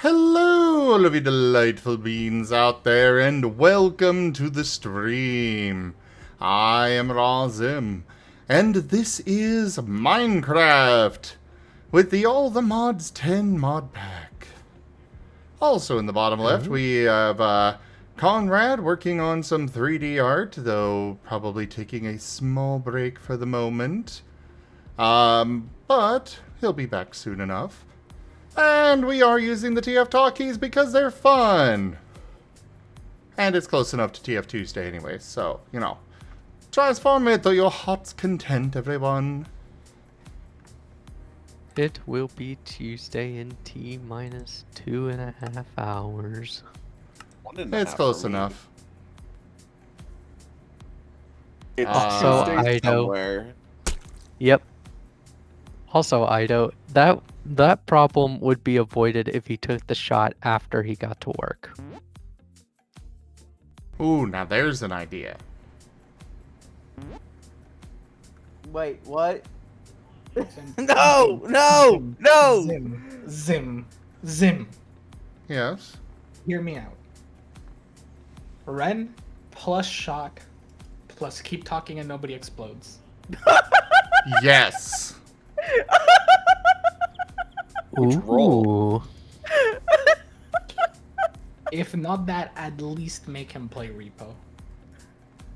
Hello, all of you delightful beings out there, and welcome to the stream. I am Razim, and this is Minecraft with the All the Mods 10 mod pack. Also in the bottom left, we have Conrad working on some 3D art, though probably taking a small break for the moment. But he'll be back soon enough. And we are using the TF Talkies because they're fun. And it's close enough to TF Tuesday anyway, so, you know. Transform it to your heart's content, everyone. It will be Tuesday in T-minus 2.5 hours. It's close enough. It's Also, Tuesday Ido. somewhere. Yep. Also, Ido, that problem would be avoided if he took the shot after he got to work. Ooh, now there's an idea. Wait, what? No, no, no! Zim. Yes. Hear me out. Ren plus shock plus keep talking and nobody explodes. Yes. Which roll? If not that, at least make him play repo.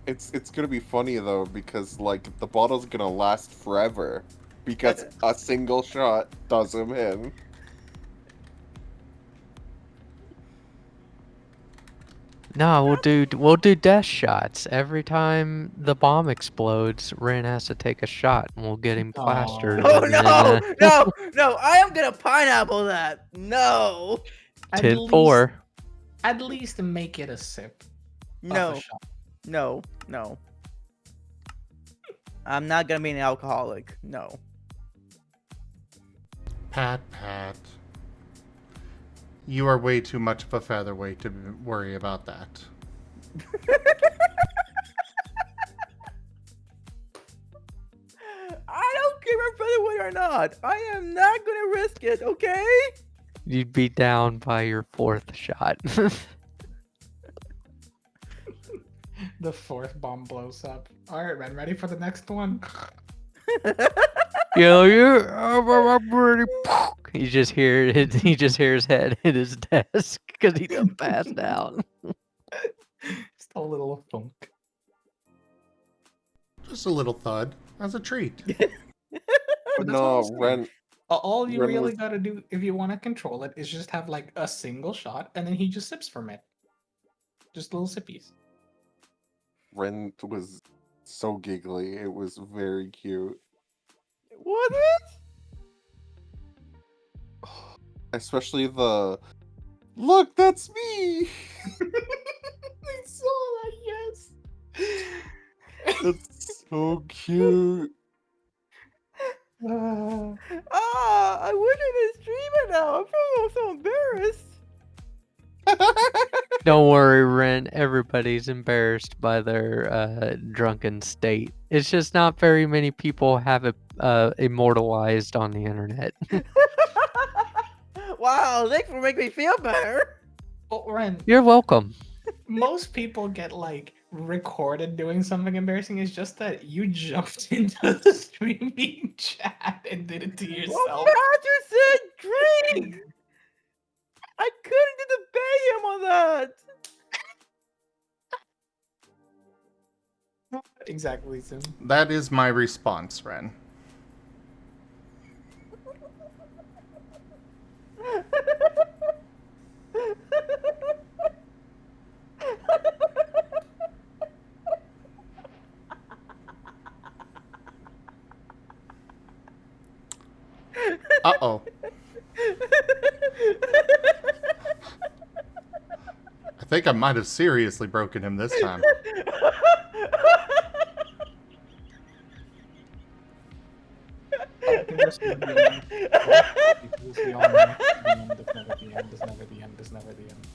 It's gonna be funny though because like the bottle's gonna last forever because a single shot does him in. No, we'll do death shots. Every time the bomb explodes, Ren has to take a shot, and we'll get him plastered. Oh and then, no! I am gonna pineapple that. No, At 10-4. At least make it a sip. Of no, a shot. no. I'm not gonna be an alcoholic. No. Pat. You are way too much of a featherweight to worry about that. I don't care if I win or not. I am not gonna risk it. Okay? You'd be down by your 4th shot. The 4th bomb blows up. Alright, Ren, ready for the next one? I'm ready. He just hears his head hit his desk because he done passed out. Just a little thunk. Just a little thud as a treat. But that's No, all I'm saying. Ren. All you Ren really was- gotta do if you want to control it is just have like a single shot and then he just sips from it. Just little sippies. Ren was so giggly. It was very cute. Was it? Especially the look, that's me. I saw that, yes. That's so cute. I wish I didn't stream it now. I feel so embarrassed. Don't worry, Ren. Everybody's embarrassed by their drunken state. It's just not very many people have it immortalized on the internet. Wow, thanks for making me feel better. Well, Ren, You're welcome. most people get like recorded doing something embarrassing. It's just that you jumped into the streaming chat and did it to Well, yourself. Roger said drink. I couldn't debate him on that. Exactly, Sim. That is my response, Ren. Uh-oh. I think I might have seriously broken him this time. I think this would be the end. This is the all night. The end is never the end. Is never the end. Is never the end.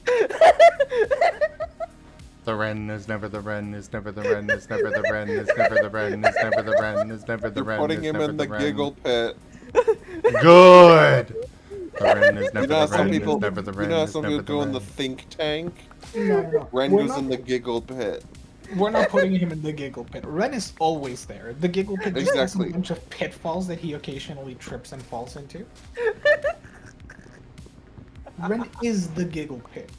The Ren is never the Ren is never the Ren is never the Ren is never the Ren is never the Ren is never the You're Ren. putting him in the giggle pit. Good. The Ren is never You know how the some Ren is people, never the you Ren know how is some never people the go in the Ren. think tank? No. Ren We're goes not, in the giggle pit. we're not putting him in the giggle pit. Ren is always there. The giggle pit just has a Exactly. bunch of pitfalls that he occasionally trips and falls into. Ren is the giggle pit.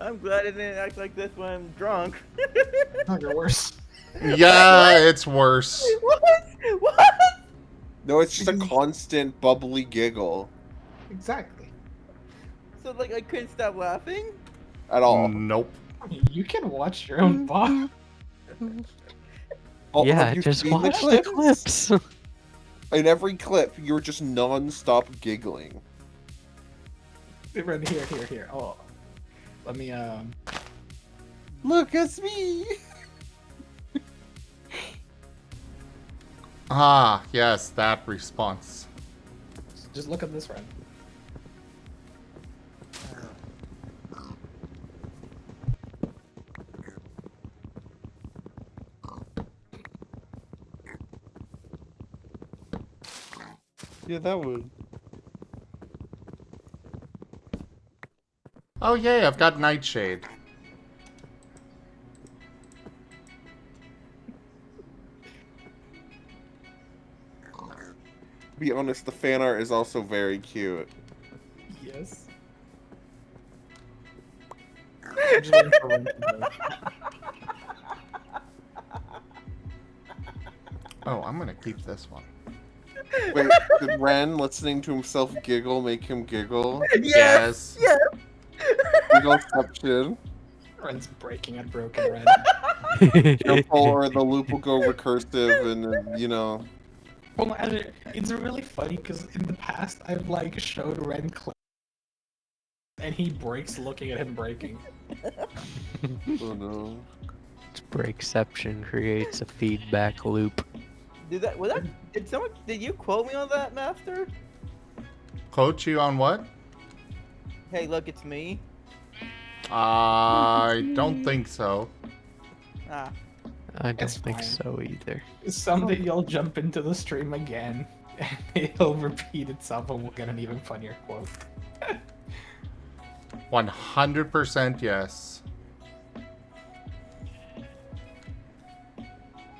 I'm glad I didn't act like this when I'm drunk. No, you're worse. Yeah, it's worse. What? What? No, it's just a constant bubbly giggle Exactly. So like I couldn't stop laughing? at all. Nope. I mean, you can watch your own VOD. Oh, Yeah, have you just seen watch the clips. In every clip, you're just non-stop giggling. Ren, here. Oh, let me Look at me. Ah, yes, that response. just look at this, Ren. Yeah, that would. Oh yay, I've got Nightshade. To be honest, the fan art is also very cute. Yes. I'm just waiting for Ren to go. Oh, I'm gonna keep this one. Wait, did Ren listening to himself giggle make him giggle? Yes. Yeah. Giggleception. Ren's breaking at Broken Ren. Careful or the loop will go recursive and then, you know. Well, actually, it's really funny because in the past I've like showed Ren clips and he breaks looking at him breaking. Oh no. Breakception creates a feedback loop. Did you quote me on that, Master? Quote you on what? Hey, look, it's me. I don't think so. Ah. I don't It's think fine. so either. Someday you'll jump into the stream again and it'll repeat itself and we'll get an even funnier quote. 100% yes.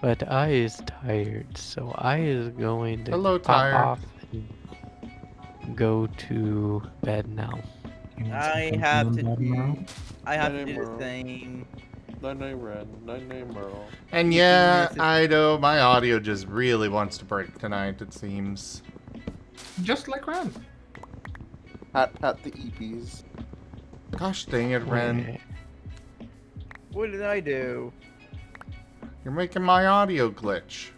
But I is tired, so I is going to Hello, pop tired. off and go to bed now. I have to do the same. Night-night Ren. Night-night Merle. And yeah, I know my audio just really wants to break tonight, it seems. Just like Ren. Pat the EPs. Gosh dang it, Ren. Wait, What did I do? You're making my audio glitch.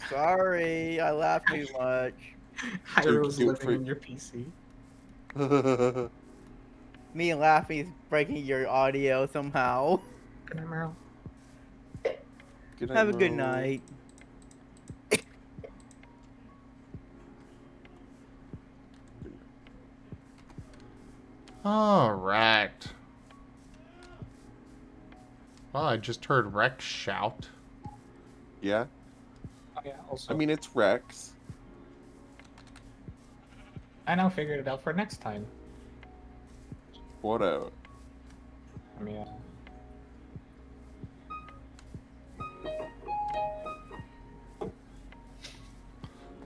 Sorry, I laughed too much. Hyro's cute living for- in your PC. Me laughing is breaking your audio somehow. Good night, Meryl. Good Have a good Merle. night. Alright. Well, I just heard Rex shout. Yeah? Oh yeah, also. I mean, it's Rex. I now figured it out for next time. What out? I mean,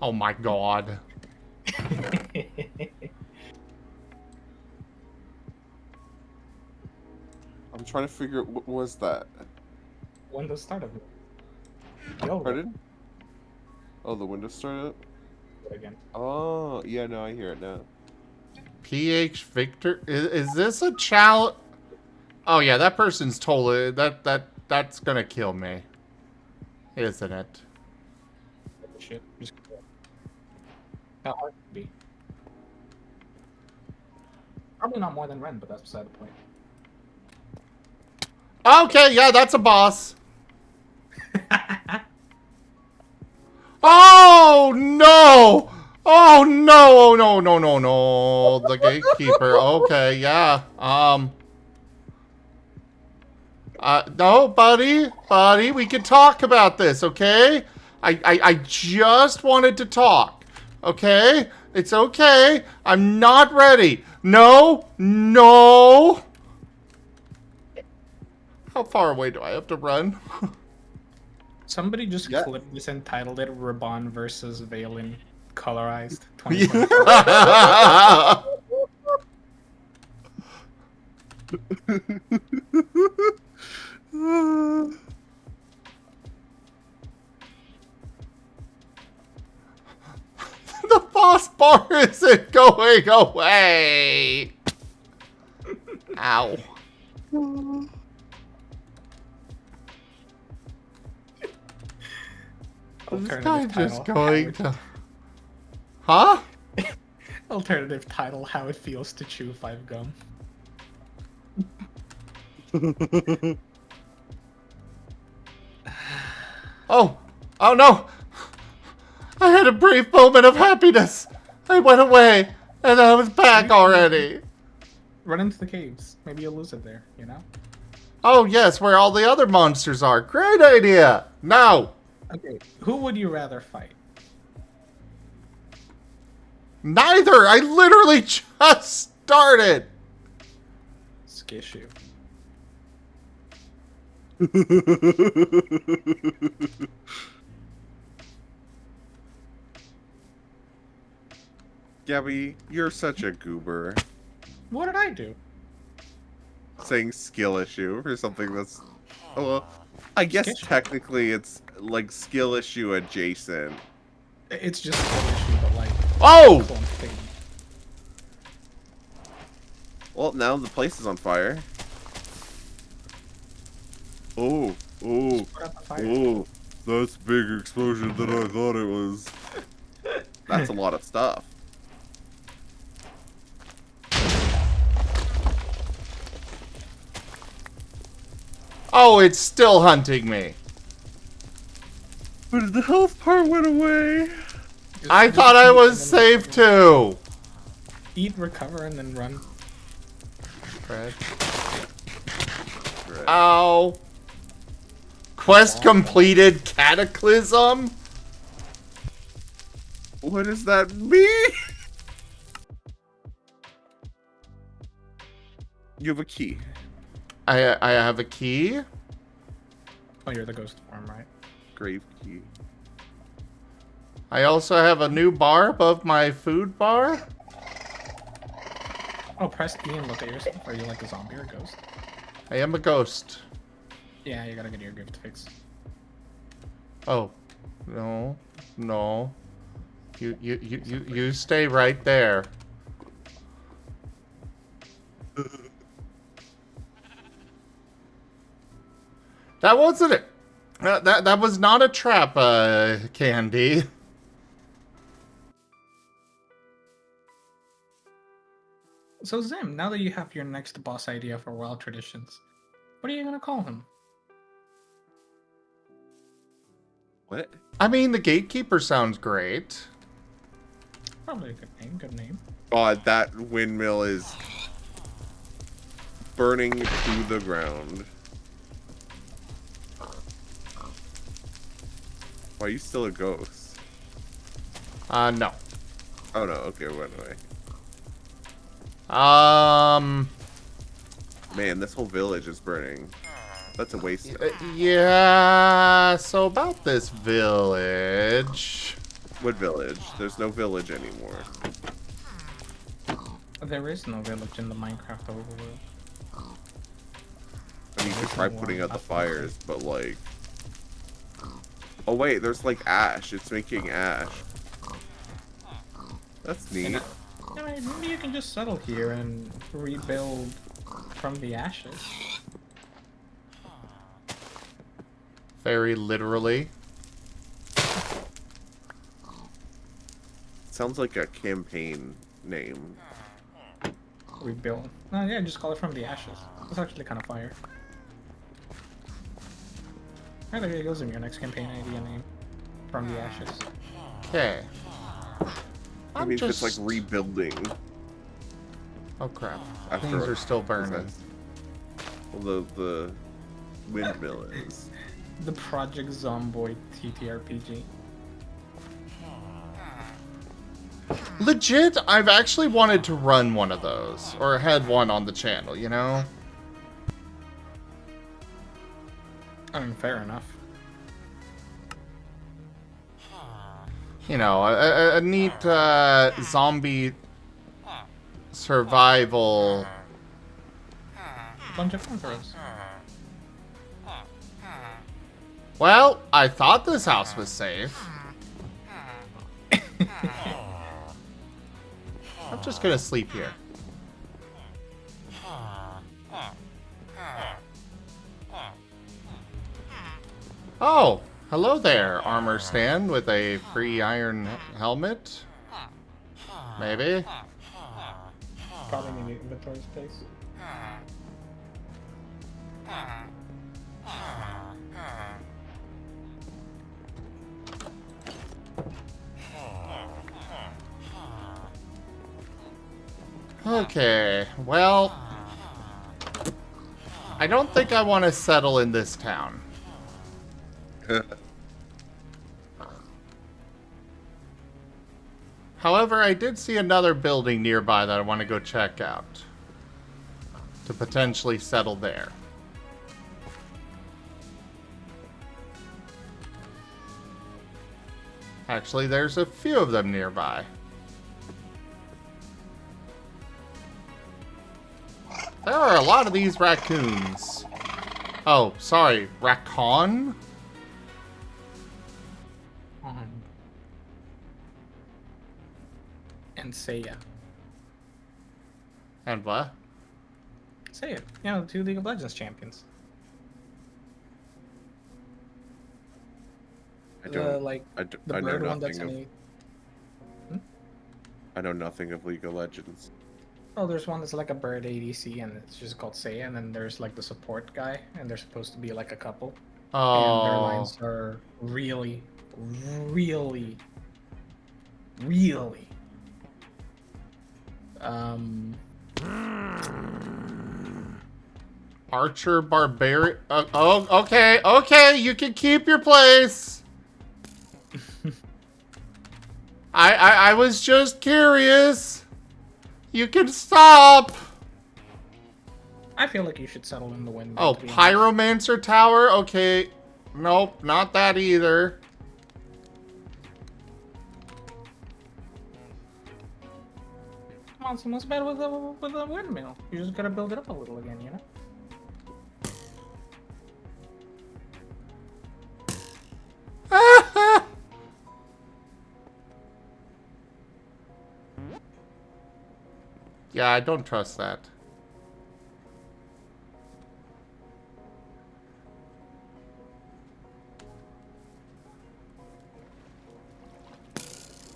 Oh my god. I'm trying to figure out what was that? Windows started. Yo, Pardon? Oh, the window started? again. Oh, yeah, no, I hear it now. PH Victor? Is this a challenge? Oh yeah, that person's totally... That's gonna kill me. Isn't it? Shit. Just... How hard could it be? Probably not more than Ren, but that's beside the point. Okay, yeah, that's a boss. Oh no! Oh no! Oh no! No! No! No! The gatekeeper. Okay, yeah. No, buddy, we can talk about this, okay? I just wanted to talk. Okay? It's okay. I'm not ready. No. No. How far away do I have to run? Somebody just Yeah. clipped this and titled it Raban versus Valen Colorized 2024. Yeah. The boss bar isn't going away. Ow. This guy just going to... Huh? Alternative title: How it feels to chew 5 gum. Oh. Oh no. I had a brief moment of happiness. I went away, and I was back already. Run into the caves. Maybe you'll lose it there, you know? Oh yes, where all the other monsters are. Great idea. Now. Okay, who would you rather fight? Neither. I literally just started. Skishu. Gabby, you're such a goober. What did I do? Saying skill issue for something that's... Oh, well, I guess Skill issue. technically it's like skill issue adjacent. It's just a skill issue, but like... Oh! clump thing. Well, now the place is on fire. Oh, oh, Put out the fire. oh. That's a bigger explosion than I thought it was. That's a lot of stuff. Oh, it's still hunting me. But the health part went away. I thought I was safe too. Eat, recover, and then run. Right. Ow. Quest completed, Cataclysm? What does that mean? You have a key. I have a key. Oh, you're the ghost form, right? Grave key. I also have a new bar above my food bar. Oh, press E and look at yourself. Are you like a zombie or a ghost? I am a ghost. Yeah, you gotta get your gift fixed. Oh. No. No. You stay right there. That wasn't it. That was not a trap, Candy. So Zim, now that you have your next boss idea for Wild Traditions, what are you gonna call him? What? I mean, the Gatekeeper sounds great. Probably a good name. Good name. God, that windmill is burning to the ground. Why are you still a ghost? No. Oh no, okay, it went away. Man, this whole village is burning. That's a waste. Yeah, so about this village. What village? There's no village anymore. There is no village in the Minecraft overworld. I mean, you could try putting out the fires, but like... Oh wait, there's like ash. It's making ash. That's neat. I mean, maybe you can just settle here and rebuild from the ashes. Very literally. Sounds like a campaign name. Rebuild. No, yeah, just call it From the Ashes. It's actually kind of fire. Alright, there you go, Zim, your next campaign idea name. From the Ashes. Okay. I mean, if it's like rebuilding. Oh crap. After Things are still burning. Well, the windmill is. The Project Zomboid TTRPG. Legit, I've actually wanted to run one of those. Or had one on the channel, you know? I mean, fair enough. You know, a neat zombie survival. Bunch of fun for us. Well, I thought this house was safe. I'm just gonna sleep here. Oh, hello there, armor stand with a free iron helmet. Maybe. Probably need inventory space. Okay, well, I don't think I want to settle in this town. However, I did see another building nearby that I want to go check out. To potentially settle there. Actually, there's a few of them nearby. There are a lot of these raccoons. Oh, sorry, raccoon? And Seiya. And what? Seiya. You know, the 2 League of Legends champions. I don't. Like, I the know bird one that's nothing in of. I know nothing of League of Legends. Oh, there's one that's like a bird ADC, and it's just called Seiya, and then there's like the support guy, and they're supposed to be like a couple. And their Oh. lines are really, really, Archer Barbarian. Oh, okay, okay, you can keep your place. I was just curious. You can stop. I feel like you should settle in the wind. Oh, Pyromancer Tower? Okay. Nope, not that either. Come on, so what's bad with the windmill? You just gotta build it up a little again, you know? Yeah, I don't trust that.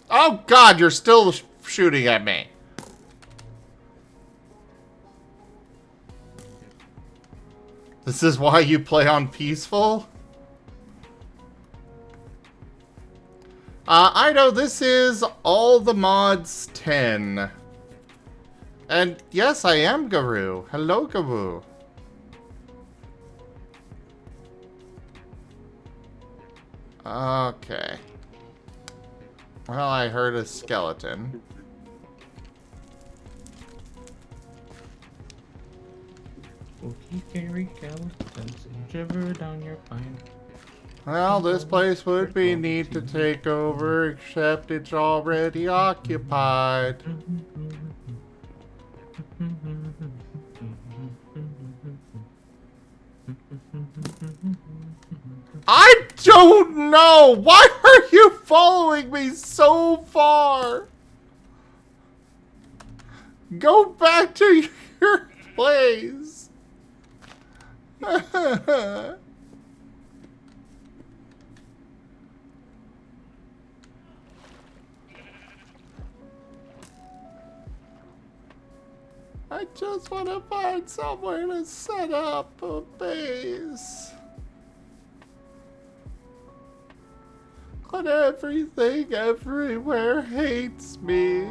Oh God, you're still shooting at me. This is why you play on peaceful? I know this is All the Mods 10. And yes, I am Garou. Hello, Garou. Okay. Well, I heard a skeleton. Well, this place would be neat to take over, except it's already occupied. I don't know! Why are you following me so far? Go back to your place. I just want to find somewhere to set up a base. But everything everywhere hates me.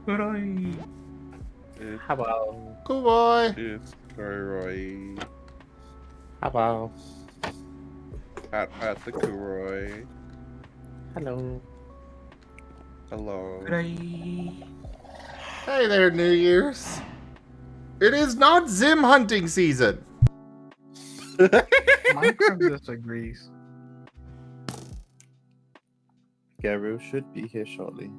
How about Good boy. Yes. Roy. Hello. At the Kuroi. Hello. Hello. Hey there, New Year's. It is not Zim hunting season. Minecraft disagrees. Garu should be here shortly.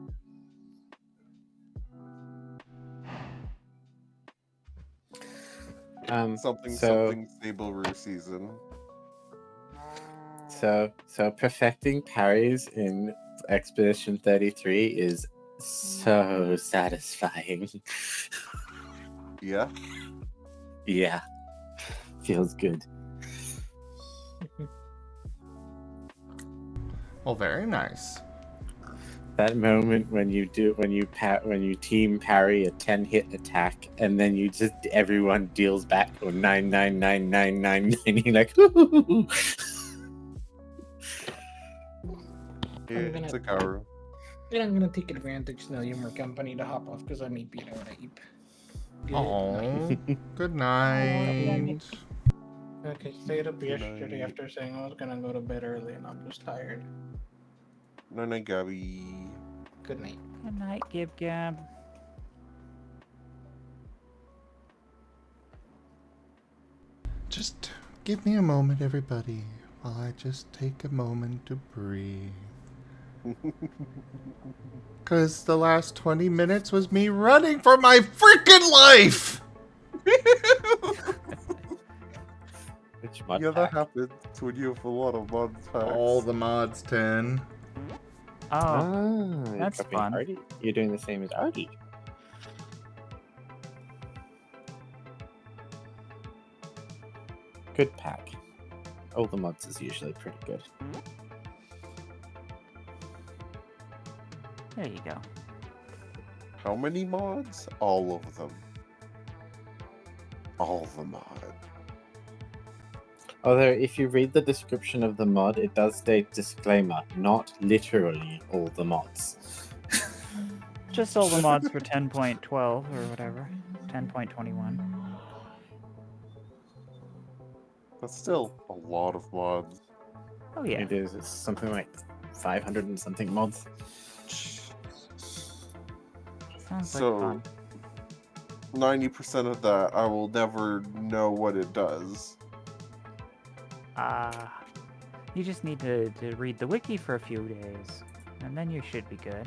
Something Sable season. So perfecting parries in Expedition 33 is so satisfying. Yeah. Yeah. Feels good. Well, very nice. That moment when you team parry a 10-hit attack and then everyone deals back or 99999 you're like "Ooh." It's a Karu. And I'm gonna take advantage now you're more company to hop off because I may be out rape. Oh, good night. Okay, stayed up Good yesterday night. after saying I was gonna go to bed early and I'm just tired. Night, Gabby. Good night. Good night, Gib Gab. Just give me a moment, everybody, while I just take a moment to breathe. Because the last 20 minutes was me running for my freaking life! Which mod Yeah, pack? that happens when you have a lot of mod packs. All the mods 10. Oh, You're that's copying fun. Artie. You're doing the same as Artie. Good pack. All the mods is usually pretty good. There you go. How many mods? All of them. All the mods. Although, if you read the description of the mod, it does state disclaimer, not literally all the mods. Just all the mods for 10.12 or whatever. 10.21. But still, a lot of mods. Oh yeah. It is. It's something like 500 and something mods. Sounds So, like fun. 90% of that, I will never know what it does. You just need to read the wiki for a few days, and then you should be good.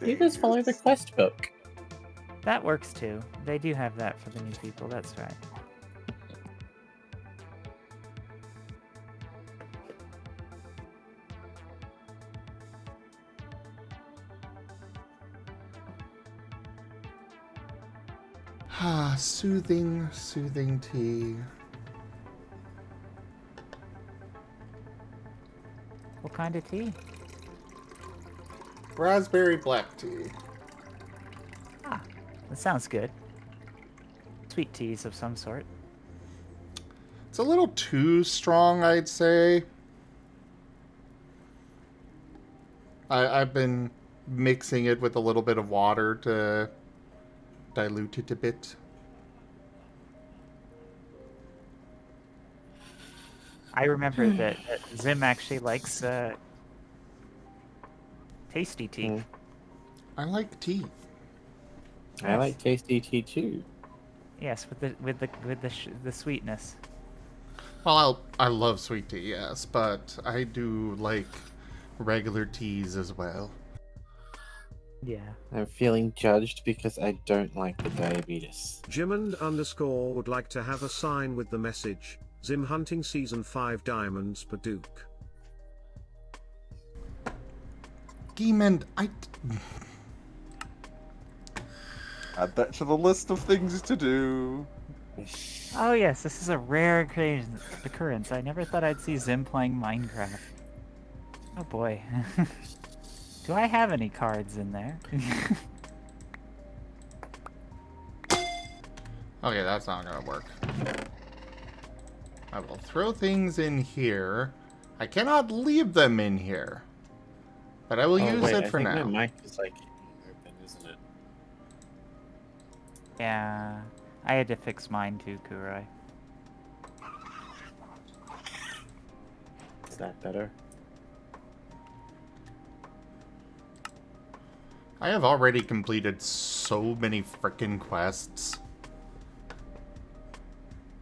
You just follow the quest book. That works too. They do have that for the new people, that's right. Ah, soothing, soothing tea. What kind of tea? Raspberry black tea. Ah, that sounds good. Sweet teas of some sort. It's a little too strong, I'd say. I've been mixing it with a little bit of water to dilute it a bit. I remember that Zim actually likes tasty tea. Mm. I like tea. I like tasty tea too. Yes, with the sweetness. Well, I love sweet tea, yes, but I do like regular teas as well. Yeah. I'm feeling judged because I don't like the diabetes. Jimmond_ would like to have a sign with the message, Zim Hunting Season 5 Diamonds per Duke. Demon, Add that to the list of things to do. Oh yes, this is a rare occurrence. I never thought I'd see Zim playing Minecraft. Oh boy. Do I have any cards in there? Okay, that's not gonna work. I will throw things in here. I cannot leave them in here. But I will use wait, it I for think now. my mic is like open, isn't it? Yeah. I had to fix mine too, Kurai. Is that better? I have already completed so many frickin' quests.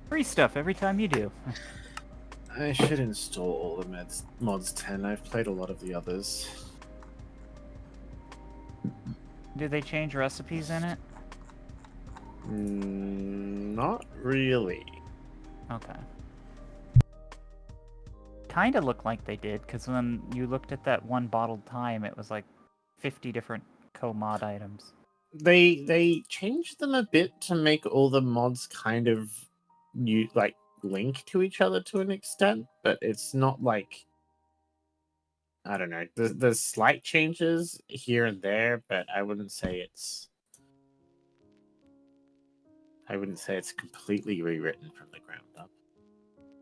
Free stuff every time you do. I should install all the mods 10. I've played a lot of the others. Do they change recipes in it? Not really. Okay. Kind of looked like they did, because when you looked at that one bottled time, it was like 50 different co-mod items. They changed them a bit to make all the mods kind of link to each other to an extent, but it's not like, I don't know. There's slight changes here and there, but I wouldn't say it's completely rewritten from the ground up.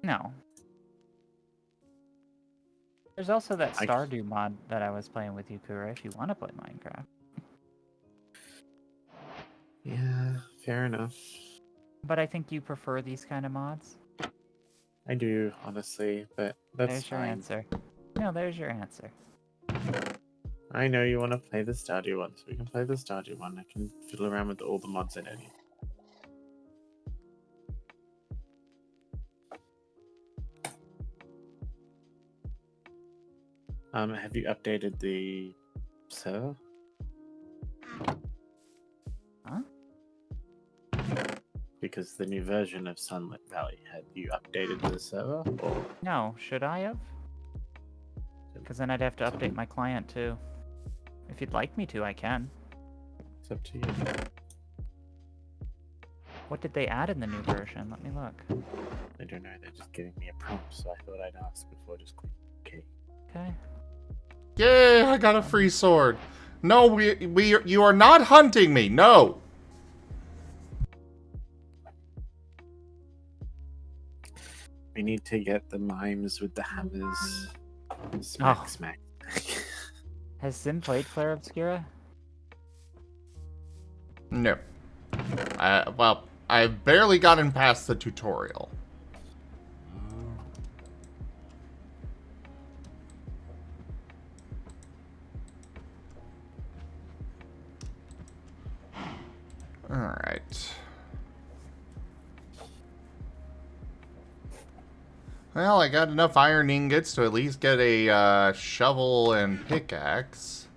No. There's also that Stardew mod that I was playing with you, Kura, if you want to play Minecraft. Yeah, fair enough. But I think you prefer these kind of mods. I do, honestly, but that's There's your fine. answer. No, there's your answer. I know you want to play the Stardew one, so we can play the Stardew one. I can fiddle around with all the mods I don't need. Have you updated the server? Huh? Because the new version of Sunlit Valley, have you updated the server? Or... No, should I have? Because then I'd have to update my client too. If you'd like me to, I can. It's up to you. What did they add in the new version? Let me look. I don't know, they're just giving me a prompt, so I thought I'd ask before just clicking OK. Okay. Yay, I got a free sword. No, you are not hunting me. No. We need to get the mimes with the hammers. Smack, Oh. smack. Has Sim played Flare Obscura? No. Well, I've barely gotten past the tutorial. Alright. Well, I got enough iron ingots to at least get a shovel and pickaxe.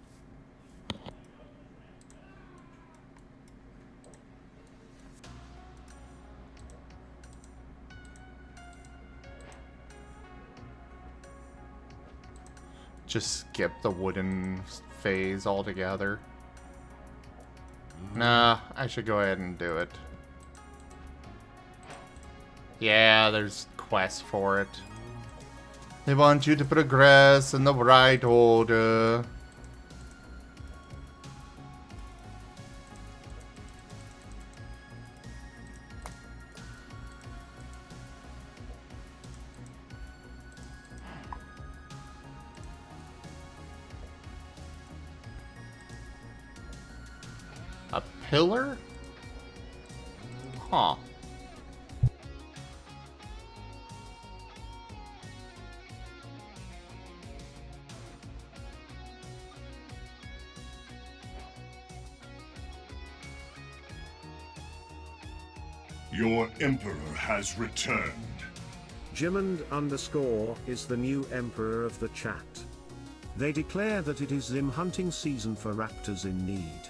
Just skip the wooden phase altogether. Nah, I should go ahead and do it. Yeah, there's quests for it. They want you to progress in the right order. A pillar? Huh. Your Emperor has returned. Jimond_ is the new emperor of the chat. They declare that it is Zim hunting season for raptors in need.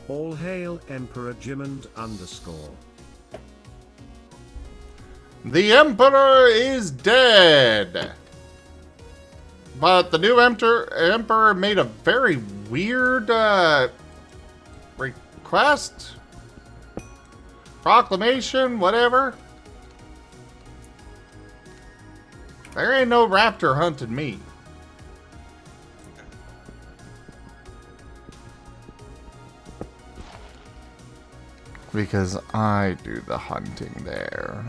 All hail Emperor Jimond_. The Emperor is dead! But the new Emperor made a very weird request? Proclamation? Whatever? There ain't no raptor hunting me. Because I do the hunting there.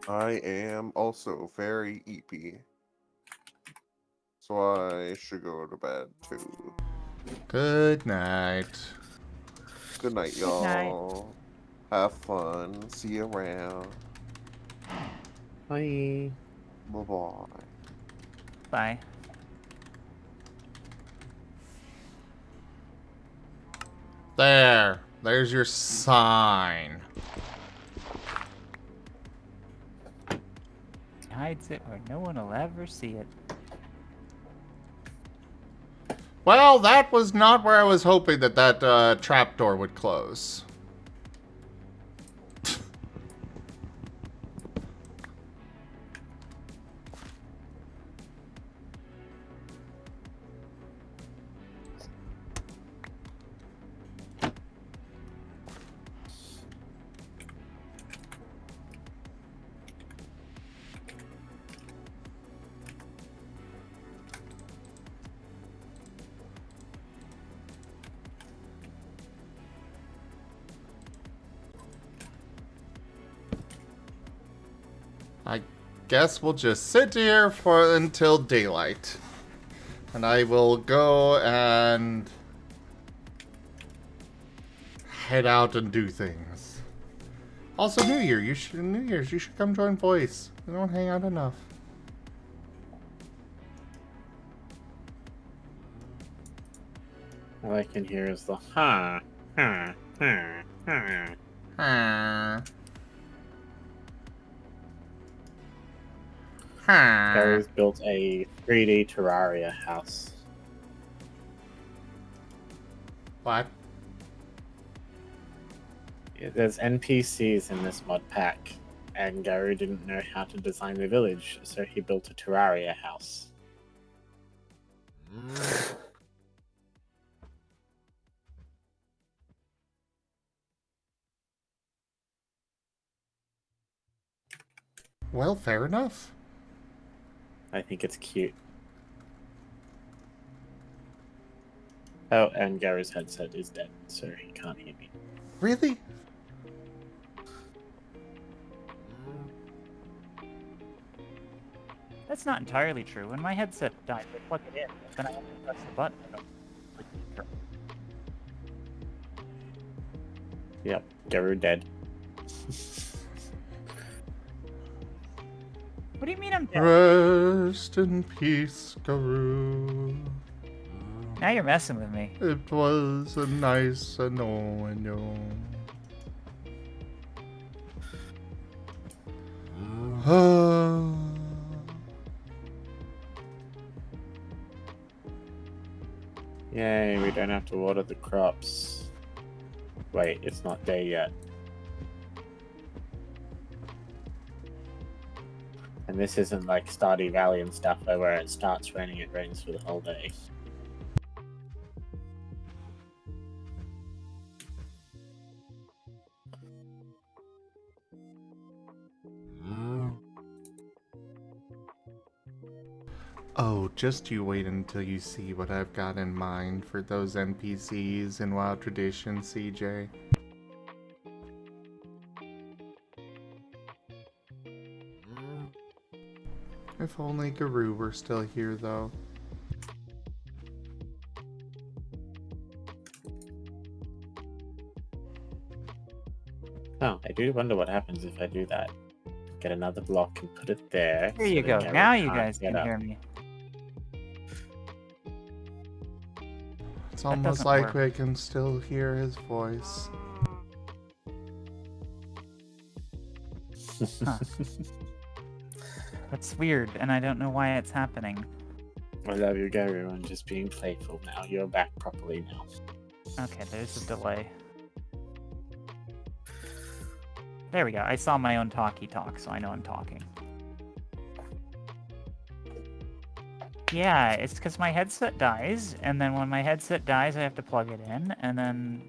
I am also very eepy. So I should go to bed too. Good night. Good night, Good night. y'all. Have fun. See you around. Bye. Bye-bye. Bye. There's your sign. Hides it where no one will ever see it. Well, that was not where I was hoping that trapdoor would close. I guess we'll just sit here until daylight. And I will go and head out and do things. Also, New Year's, you should come join Voice. We don't hang out enough. All I can hear is the ha, ha, ha, ha. Gary's built a 3D Terraria house. What? There's NPCs in this mod pack, and Gary didn't know how to design the village, so he built a Terraria house. Well, fair enough. I think it's cute. Oh, and Gary's headset is dead, so he can't hear me. Really? That's not entirely true. When my headset dies, I plug it in, then I have to press the button. I don't click the trigger. Yep, Gary dead. What do you mean I'm dead? Rest in peace, Garou. Now you're messing with me. It was a nice no. Yay, we don't have to water the crops. Wait, it's not day yet. And this isn't like Stardew Valley and stuff where it starts raining, it rains for the whole day. Oh, just you wait until you see what I've got in mind for those NPCs in Wild Tradition, CJ. If only Garou were still here, though. Oh, I do wonder what happens if I do that. Get another block and put it there. There you so go. that Gary Now you can't guys get can up. hear me. It's That almost doesn't like work. I can still hear his voice. Huh. That's weird, and I don't know why it's happening. I love you, Gary. I'm just being playful now. You're back properly now. Okay, there's a delay. There we go. I saw my own talkie talk, so I know I'm talking. Yeah, it's because my headset dies, and then when my headset dies, I have to plug it in, and then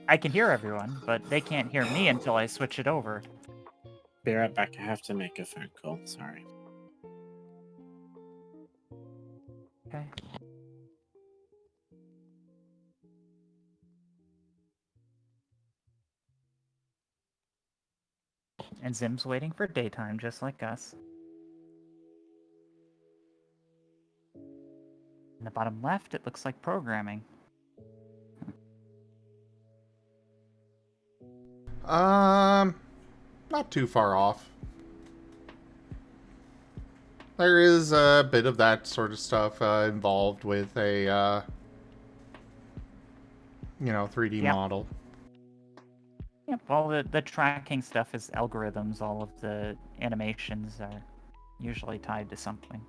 I can hear everyone, but they can't hear me until I switch it over. Be right back. I have to make a phone call. Sorry. Okay. And Zim's waiting for daytime, just like us. In the bottom left, it looks like programming. Not too far off. There is a bit of that sort of stuff involved with a, 3D Yep. model. Yep, all the tracking stuff is algorithms. All of the animations are usually tied to something.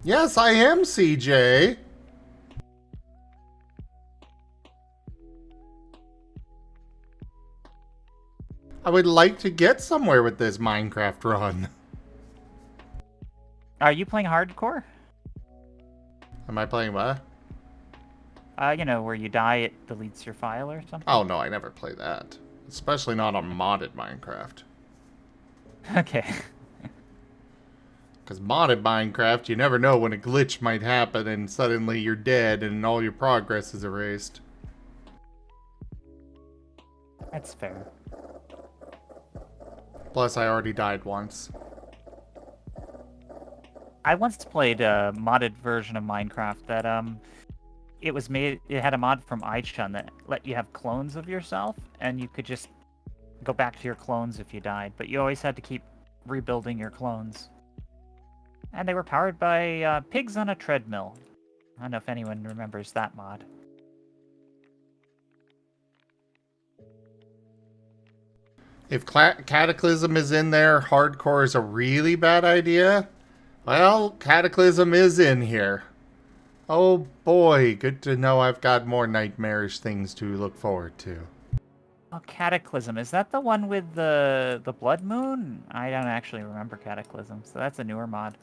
Yes, I am CJ. I would like to get somewhere with this Minecraft run. Are you playing hardcore? Am I playing what? Where you die, it deletes your file or something? Oh no, I never play that. Especially not on modded Minecraft. Okay. Because modded Minecraft, you never know when a glitch might happen and suddenly you're dead and all your progress is erased. That's fair. Plus, I already died once. I once played a modded version of Minecraft that it had a mod from iChun that let you have clones of yourself, and you could just go back to your clones if you died, but you always had to keep rebuilding your clones. And they were powered by pigs on a treadmill. I don't know if anyone remembers that mod. If Cataclysm is in there, hardcore is a really bad idea. Well, Cataclysm is in here. Oh boy, good to know I've got more nightmarish things to look forward to. Oh, Cataclysm. Is that the one with the blood moon? I don't actually remember Cataclysm, so that's a newer mod.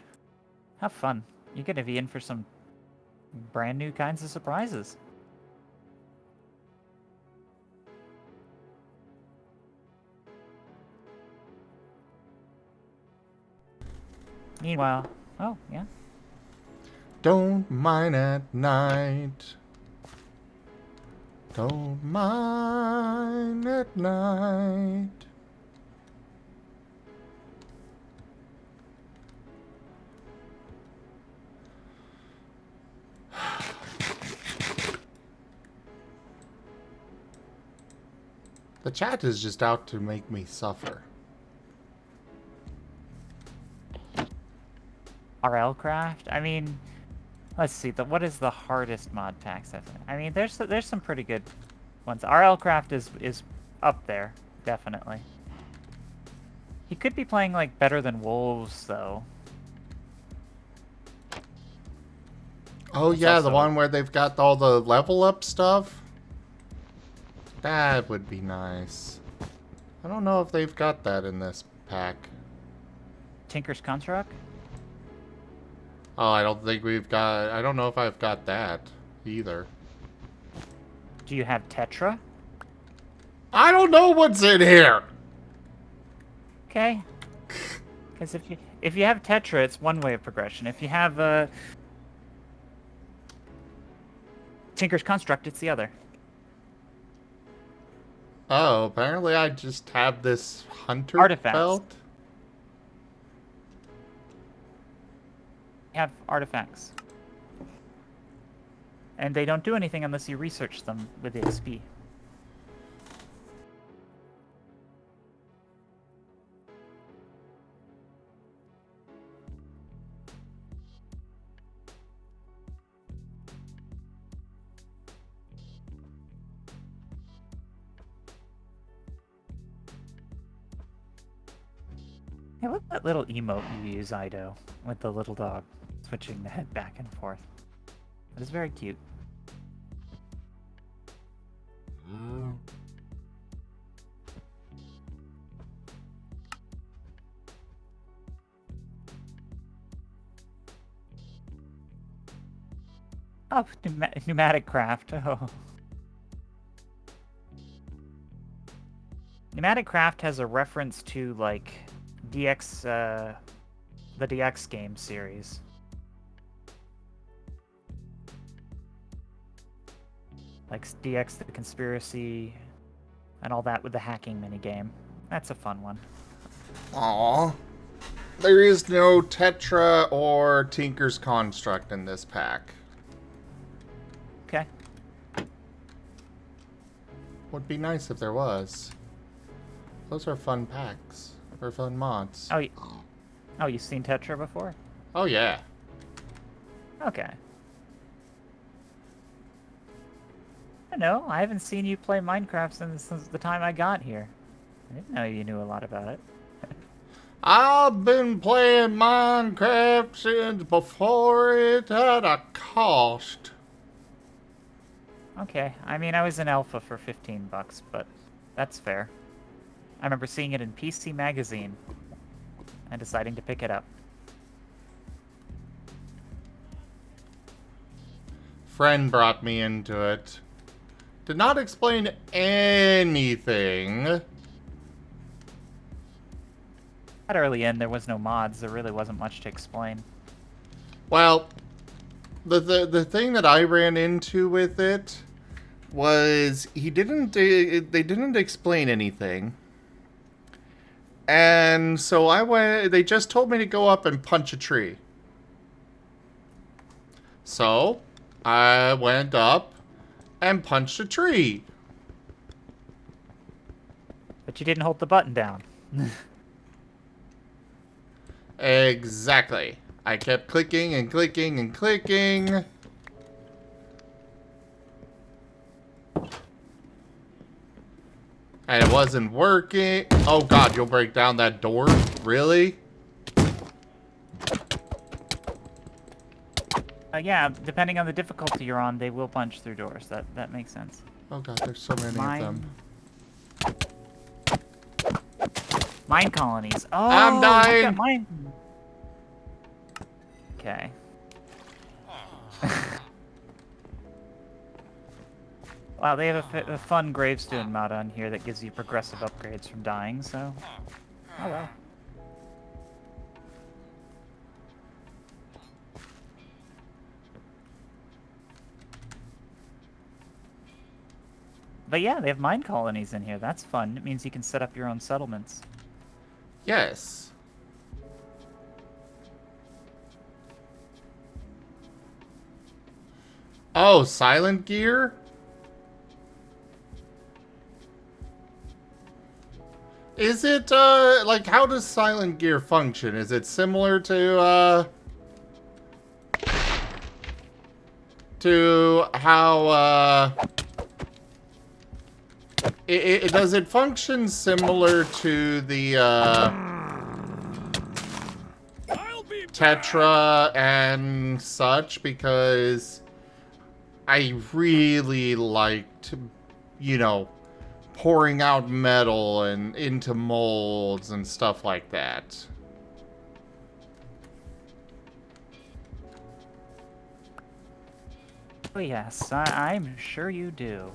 Have fun. You get to be in for some brand new kinds of surprises. Meanwhile, oh, yeah. Don't mine at night. Don't mine at night. The chat is just out to make me suffer. RL Craft? I mean, let's see. What is the hardest mod pack? I mean, there's some pretty good ones. RL Craft is up there, definitely. He could be playing like Better Than Wolves though. Oh It's yeah, the also- one where they've got all the level up stuff? That would be nice. I don't know if they've got that in this pack. Tinker's Construct? Oh, I don't think we've got... I don't know if I've got that either. Do you have Tetra? I don't know what's in here! Okay. Because if you have Tetra, it's one way of progression. If you have Tinker's Construct, it's the other. Oh, apparently I just have this hunter Artifacts. belt. You have artifacts. And they don't do anything unless you research them with the XP. Hey, what's that little emote you use, Ido, with the little dog switching the head back and forth? It is very cute. Oh, pneumatic craft. Oh. Pneumatic craft has a reference to like DX, the DX game series. Like DX the Conspiracy, And all that with the hacking minigame. That's a fun one. Aw. There is no Tetra or Tinker's Construct in this pack. Okay. Would be nice if there was. Those are fun packs. Or fun mods. Oh, you've seen Tetra before? Oh, yeah. Okay. I know. I haven't seen you play Minecraft since the time I got here. I didn't know you knew a lot about it. I've been playing Minecraft since before it had a cost. Okay. I mean, I was in alpha for $15, but that's fair. I remember seeing it in PC Magazine and deciding to pick it up. Friend brought me into it. Did not explain anything. At early in, there was no mods. There really wasn't much to explain. Well, the thing that I ran into with it was they didn't explain anything. And so they just told me to go up and punch a tree. So, I went up and punched a tree. But you didn't hold the button down. Exactly. I kept clicking and clicking and clicking. And it wasn't working. Oh god, you'll break down that door? Really? Yeah, depending on the difficulty you're on, they will punch through doors. That makes sense. Oh god, there's so many of them. Mine colonies. Oh, I'm dying. you've got mine. Okay. Wow, they have a fun gravestone mod on here that gives you progressive upgrades from dying, so... Oh well. But yeah, they have mine colonies in here. That's fun. It means you can set up your own settlements. Yes. Oh, silent gear? Is it, like, how does silent gear function? Is it similar to how, does it function similar to the, Tetra and such? Because I really liked, you know, pouring out metal and into molds and stuff like that. Oh yes, I'm sure you do.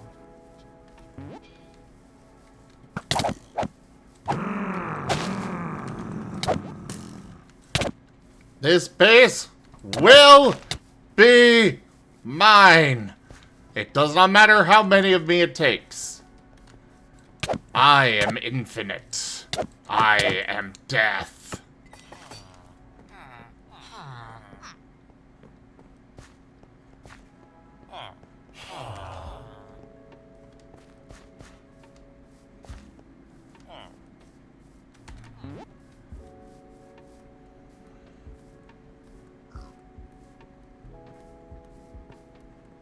This base will be mine. It does not matter how many of me it takes. I am infinite. I am death.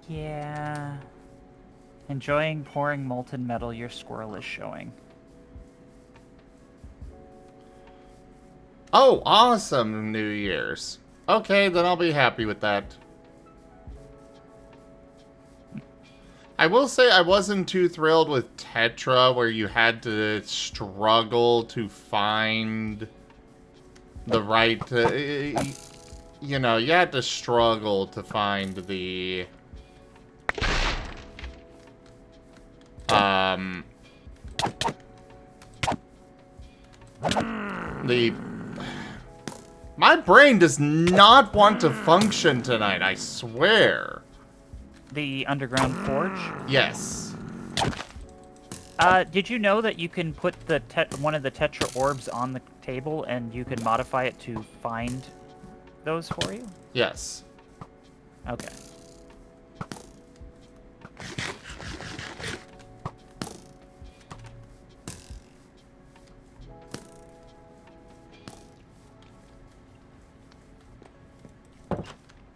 Yeah. Enjoying pouring molten metal your squirrel is showing. Oh, awesome, New Year's. Okay, then I'll be happy with that. I will say I wasn't too thrilled with Tetra, where you had to struggle to find the right... you know, you had to struggle to find the... My brain does not want to function tonight, I swear. The underground forge? Yes. Did you know that you can put the one of the Tetra orbs on the table and you can modify it to find those for you? Yes. Okay.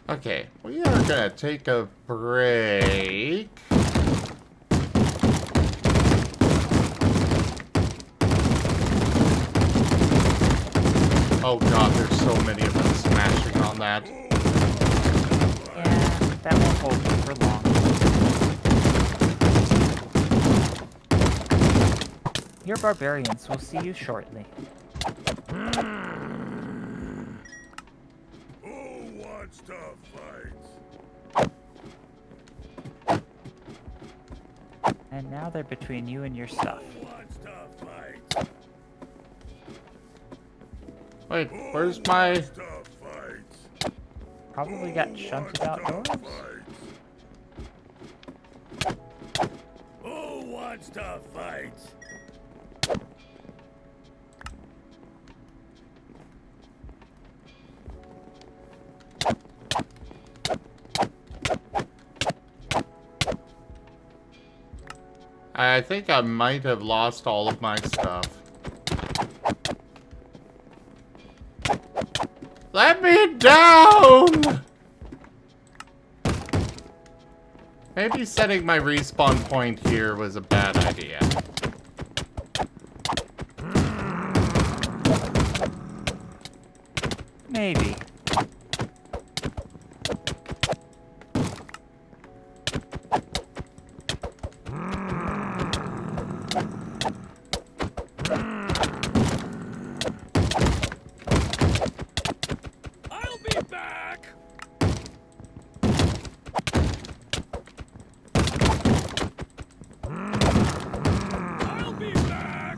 Okay, we are gonna take a break. Oh god, there's so many of them smashing on that. Yeah, that won't hold you for long. You're barbarians. We'll see you shortly. Who wants to fight? And now they're between you and your stuff. Who wants to fight? Wait, where's my... To fight? Probably got shunted outdoors. Who wants to fight? I think I might have lost all of my stuff. Let me down! Maybe setting my respawn point here was a bad idea. Maybe. I'll be back. I'll be back.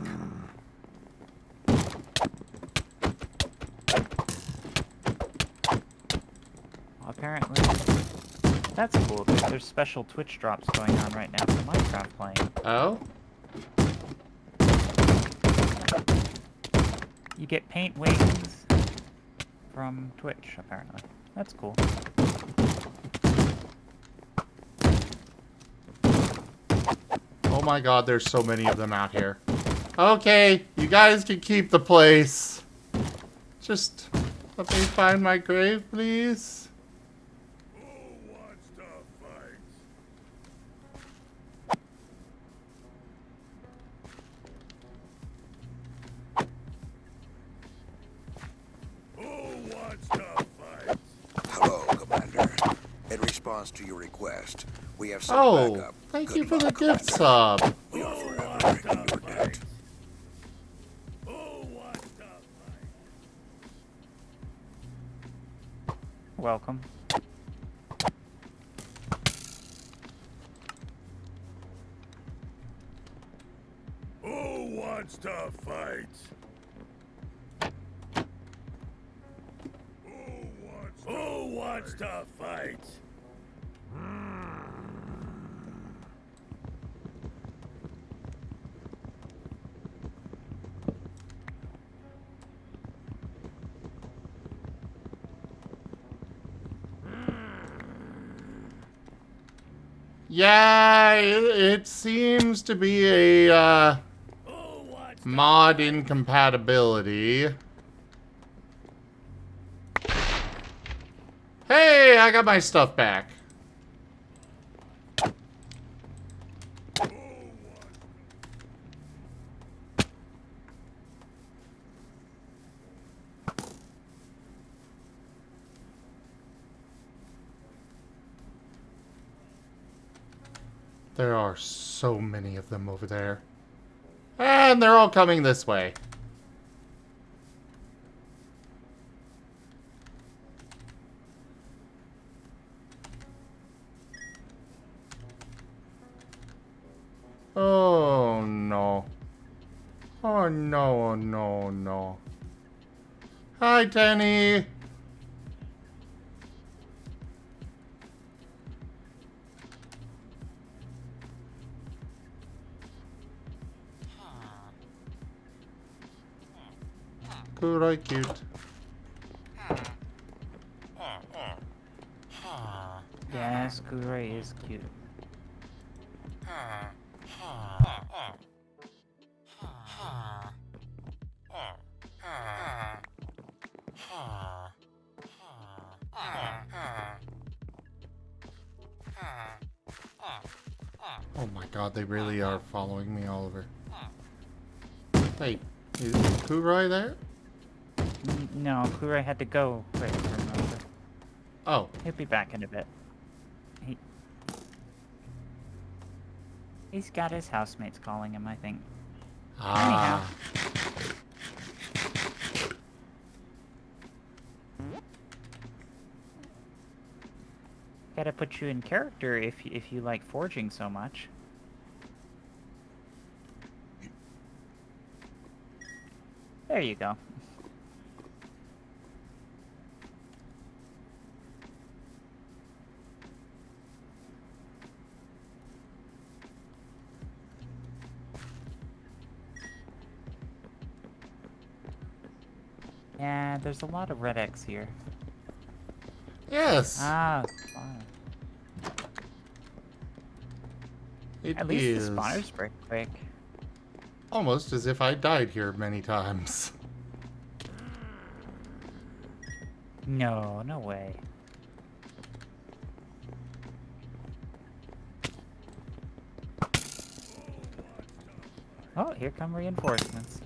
Apparently. That's cool, because there's special Twitch drops going on right now for Minecraft playing. Oh? You get paint wings from Twitch, apparently. That's cool. Oh my god, there's so many of them out here. Okay, you guys can keep the place. Just let me find my grave, please. Who wants to fight? Who wants to fight? Hello, Commander. In response to your request, we have sent Oh, backup. thank Good you for the luck, gift Commander. sub. We are forever in your debt. Who wants to fight? Welcome. Who wants to fight? Who wants to fight? Yeah, it seems to be a Who wants to mod incompatibility. Hey, I got my stuff back. There are so many of them over there. And they're all coming this way. Oh no. Oh no, oh no, oh no. Hi, Tenny. Kurai cute. Yes, Kurai is cute. Oh my god, they really are following me all over. Wait, is Kurai there? No, Kurai had to go quick for a moment. Oh, He'll be back in a bit. He's got his housemates calling him, I think. ah. Gotta put you in character if you like forging so much. There you go. Yeah, there's a lot of red X here. Yes, Ah, fine. it At least is the spawners break quick. almost as if I died here many times. No, no way. Oh, here come reinforcements.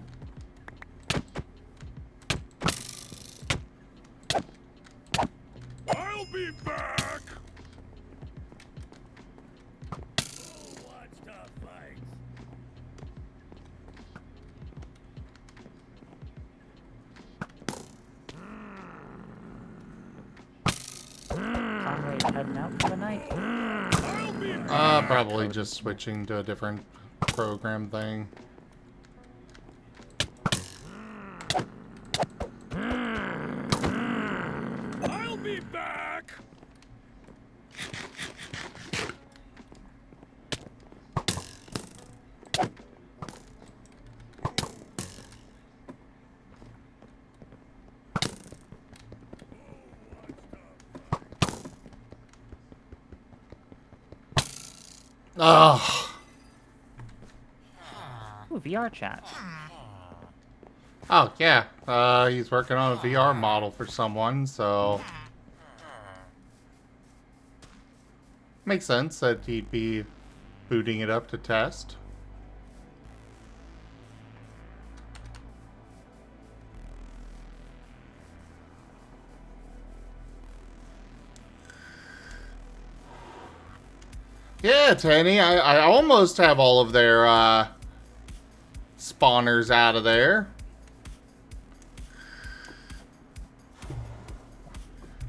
I'll be back! Who wants to fight? Conrade heading out for the night. I'll be Probably just switching to a different program thing. I'll be back! Oh, Ooh, VR chat. oh yeah. He's working on a VR model for someone, so makes sense that he'd be booting it up to test. Yeah, Tanny, I almost have all of their spawners out of there.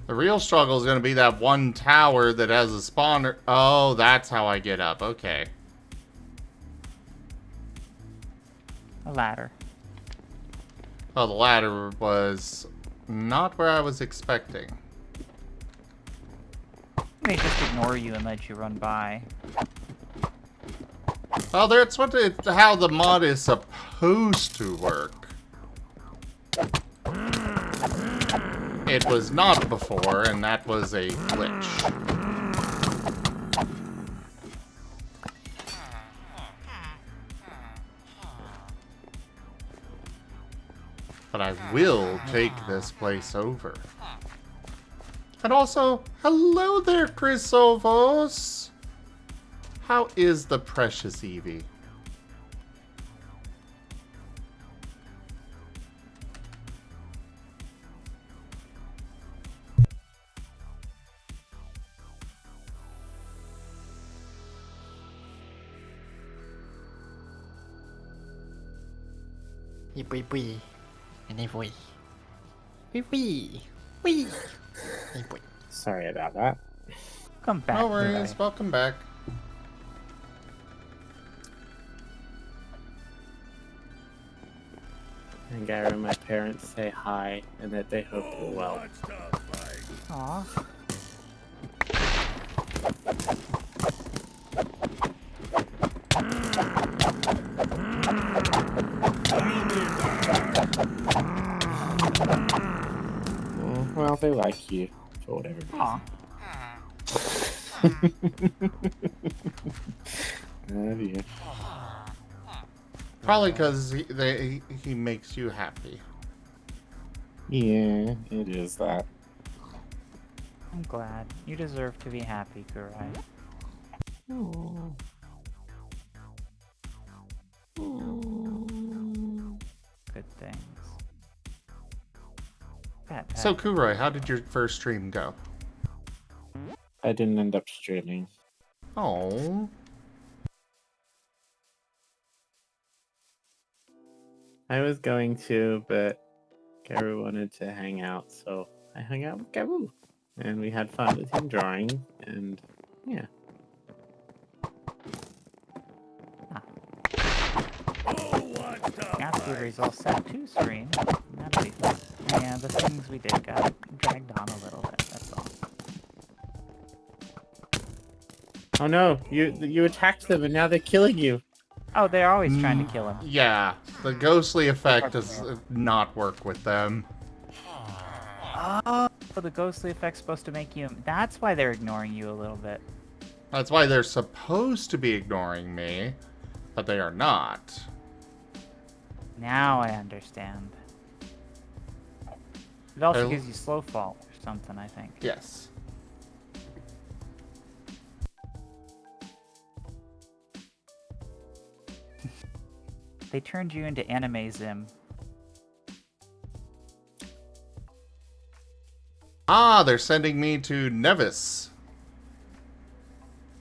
The real struggle is going to be that one tower that has a spawner. Oh, that's how I get up. Okay. A ladder. Oh, the ladder was not where I was expecting. They just ignore you and let you run by. Well, that's how the mod is supposed to work. It was not before, and that was a glitch. But I will take this place over. And also, hello there, Chrysovos! How is the precious Eevee? Wee wee. And wee. Wee wee. Wee. Sorry about that. Come back. No worries, Kurai. welcome back. And Gary and my parents say hi and that they hope you're well. Wants to fight? Aw. Well, they like you for whatever Aw. Oh dear. Probably because he makes you happy. Yeah, it is that. I'm glad. You deserve to be happy, Kurai. Good things. Pat, So, Kuroi, how did your first stream go? I didn't end up streaming. Oh, I was going to, but Garu wanted to hang out, so I hung out with Garu. And we had fun with him drawing, and yeah. Now Fury's all set to stream. That'll be fun. Yeah, the things we did got dragged on a little bit, that's all. Oh no, you attacked them and now they're killing you. Oh, they're always trying to kill him. yeah. The ghostly effect does not work with them. Oh, the ghostly effect's supposed to make you... That's why they're ignoring you a little bit. That's why they're supposed to be ignoring me, but they are not. Now I understand. It also I'll- gives you slow fall or something, I think. Yes. They turned you into anime Zim. Ah, they're sending me to Nevis.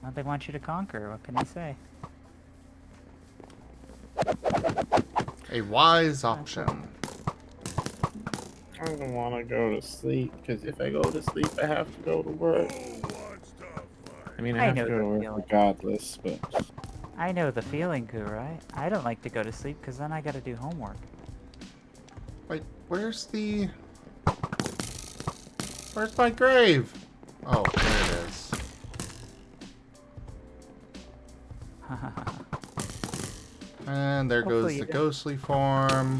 Well, they want you to conquer. What can I say? A wise option. I don't want to go to sleep, because if I go to sleep, I have to go to work. I mean, I have to go to work regardless, but... I know the feeling, Kurai. I don't like to go to sleep because then I gotta do homework. Wait, where's the... Where's my grave? Oh, there it is. And there Hopefully goes you the don't- ghostly form.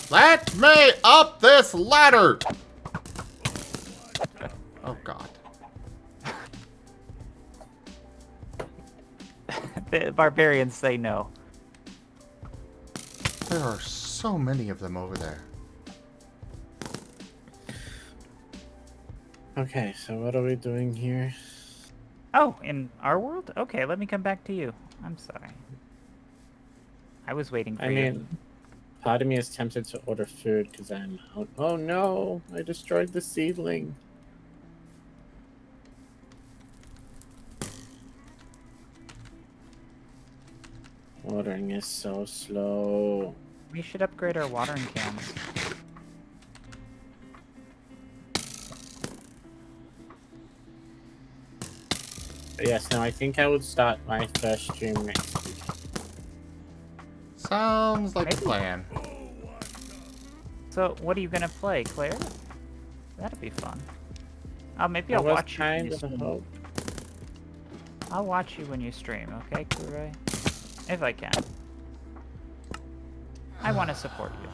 Let me up this ladder! Oh god. The barbarians say no. There are so many of them over there. Okay, so what are we doing here? Oh, in our world? Okay, let me come back to you. I'm sorry. I was waiting for I you. mean, part of me is tempted to order food because I'm out. Oh no, I destroyed the seedling. Ordering is so slow. We should upgrade our watering cans. But yes, no, I think I would start my first stream next week. Sounds like a Maybe. plan. So, what are you gonna play, Claire? That'd be fun. Maybe That I'll was watch you when kind you of a stream. hope. I'll watch you when you stream, okay, Kurai? If I can. I want to support you.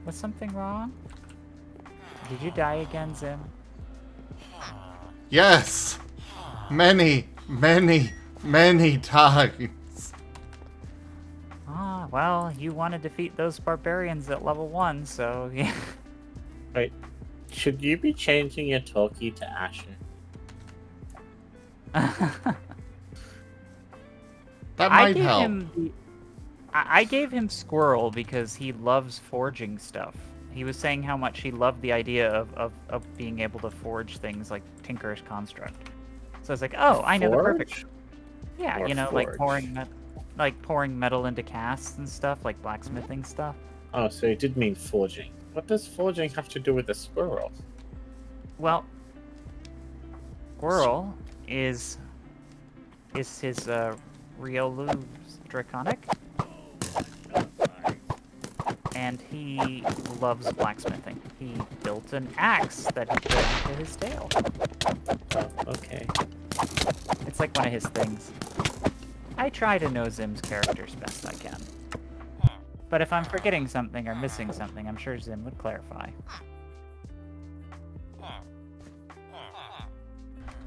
Was something wrong? Did you die again, Zim? Yes! Many, many, many times. Ah, well, you want to defeat those barbarians at level 1, so yeah. Wait, should you be changing your talkie to Asher? That I might gave help. I gave him Squirrel because he loves forging stuff. He was saying how much he loved the idea of being able to forge things like Tinker's Construct. So I was like, oh, I know the perfect. Forge? Yeah, Or you know, forge? like pouring metal into casts and stuff, like blacksmithing stuff. Oh, so you did mean forging. What does forging have to do with a squirrel? Well, Squirrel is his Riolu's Draconic, and he loves blacksmithing. He built an axe that he put onto his tail. Oh, okay. It's like one of his things. I try to know Zim's characters best I can. But if I'm forgetting something or missing something, I'm sure Zim would clarify.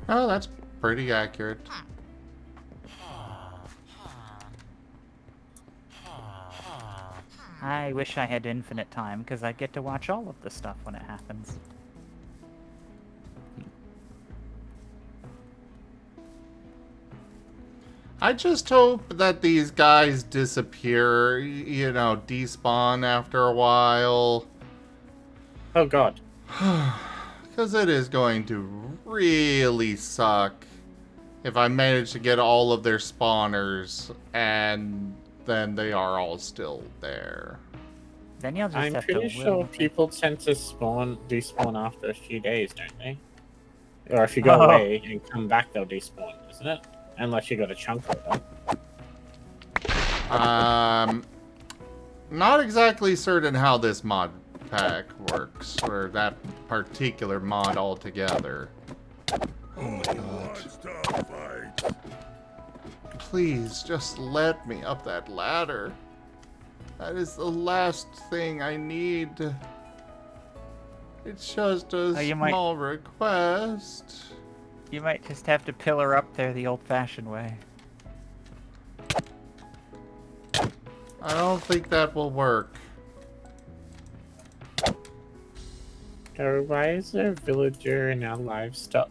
Oh, that's pretty accurate. I wish I had infinite time, because I'd get to watch all of the stuff when it happens. I just hope that these guys disappear, you know, despawn after a while. Oh god. Because it is going to really suck if I manage to get all of their spawners and then they are all still there. Then you'll just I'm have pretty to sure people tend to despawn after a few days, don't they? Or if you go away and come back, they'll despawn, isn't it? Unless you got a chunk of them. Not exactly certain how this mod pack works, or that particular mod altogether. Oh my god. Please, just let me up that ladder. That is the last thing I need. It's just a small request. You might just have to pillar up there the old-fashioned way. I don't think that will work. Why is there a villager in our livestock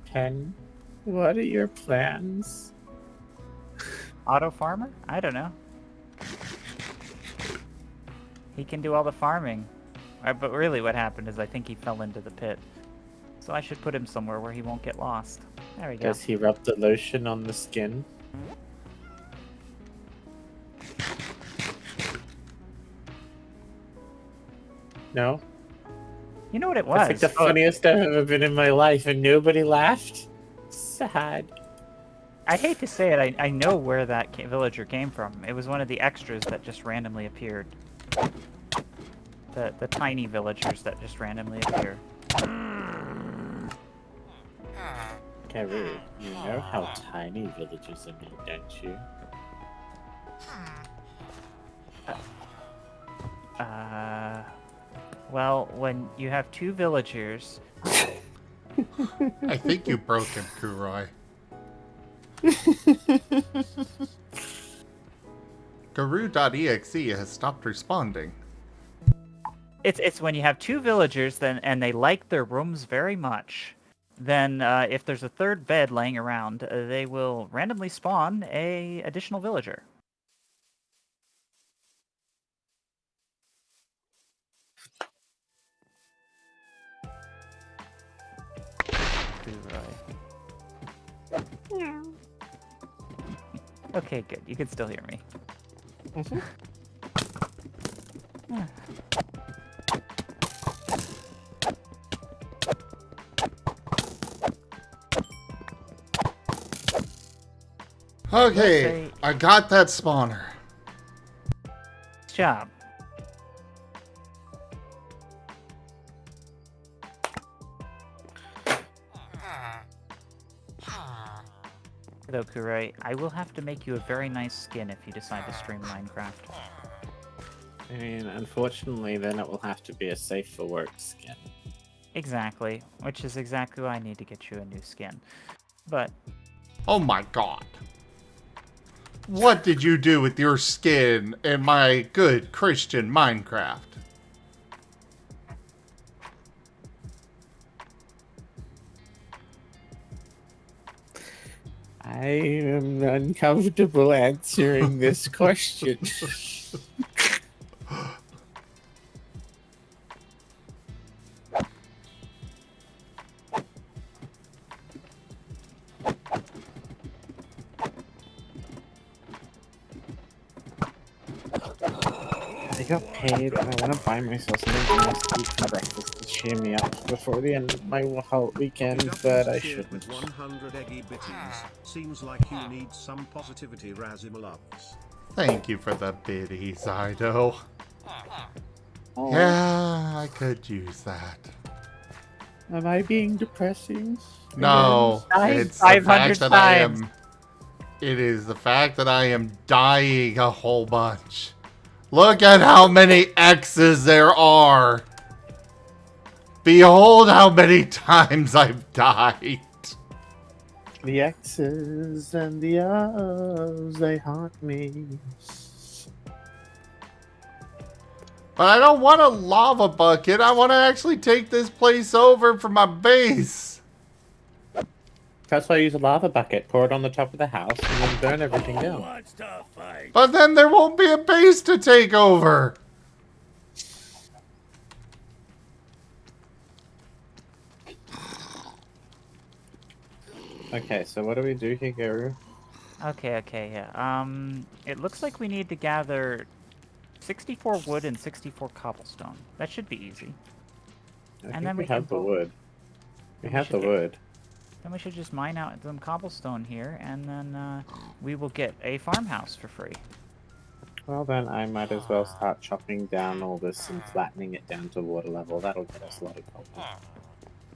pen? What are your plans? Auto farmer? I don't know. He can do all the farming. But really what happened is I think he fell into the pit. So I should put him somewhere where he won't get lost. There we go. Does he rub the lotion on the skin? No? You know what it was? It's like the funniest I've ever been in my life and nobody laughed. Sad. I hate to say it, I know where that villager came from. It was one of the extras that just randomly appeared. The tiny villagers that just randomly appear. Karu, you know how tiny villages are made, don't you? Well, when you have two villagers... I think you broke him, Kurai. Guru.exe has stopped responding. It's when you have two villagers and they like their rooms very much. Then if there's a third bed laying around, they will randomly spawn a additional villager. Okay, good. You can still hear me. Okay, I got that spawner. Good job. Though, Kurai, I will have to make you a very nice skin if you decide to stream Minecraft. I mean, unfortunately, then it will have to be a safe for work skin. Exactly, which is exactly why I need to get you a new skin. But... Oh my god. What did you do with your skin in my good Christian Minecraft? I am uncomfortable answering this question. I got paid and I want to buy myself something nice to eat for breakfast to cheer me up before the end of my whole weekend, but I shouldn't. With 100 eggy bitties. Seems like you need some positivity Razim loves. Thank you for the biddies, Ido. Oh, Yeah, I could use that. am I being depressing? No, Again? it's the fact 500 that I times. am... It is the fact that I am dying a whole bunch. Look at how many X's there are. Behold how many times I've died. The X's and the O's, they haunt me. But I don't want a lava bucket. I want to actually take this place over for my base. That's why I use a lava bucket. Pour it on the top of the house and then burn everything Who down. wants to fight? But then there won't be a base to take over. Okay, so what do we do here, Guru? Okay, yeah. It looks like we need to gather 64 wood and 64 cobblestone. That should be easy. I And think then we we can have the both- wood. We then we have should the get- wood. Then we should just mine out some cobblestone here, and then we will get a farmhouse for free. Well then, I might as well start chopping down all this and flattening it down to water level. That'll get us a lot of copper.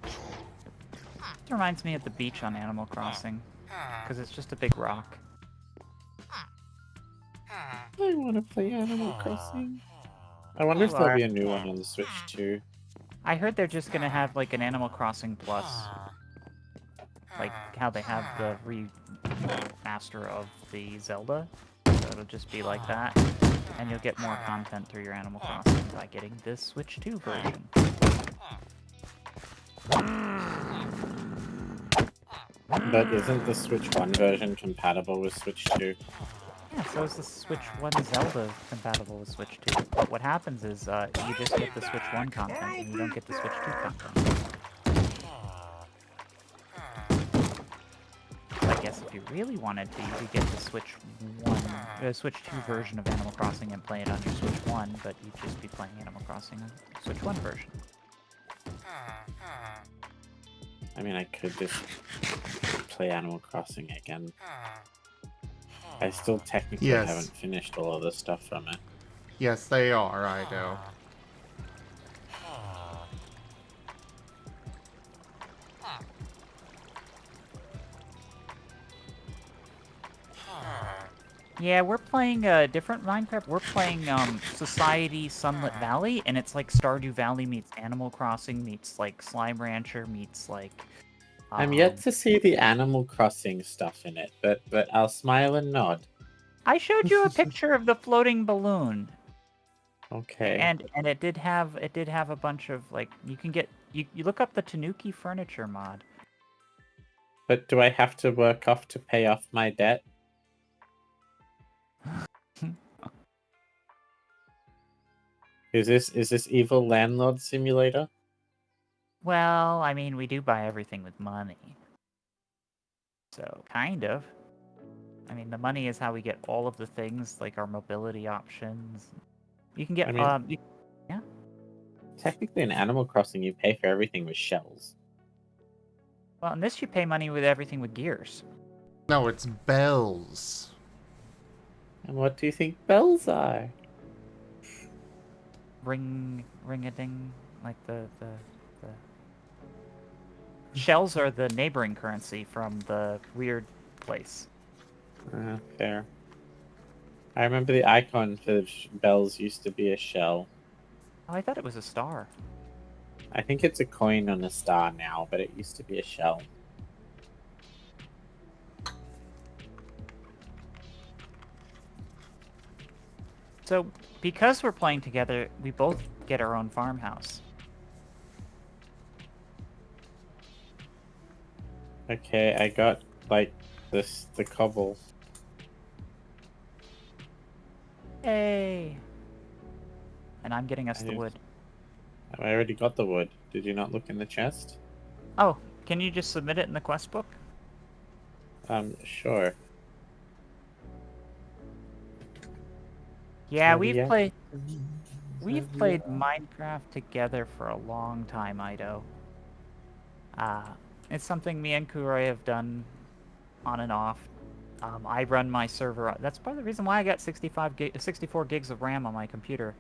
It reminds me of the beach on Animal Crossing, because it's just a big rock. I want to play Animal Crossing. I wonder if You there'll are. be a new one on the Switch too. I heard they're just gonna have like an Animal Crossing Plus, like how they have the remaster of the Zelda. So it'll just be like that, and you'll get more content through your Animal Crossing by getting this Switch 2 version. But isn't the Switch 1 version compatible with Switch 2? Yeah, so is the Switch 1 Zelda compatible with Switch 2. But what happens is you just get the Switch 1 content, and you don't get the Switch 2 content. I guess if you really wanted to, you could get the Switch 2 version of Animal Crossing and play it on your Switch 1, but you'd just be playing Animal Crossing on Switch 1 version. I mean, I could just play Animal Crossing again. I still technically Yes. haven't finished all of the stuff from it. Yes, they are, I know. Yeah, we're playing a different Minecraft. We're playing Society Sunlit Valley, and it's like Stardew Valley meets Animal Crossing meets like Slime Rancher meets like. I'm yet to see the Animal Crossing stuff in it, but I'll smile and nod. I showed you a picture of the floating balloon, Okay. and it did have a bunch of like you can get you look up the Tanuki furniture mod. But do I have to work off to pay off my debt? Is this evil landlord simulator? Well, I mean, we do buy everything with money. So, kind of. I mean, the money is how we get all of the things, like our mobility options. You can get, I mean- Technically in Animal Crossing you pay for everything with shells. well, in this you pay money with everything with gears. No, it's bells. And what do you think bells are? Ring-a-ding, like the shells are the neighboring currency from the weird place. Fair. I remember the icon for bells used to be a shell. Oh, I thought it was a star. I think it's a coin on a star now, but it used to be a shell. So, because we're playing together, we both get our own farmhouse. Okay, I got like the cobble. Yay! And I'm getting us I the just- wood. I already got the wood. Did you not look in the chest? Oh, can you just submit it in the quest book? Sure. Yeah, Oh, we've yeah. played Minecraft together for a long time, Ido. It's something me and Kuroy have done on and off. I run my server. That's part of the reason why I got 64 gigs of RAM on my computer,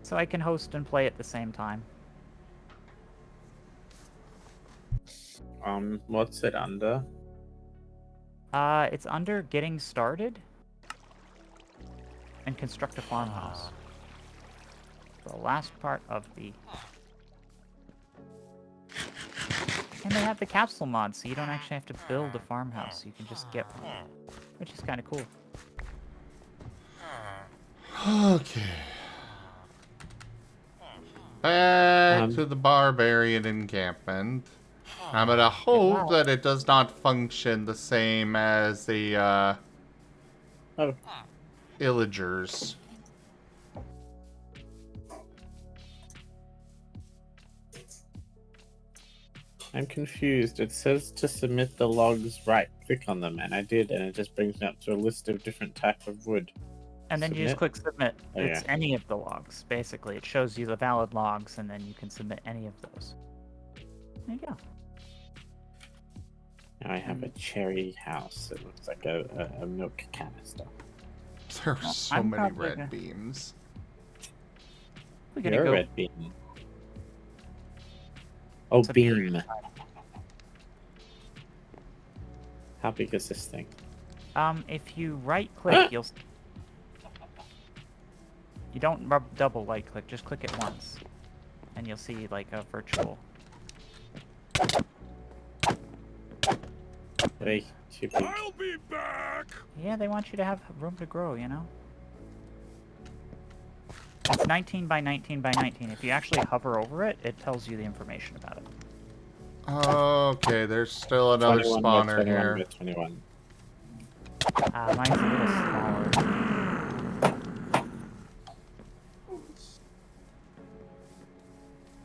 so I can host and play at the same time. What's it under? It's under getting started. and construct a farmhouse. The last part of the... And they have the capsule mod, so you don't actually have to build a farmhouse. You can just get one, which is kind of cool. Okay. Back to the barbarian encampment. I'm gonna hope that it does not function the same as the illagers. I'm confused. It says to submit the logs, right-click on them, and I did, and it just brings me up to a list of different type of wood. And then you just click submit. Oh, It's yeah. any of the logs, basically. It shows you the valid logs, and then you can submit any of those. There you go. Now I have a cherry house. It looks like a milk canister. There are so I'm many probably red gonna- beams. We're gonna You're go. a red beam. Oh, to the other beam. side. How big is this thing? If you right click, you'll. You don't double right click, just click it once, and you'll see like a virtual. Way too big. I'll be back. Yeah, they want you to have room to grow, you know. It's 19 by 19 by 19. If you actually hover over it, it tells you the information about it. Okay, there's still another 21 by spawner 21 here. by 21. Mine's a little smaller.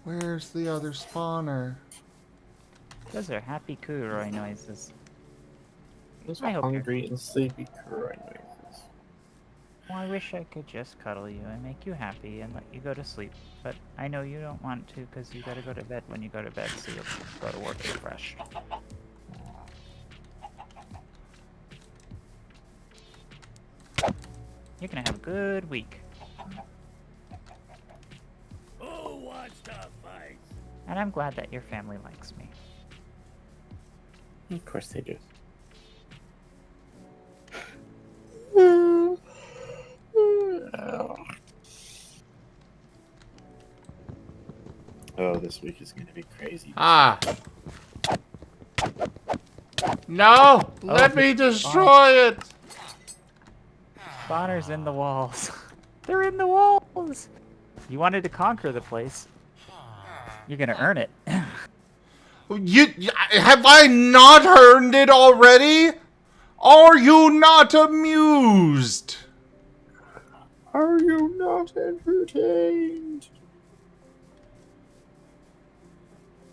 Where's the other spawner? Those are happy Kuroi noises. Those I are hope you're- hungry and sleepy Kuroi noises. Well, I wish I could just cuddle you and make you happy and let you go to sleep. But I know you don't want to because you gotta go to bed when you go to bed, so you'll go to work refreshed. You're gonna have a good week. Who wants to fight? And I'm glad that your family likes me. Of course they do. Oh, this week is going to be crazy. Ah! No! Let me destroy it! Spawner's in the walls. They're in the walls! You wanted to conquer the place. You're gonna earn it. Have I not earned it already? Are you not amused? Are you not entertained?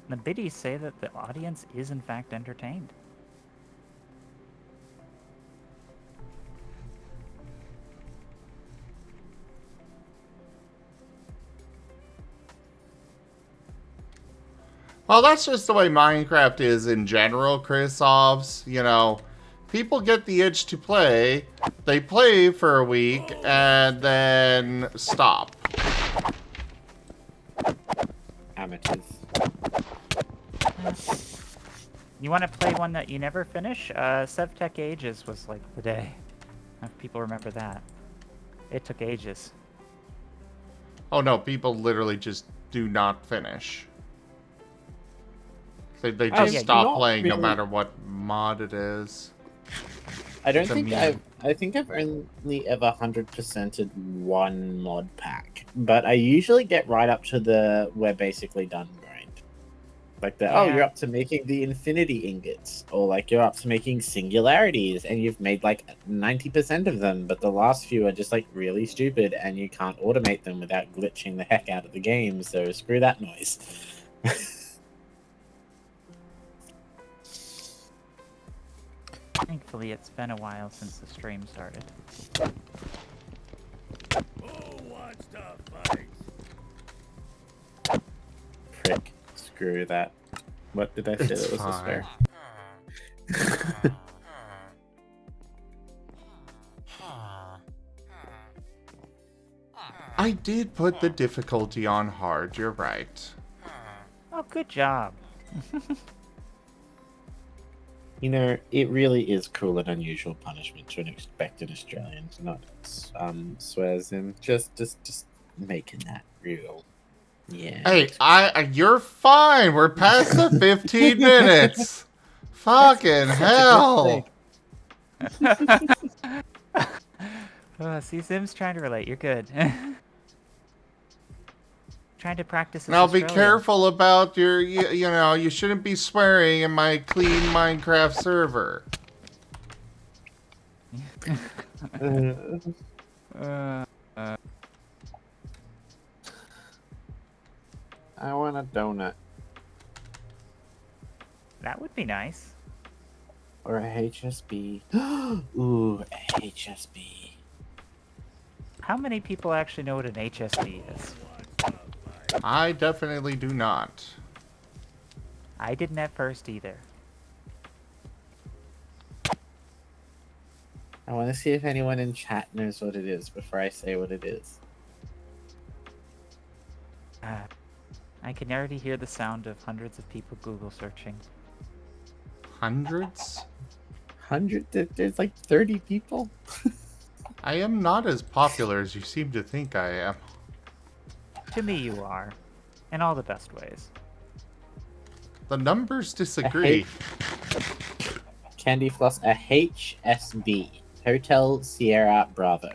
The biddies say that the audience is in fact entertained. Well, that's just the way Minecraft is in general, Chrisovs. You know, people get the itch to play, they play for a week, and then stop. Amateurs. You want to play one that you never finish? Sevtech Ages was like the day. If people remember that. It took ages. Oh no, people literally just do not finish. They just yeah, stop not playing no really. matter what mod it is. I don't It's a think meme. I think I've only ever 100%ed one mod pack, but I usually get right up to the we're basically done grind. Like oh, Yeah. you're up to making the infinity ingots, or like you're up to making singularities, and you've made like 90% of them, but the last few are just like really stupid, and you can't automate them without glitching the heck out of the game. So screw that noise. Thankfully, it's been a while since the stream started. Who wants to fight? Prick. Screw that. What did I say It's that was fine. fair? I did put the difficulty on hard, you're right. Oh, good job. You know, it really is cruel and unusual punishment to an expected Australian to not swears in. Just making that real. Yeah. Hey, you're fine. We're past the 15 minutes. Fucking hell. See, Sim's trying to relate. You're good. Trying to practice this Now be Australian. careful about your, you know, you shouldn't be swearing in my clean Minecraft server. I want a donut. That would be nice. Or a HSB. Ooh, a HSB. How many people actually know what an HSB is? I definitely do not. I didn't at first either. I want to see if anyone in chat knows what it is before I say what it is. I can already hear the sound of hundreds of people Google searching. Hundreds? There's like 30 people? I am not as popular as you seem to think I am. To me, you are. In all the best ways. The numbers disagree. Candy Floss, a HSB. Hotel Sierra Bravo.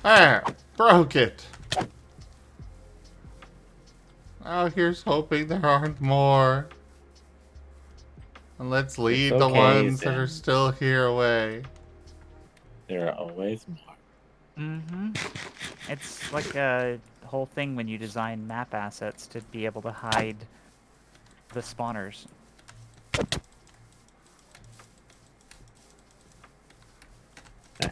Ah, broke it. Now here's hoping there aren't more. And let's lead the okay, ones that are Zen. still here away. There are always more. Mm-hmm. It's like a whole thing when you design map assets to be able to hide the spawners.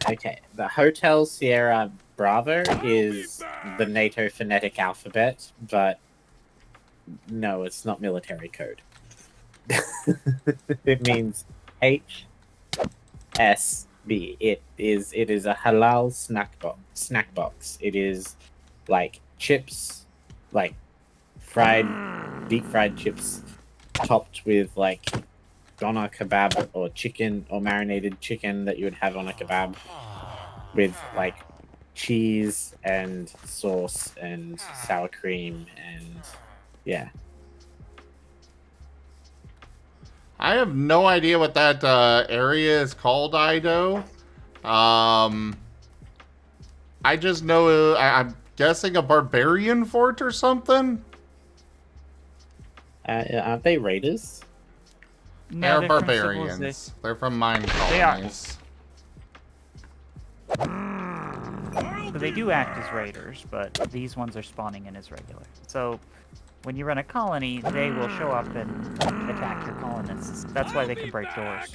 Okay, the Hotel Sierra Bravo is the NATO phonetic alphabet, but no, it's not military code. It means HSB. It is a halal snack box. It is like chips, like deep fried chips, topped with like doner kebab or chicken or marinated chicken that you would have on a kebab, with like cheese and sauce and sour cream and yeah. I have no idea what that area is called, Ido. I just know I'm guessing a barbarian fort or something. Aren't they raiders? No, They're from barbarians. They're from mine They are. colonies. So they do act as raiders, but these ones are spawning in as regular. So when you run a colony, they will show up and attack your colonists. That's why they can break doors.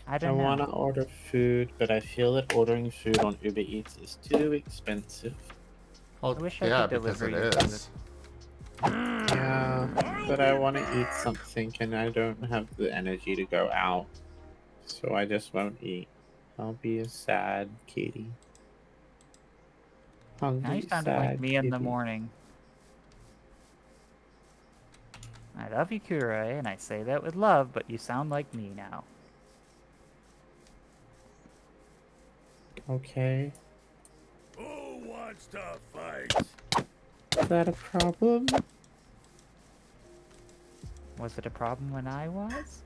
I I don't know. want to order food, but I feel that ordering food on Uber Eats is too expensive. Oh, I wish I yeah, could because deliver it you is. Yeah, but I want to eat something and I don't have the energy to go out. So I just won't eat. I'll be a sad kitty. Hungry, Now you sounded sad like me in the kitty. morning. I love you, Kure, and I say that with love, but you sound like me now. Okay. Who wants to fight? Is that a problem? Was it a problem when I was?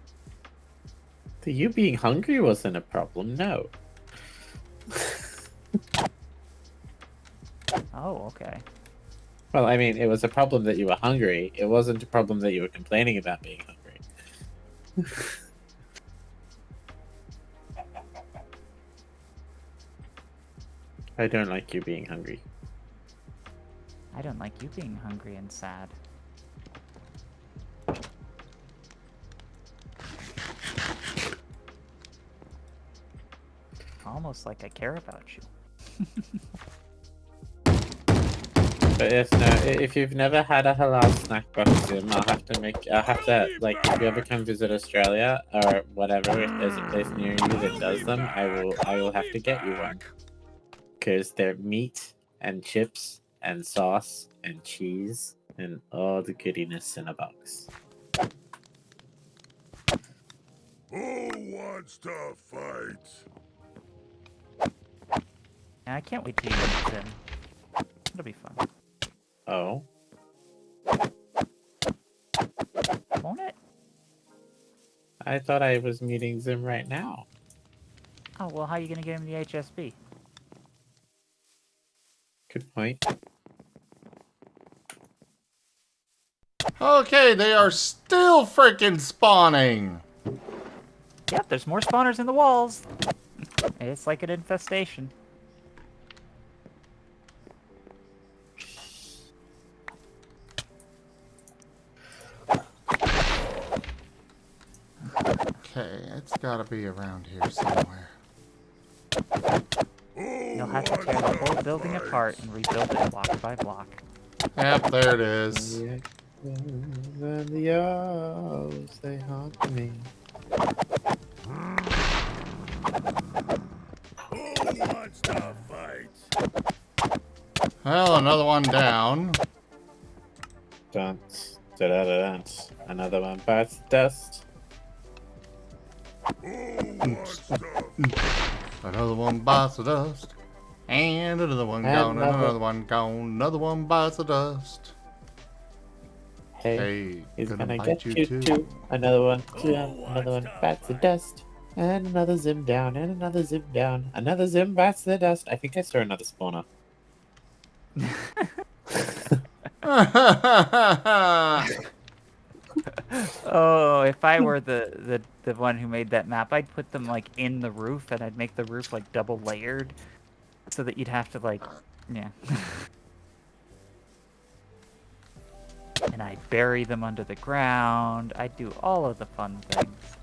You being hungry wasn't a problem, no. Oh, okay. Well, I mean, it was a problem that you were hungry. It wasn't a problem that you were complaining about being hungry. I don't like you being hungry. I don't like you being hungry and sad. Almost like I care about you. But yes, no. If you've never had a halal snack box sim, I'll have to like if you ever come visit Australia or whatever, if there's a place near you that does them, I will have to get you one. Because they're meat and chips and sauce and cheese and all the goodiness in a box. Who wants to fight? Yeah, I can't wait to use Sim. It'll be fun. Oh. Won't it? I thought I was meeting Zim right now. Oh, well, how are you going to get him the HSB? Good point. Okay, they are still freaking spawning. Yep, there's more spawners in the walls. It's like an infestation. Okay, it's gotta be around here somewhere. You'll have to tear the whole building apart and rebuild it block by block. Yep, there it is. And the O's, they haunt me. Who wants to fight? Well, another one down. Dance. Da-da-da-dance. Another one bites the dust. Who wants to fight? Another one bites the dust. And another one And gone, and another- another one gone. Another one bites the dust. Hey, Hey, he's gonna bite get you too. Another one, another one bites the dust. And another Zim down, and another Zim down. Another Zim bites the dust. I think I saw another spawner. Oh, if I were the one who made that map, I'd put them like in the roof, and I'd make the roof like double layered, so that you'd have to like, yeah. And I'd bury them under the ground. I'd do all of the fun things.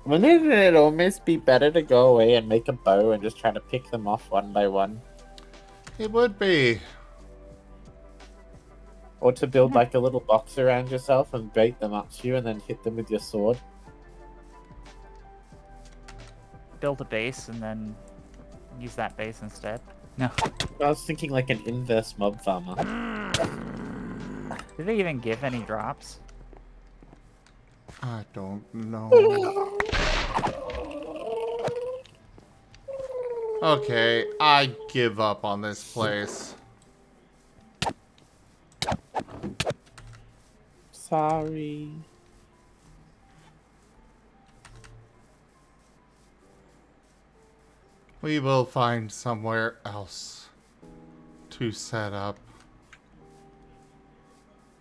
Wouldn't it almost be better to go away and make a bow and just try to pick them off one by one? It would be. Or to build like a little box around yourself and bait them up to you and then hit them with your sword? Build a base and then use that base instead. No. I was thinking like an inverse mob farmer. Did they even give any drops? I don't know. Okay, I give up on this place. Sorry. We will find somewhere else to set up.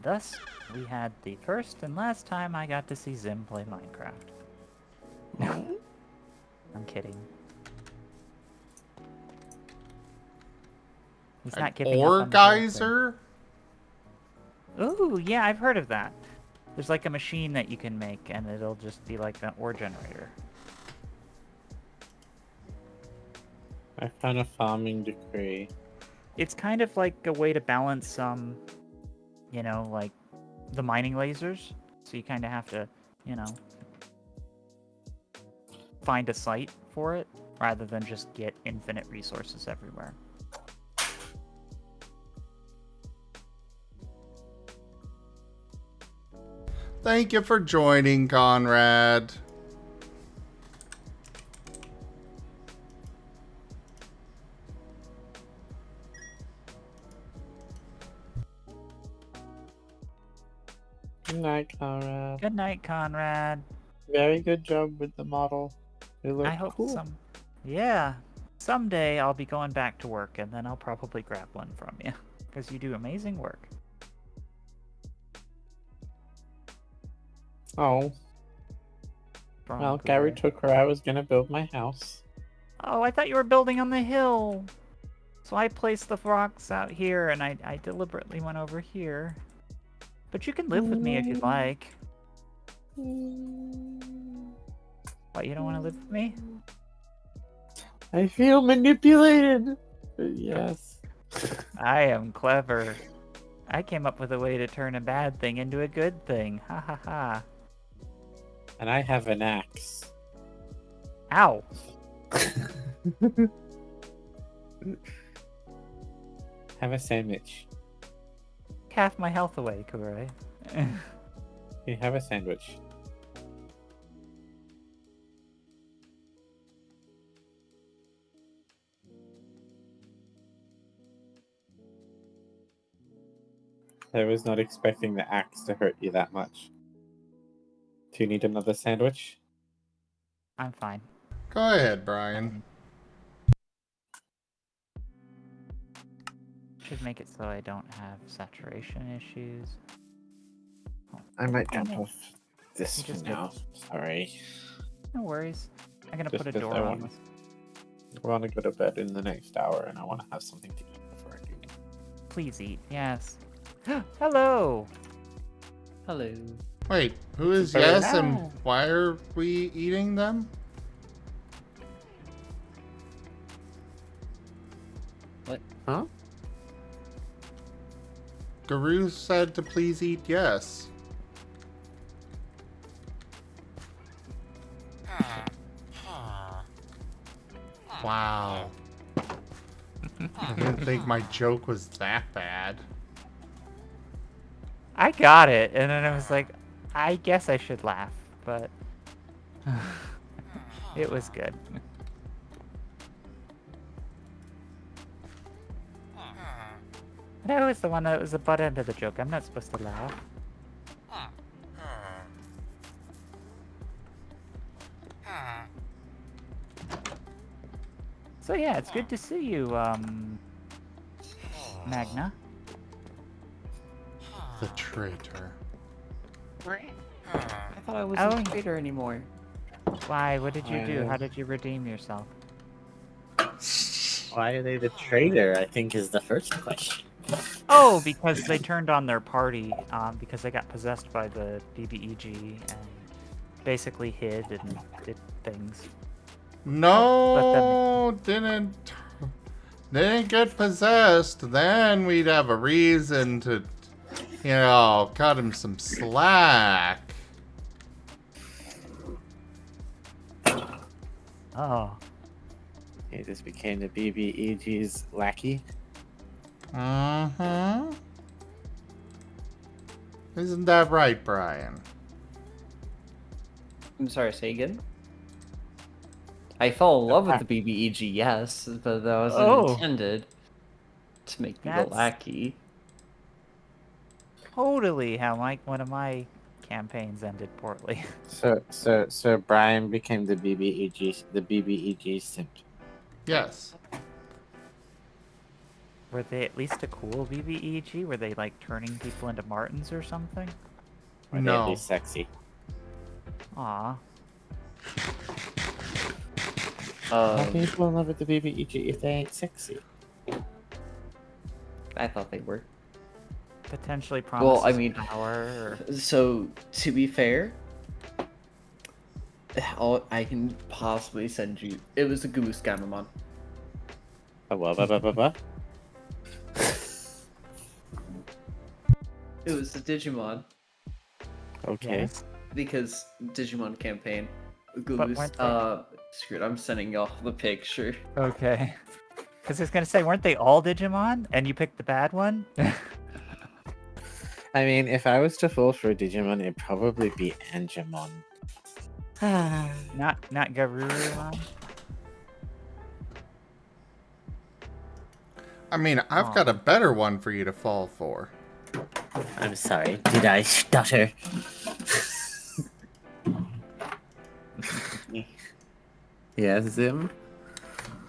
Thus, we had the first and last time I got to see Zim play Minecraft. No. I'm kidding. He's not giving up Ore on the whole thing. geyser? Ooh, yeah, I've heard of that. There's like a machine that you can make, and it'll just be like an ore generator. I found a farming decree. It's kind of like a way to balance you know, like the mining lasers. So you kind of have to, you know, find a site for it rather than just get infinite resources everywhere. Thank you for joining, Conrad. Good night, Conrad. Good night, Conrad. Very good job with the model. It looked I hope cool. Yeah. Someday I'll be going back to work, and then I'll probably grab one from you. Because you do amazing work. Oh. Well, Gary took where I was gonna build my house. Oh, I thought you were building on the hill. So I placed the rocks out here, and I deliberately went over here. But you can live with me if you'd like. What, you don't want to live with me? I feel manipulated. Yes. I am clever. I came up with a way to turn a bad thing into a good thing. Ha ha ha. And I have an axe. Ow. Have a sandwich. Half my health away, Kurai. You have a sandwich. I was not expecting the axe to hurt you that much. Do you need another sandwich? I'm fine. Go ahead, Brian. Should make it so I don't have saturation issues. I might Damn jump it. off this You for just now. Sorry. No worries. I'm gonna Just put a 'cause door I on want- this. I want to go to bed in the next hour, and I want to have something to eat before I do. Please eat. Yes. Hello. Hello. Wait, who is Very yes and nice. why are we eating them? Huh? Guru said to please eat yes. Wow. I didn't think my joke was that bad. I got it, and then I was like, I guess I should laugh, but it was good. But I was the one that was the butt end of the joke. I'm not supposed to laugh. So yeah, it's good to see you, Magna. The traitor. I thought I wasn't Oh. a traitor anymore. Why? What did you do? How did you redeem yourself? Why are they the traitor? I think is the first question. Oh, because they turned on their party, because they got possessed by the BBEG and basically hid and did things. No, didn't get possessed. Then we'd have a reason to, cut him some slack. Oh. He just became the BBEG's lackey. Mm-hmm. Isn't that right, Brian? I'm sorry, say again? I fell in love with the BBEG, yes, but that wasn't Oh. intended to make me the That's- lackey. Totally how one of my campaigns ended poorly. So Brian became the BBEG simp. Yes. Were they at least a cool BBEG? Were they like turning people into Martens or something? Or they at least sexy. Aw. How can you fall in love with the BBEG if they ain't sexy? I thought they were. Potentially promises Well, I mean, power. Or... So, to be fair, all I can possibly send you, it was a Goose Gamamon. What? It was a Digimon. Okay. Yes. Because Digimon campaign. But Goose, weren't they- screwed, I'm sending y'all the picture. Okay. Because I was gonna say, weren't they all Digimon? And you picked the bad one? I mean, if I was to fall for a Digimon, it'd probably be Angemon. not Garurumon? I mean, I've got a better one for you to fall for. I'm sorry. Did I stutter? Yes, Zim?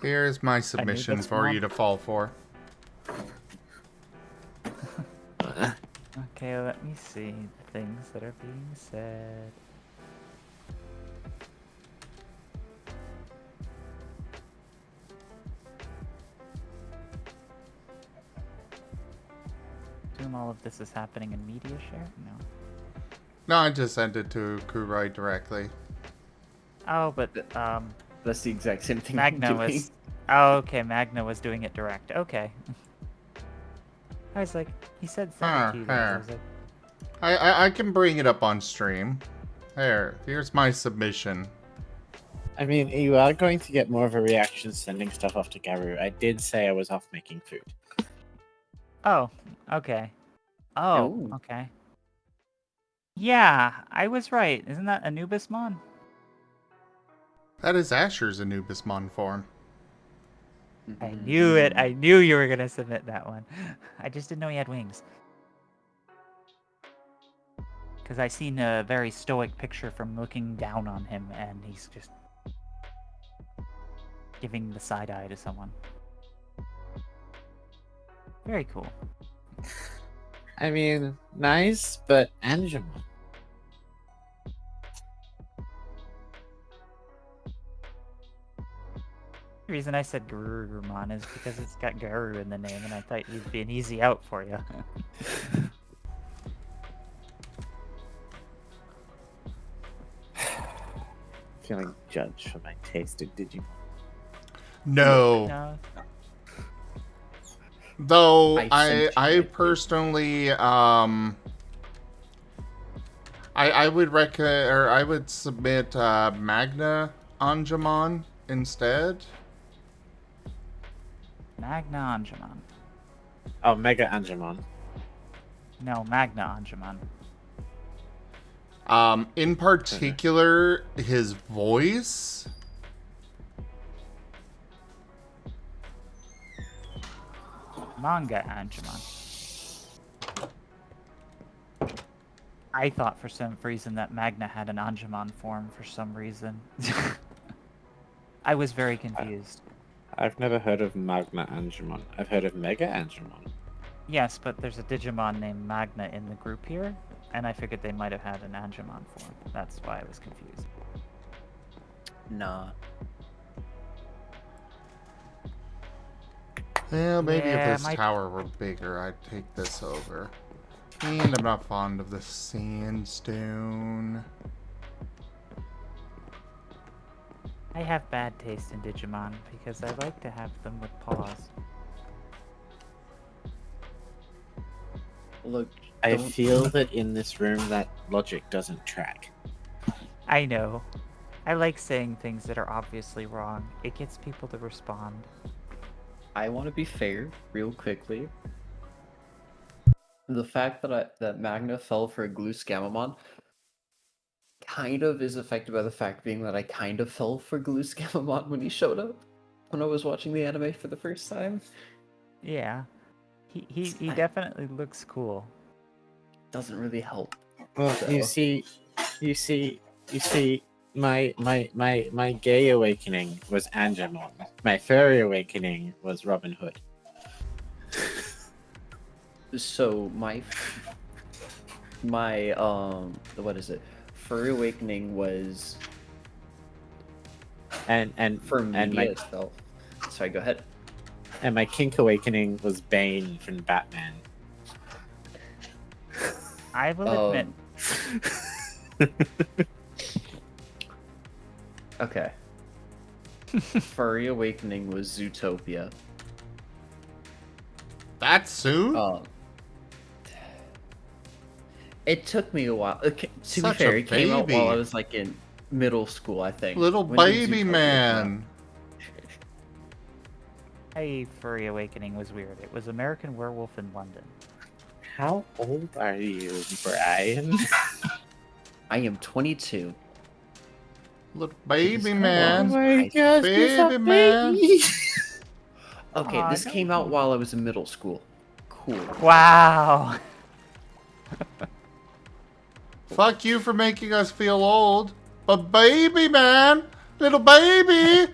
Here's my submission this for one. you to fall for. Okay, let me see the things that are being said. Assume all of this is happening in media share? No. No, I just sent it to CrewRide directly. Oh, but That's the exact same thing Magna I'm doing. was. Oh, okay. Magna was doing it direct. Okay. I was like, he said send it to you guys. I was like, I can bring it up on stream. Here's my submission. I mean, you are going to get more of a reaction sending stuff off to Garu. I did say I was off making food. oh, okay. Oh, Ooh. okay. Yeah, I was right. Isn't that Anubismon? That is Asher's Anubismon form. I knew it. I knew you were gonna submit that one. I just didn't know he had wings. Because I seen a very stoic picture from looking down on him, and he's just giving the side eye to someone. Very cool. I mean, nice, but Angemon. The reason I said Garurumon is because it's got Garu in the name, and I thought it'd be an easy out for you. Feeling judged for my taste of Digimon. No. No. Though I sent I you personally I would submit Magna Angemon instead. Magna Angemon. Oh, Mega Angemon. No, Magna Angemon. In particular, his voice. Manga Angemon. I thought for some reason that Magna had an Angemon form for some reason. I was very confused. I've never heard of Magna Angemon. I've heard of Mega Angemon. Yes, but there's a Digimon named Magna in the group here, and I figured they might have had an Angemon form. That's why I was confused. Nah. Yeah, maybe Yeah, if this tower were bigger, I'd take this over. And I'm not fond of the sandstone. I have bad taste in Digimon because I like to have them with paws. Look, I don't- feel that in this room that logic doesn't track. I know. I like saying things that are obviously wrong. It gets people to respond. I want to be fair, real quickly. The fact that Magna fell for a Glue Scamamon kind of is affected by the fact being that I kind of fell for Glue Scamamon when he showed up when I was watching the anime for the first time. Yeah. He I- definitely looks cool. Doesn't really help. Well, you So- see, my gay awakening was Angemon. My furry awakening was Robin Hood. So my what is it? Furry Awakening was And for me and my itself. Sorry, go ahead. and my kink awakening was Bane from Batman. I will admit, Okay. Furry Awakening was Zootopia. That soon? It took me a while. Okay, to Such be fair, a it came out while baby. I was like in middle school, I think. Little When did baby Zootopia come man. hey, Furry Awakening was weird. It was American Werewolf in London. How old are you, Brian? out? I am 22. Little baby Oh man. my gosh, Baby man. Okay, Aw, this no. came out while I was in middle school. Cool. Wow. Fuck you for making us feel old. But baby man. Little baby.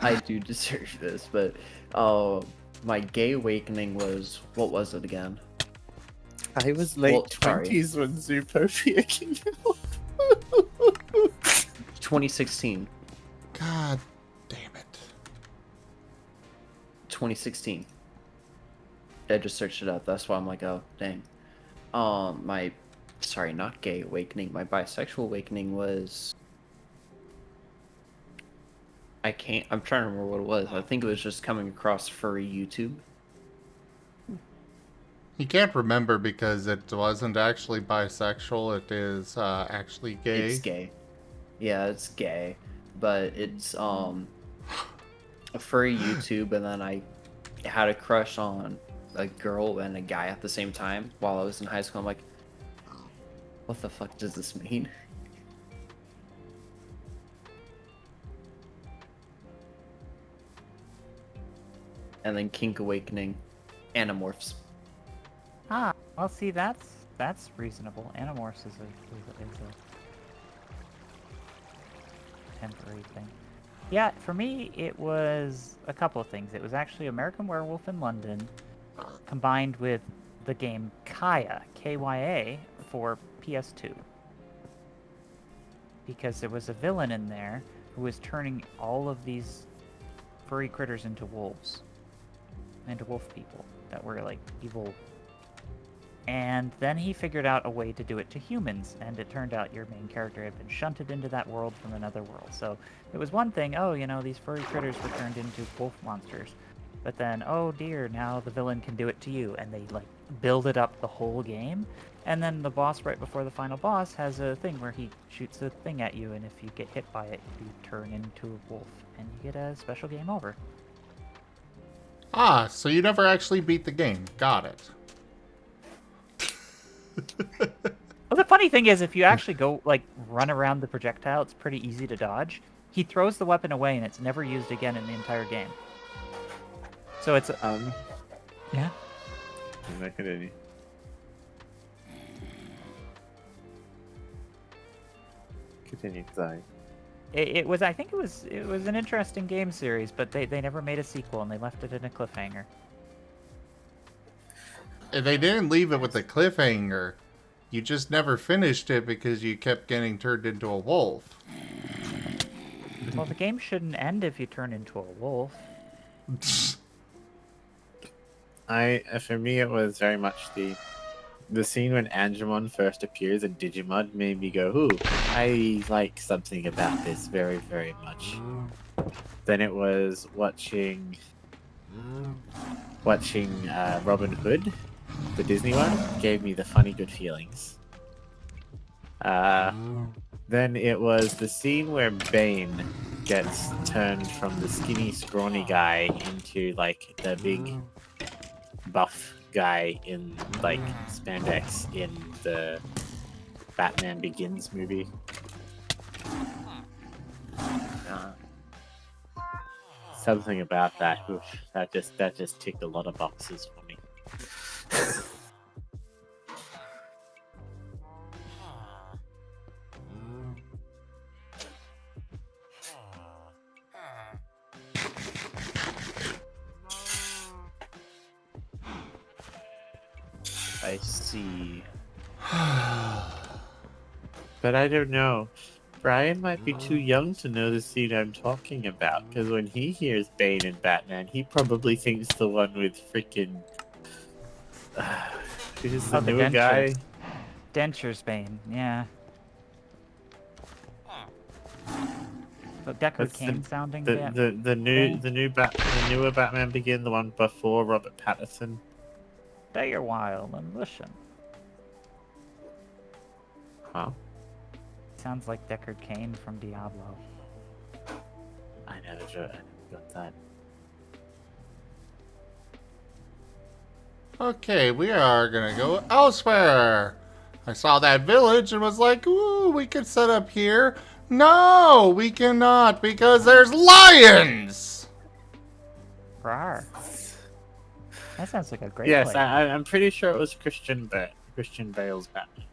I do deserve this, but my gay awakening was, what was it again? I was late Well, sorry. 20s when Zootopia came out. 2016. God damn it. 2016. I just searched it up. That's why I'm like, oh, dang. My, sorry, not gay awakening. My bisexual awakening was. I'm trying to remember what it was. I think it was just coming across furry YouTube. You can't remember because it wasn't actually bisexual. It is actually gay. It's gay. Yeah, it's gay, but it's a furry YouTube, and then I had a crush on a girl and a guy at the same time while I was in high school. I'm like, what the fuck does this mean? And then kink awakening, Animorphs. Ah, well, see, that's reasonable. Animorphs is a temporary thing. Yeah, for me, it was a couple of things. It was actually American Werewolf in London, combined with the game Kaya, Kya, for PS2. Because there was a villain in there who was turning all of these furry critters into wolves. Into wolf people that were, like, evil. And then he figured out a way to do it to humans, and it turned out your main character had been shunted into that world from another world. So it was one thing, oh, you know, these furry critters were turned into wolf monsters. But then, oh dear, now the villain can do it to you, and they, like, build it up the whole game. And then the boss right before the final boss has a thing where he shoots a thing at you, and if you get hit by it, you turn into a wolf, and you get a special game over. Ah, so you never actually beat the game. Got it. Well, the funny thing is, if you actually go, like, run around the projectile, it's pretty easy to dodge. He throws the weapon away, and it's never used again in the entire game. So it's... Yeah? I'm not gonna... Continue, sorry. It was, I think it was an interesting game series, but they never made a sequel, and they left it in a cliffhanger. They didn't leave it with a cliffhanger. You just never finished it because you kept getting turned into a wolf. Well, the game shouldn't end if you turn into a wolf. For me, it was very much the scene when Angemon first appears in Digimon made me go, ooh, I like something about this very, very much. Then it was watching Robin Hood, the Disney one, gave me the funny good feelings. Then it was the scene where Bane gets turned from the skinny, scrawny guy into, like, the big buff guy in, like, spandex in the Batman Begins movie. Something about that, oof, that just ticked a lot of boxes for me. I see. But I don't know. Brian might be too young to know the scene I'm talking about, because when he hears Bane in Batman, he probably thinks the one with freaking... who's the the newer guy? Dentures Bane, yeah. The Deckard Cain sounding bit. The newer Batman Begin, the one before Robert Pattinson. Stay a while and listen. Huh? Sounds like Deckard Cain from Diablo. I never got that. Okay, we are gonna go elsewhere. I saw that village and was like, ooh, we could set up here. No, we cannot because there's lions! Rawr. That sounds like a great Yes, place. I'm pretty sure it was Christian Bale's Batman.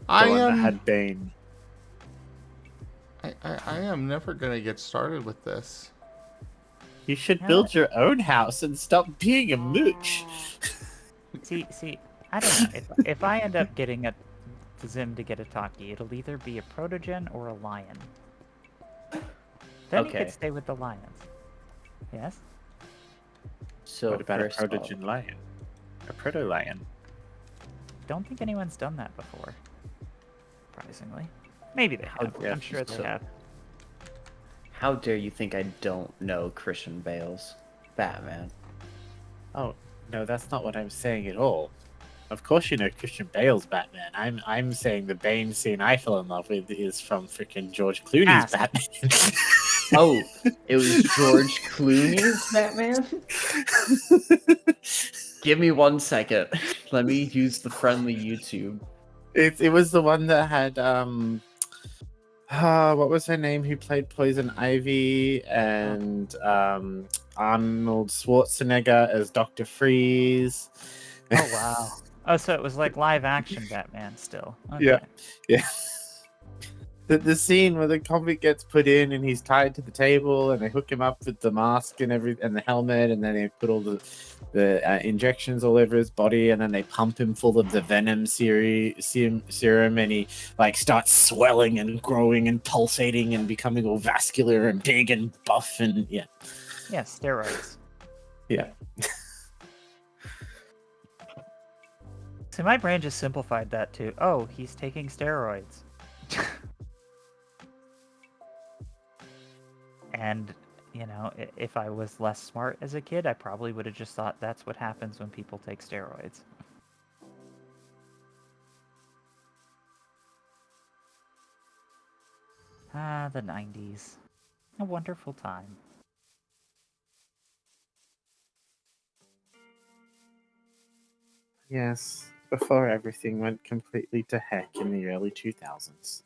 The one that had Bane. I am never gonna get started with this. You should build your own house and stop being a mooch. See, I don't know. If I end up getting Zim to get a Taki, it'll either be a Protogen or a lion. Then he could stay with the lions. Yes? So what about a first off- Protogen lion? A proto-lion? don't think anyone's done that before. Surprisingly. Maybe they have. dare I'm sure they you. have. How dare you think I don't know Christian Bale's Batman? Oh, no, that's not what I'm saying at all. Of course you know Christian Bale's Batman. I'm saying the Bane scene I fell in love with is from freaking George Clooney's Batman. Oh, it was George Clooney's Batman? Give me 1 second. Let me use the friendly YouTube. It was the one that had what was her name? Who played Poison Ivy and Arnold Schwarzenegger as Dr. Freeze. Oh wow. Oh, so it was like live action Batman still. Okay. Yeah. The scene where the convict gets put in and he's tied to the table and they hook him up with the mask and the helmet, and then they put all the injections all over his body, and then they pump him full of the venom serum, and he like starts swelling and growing and pulsating and becoming all vascular and big and buff, and yeah, steroids. Yeah. So my brain just simplified that to, oh, he's taking steroids. And, you know, if I was less smart as a kid, I probably would have just thought that's what happens when people take steroids. Ah, the 90s. A wonderful time. Yes, before everything went completely to heck in the early 2000s.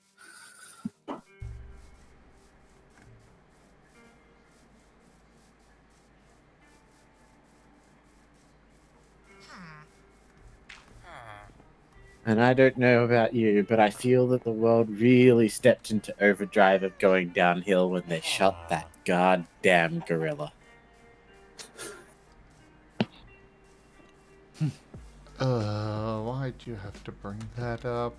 And I don't know about you, but I feel that the world really stepped into overdrive of going downhill when they shot that goddamn gorilla. Why'd you have to bring that up?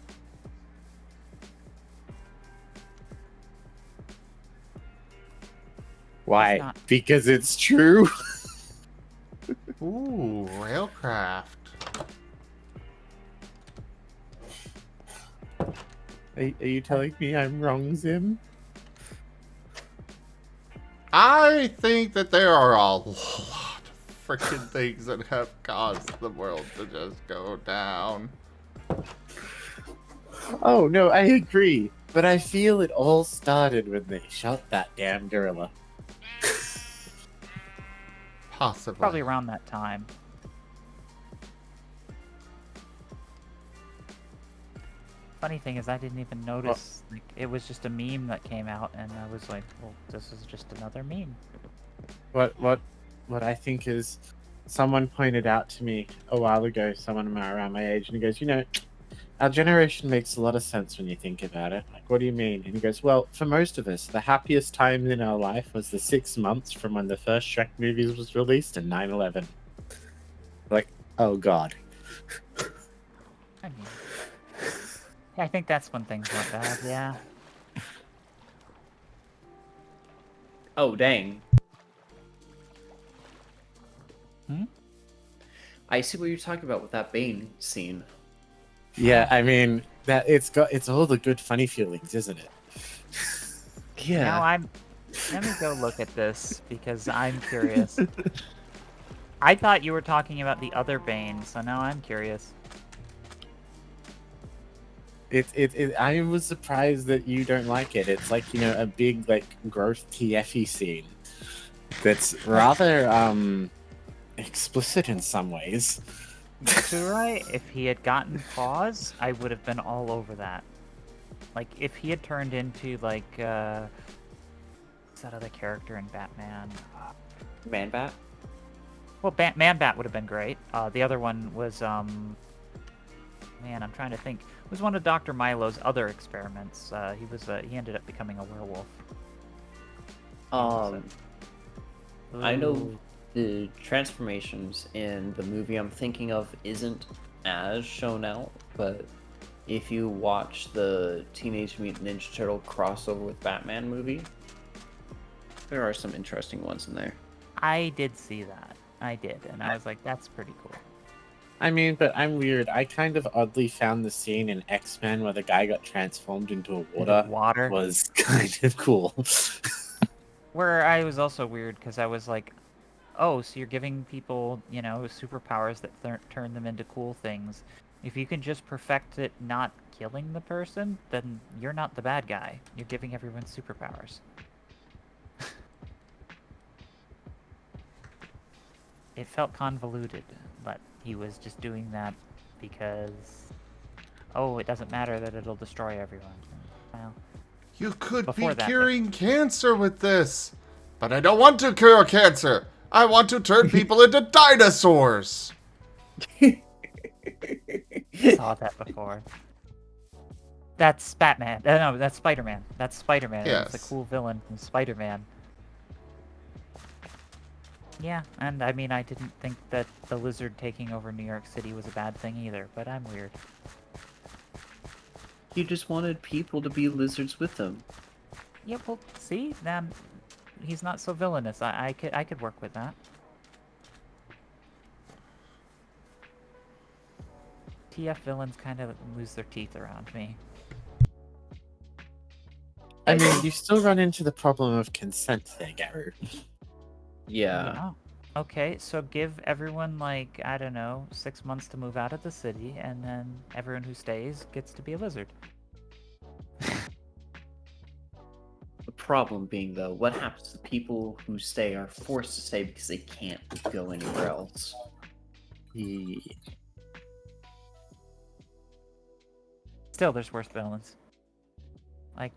Why? Because it's true. Ooh, railcraft. Are you telling me I'm wrong, Zim? I think that there are a lot of freaking things that have caused the world to just go down. Oh, no, I agree. But I feel it all started when they shot that damn gorilla. Possibly. Probably around that time. Funny thing is, I didn't even notice. Like, it was just a meme that came out, and I was like, "Well, this is just another meme." What I think is, someone pointed out to me a while ago, someone around my age, and he goes, you know, our generation makes a lot of sense when you think about it. Like, what do you mean? And he goes, well, for most of us, the happiest time in our life was the 6 months from when the first Shrek movies was released and 9/11. Like, oh god. I mean, I think that's when things went bad. Yeah. Oh, dang. I see what you're talking about with that Bane scene. Yeah, I mean that it's all the good funny feelings, isn't it? Yeah. Now let me go look at this because I'm curious. I thought you were talking about the other Bane, so now I'm curious. I was surprised that you don't like it. It's like, you know, a big like gross TFy scene that's rather explicit in some ways. Right? If he had gotten paws, I would have been all over that. Like if he had turned into like what's that other character in Batman? Man-Bat? Well, Man-Bat would have been great. The other one was man, I'm trying to think. It was one of Dr. Milo's other experiments. He ended up becoming a werewolf. I know the transformations in the movie I'm thinking of isn't as shown out, but if you watch the Teenage Mutant Ninja Turtle crossover with Batman movie, there are some interesting ones in there. I did see that. I did, and I was like, that's pretty cool. I mean, but I'm weird. I kind of oddly found the scene in X-Men where the guy got transformed into a Into water water. was kind of cool. Where I was also weird because I was like, oh, so you're giving people, you know, superpowers that turn them into cool things. If you can just perfect it not killing the person, then you're not the bad guy. You're giving everyone superpowers. It felt convoluted, but he was just doing that because, oh, it doesn't matter that it'll destroy everyone. Well, You could be before that, curing cancer with this. But I don't want to cure cancer. I want to turn people into dinosaurs. saw that before. That's Batman. No, that's Spider-Man. That's Spider-Man. That's Yes. the cool villain from Spider-Man. Yeah, and I mean, I didn't think that the lizard taking over New York City was a bad thing either, but I'm weird. He just wanted people to be lizards with him. Yeah, well, see, now he's not so villainous. I could work with that. TF villains kind of lose their teeth around me. I mean, you still run into the problem of consent there, Garrett. Yeah. Oh, okay, so give everyone, like, I don't know, 6 months to move out of the city, and then everyone who stays gets to be a lizard. The problem being, though, what happens to people who stay are forced to stay because they can't go anywhere else? Yeah. Still, there's worse villains. Like,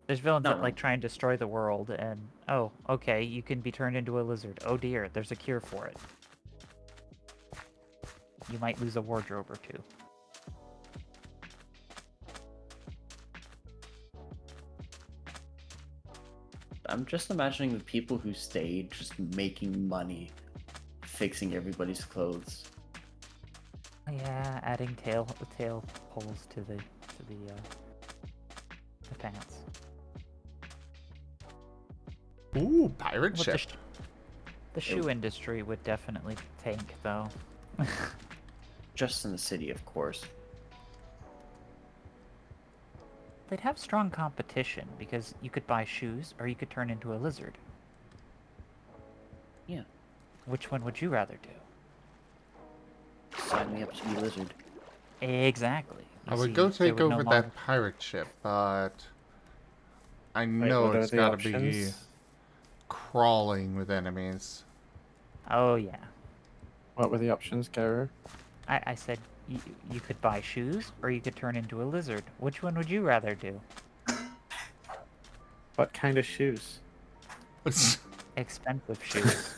there's villains Not that, like, wrong. try and destroy the world, and, oh, okay, you can be turned into a lizard. Oh dear, there's a cure for it. You might lose a wardrobe or two. I'm just imagining the people who stayed just making money fixing everybody's clothes. Yeah, adding tail poles to the pants. Ooh, pirate Well, ship. The shoe industry would definitely tank, though. Just in the city, of course. They'd have strong competition because you could buy shoes or you could turn into a lizard. Yeah. Which one would you rather do? Sign me up to be a lizard. Exactly. I You would see, go there take would no over longer- that pirate ship, but I Wait, know what are it's the gotta be options? crawling with enemies. Oh yeah. What were the options, Garrett? I said you could buy shoes or you could turn into a lizard. Which one would you rather do? What kind of shoes? Expensive shoes.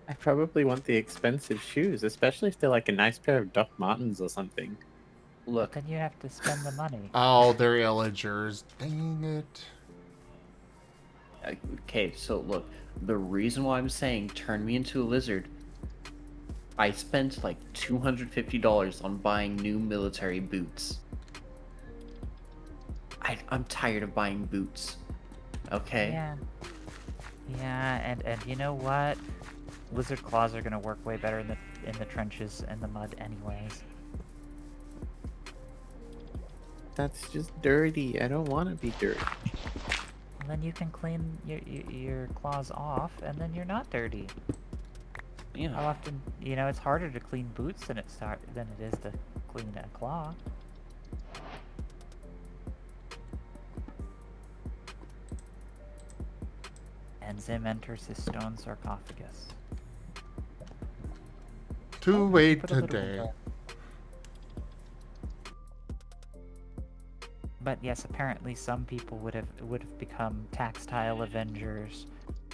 I probably want the expensive shoes, especially if they're like a nice pair of Doc Martens or something. Look, Then you have to spend the money. Oh, they're illagers. Dang it. okay, so look, the reason why I'm saying turn me into a lizard, I spent like $250 on buying new military boots. I'm tired of buying boots. Okay? Yeah. Yeah, and you know what? Lizard claws are gonna work way better in the trenches and the mud anyways. That's just dirty. I don't want to be dirty. And then you can clean your claws off, and then you're not dirty. How Yeah. often, you know, it's harder to clean boots than it is to clean a claw. And Zim enters his stone sarcophagus. To wait Put a little today. bit. But yes, apparently some people would have become textile avengers,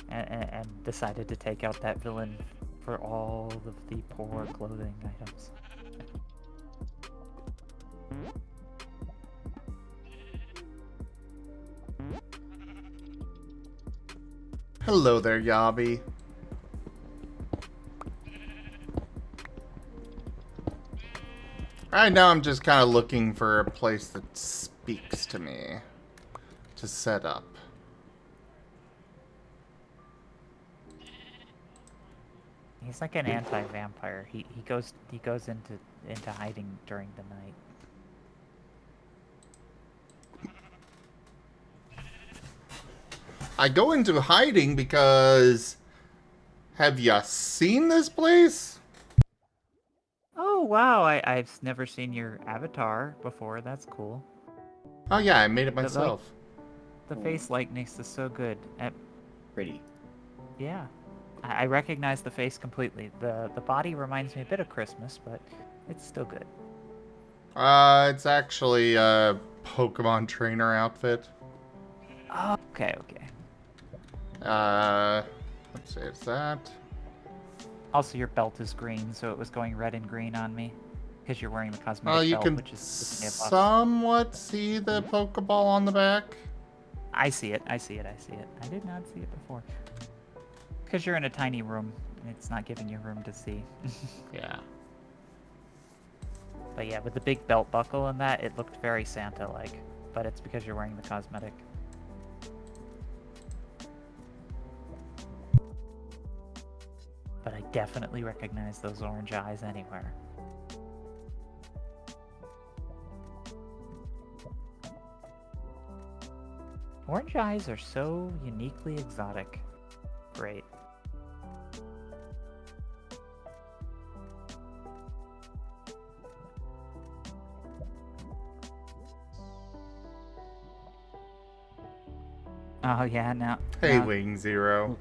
and decided to take out that villain for all of the poor clothing items. Hello there, Yabi. Right now I'm just kind of looking for a place that speaks to me to set up. He's like an anti-vampire. He goes into hiding during the night. I go into hiding because... Have ya seen this place? Oh wow, I've never seen your avatar before. That's cool. Oh yeah, I made it The, myself. The face likeness is so good. Pretty. Yeah, I recognize the face completely. The body reminds me a bit of Christmas, but it's still good. It's actually a Pokemon trainer outfit. Oh, okay. Let's see, it's that. Also, your belt is green, so it was going red and green on me. Because you're wearing the cosmetic Well, you belt, can which is somewhat see the Pokeball on the back. I see it. I did not see it before. Because you're in a tiny room, and it's not giving you room to see. Yeah. But yeah, with the big belt buckle and that, it looked very Santa-like. But it's because you're wearing the cosmetic. But I definitely recognize those orange eyes anywhere. Orange eyes are so uniquely exotic. Great. Oh yeah, now... Hey, now Wing Zero.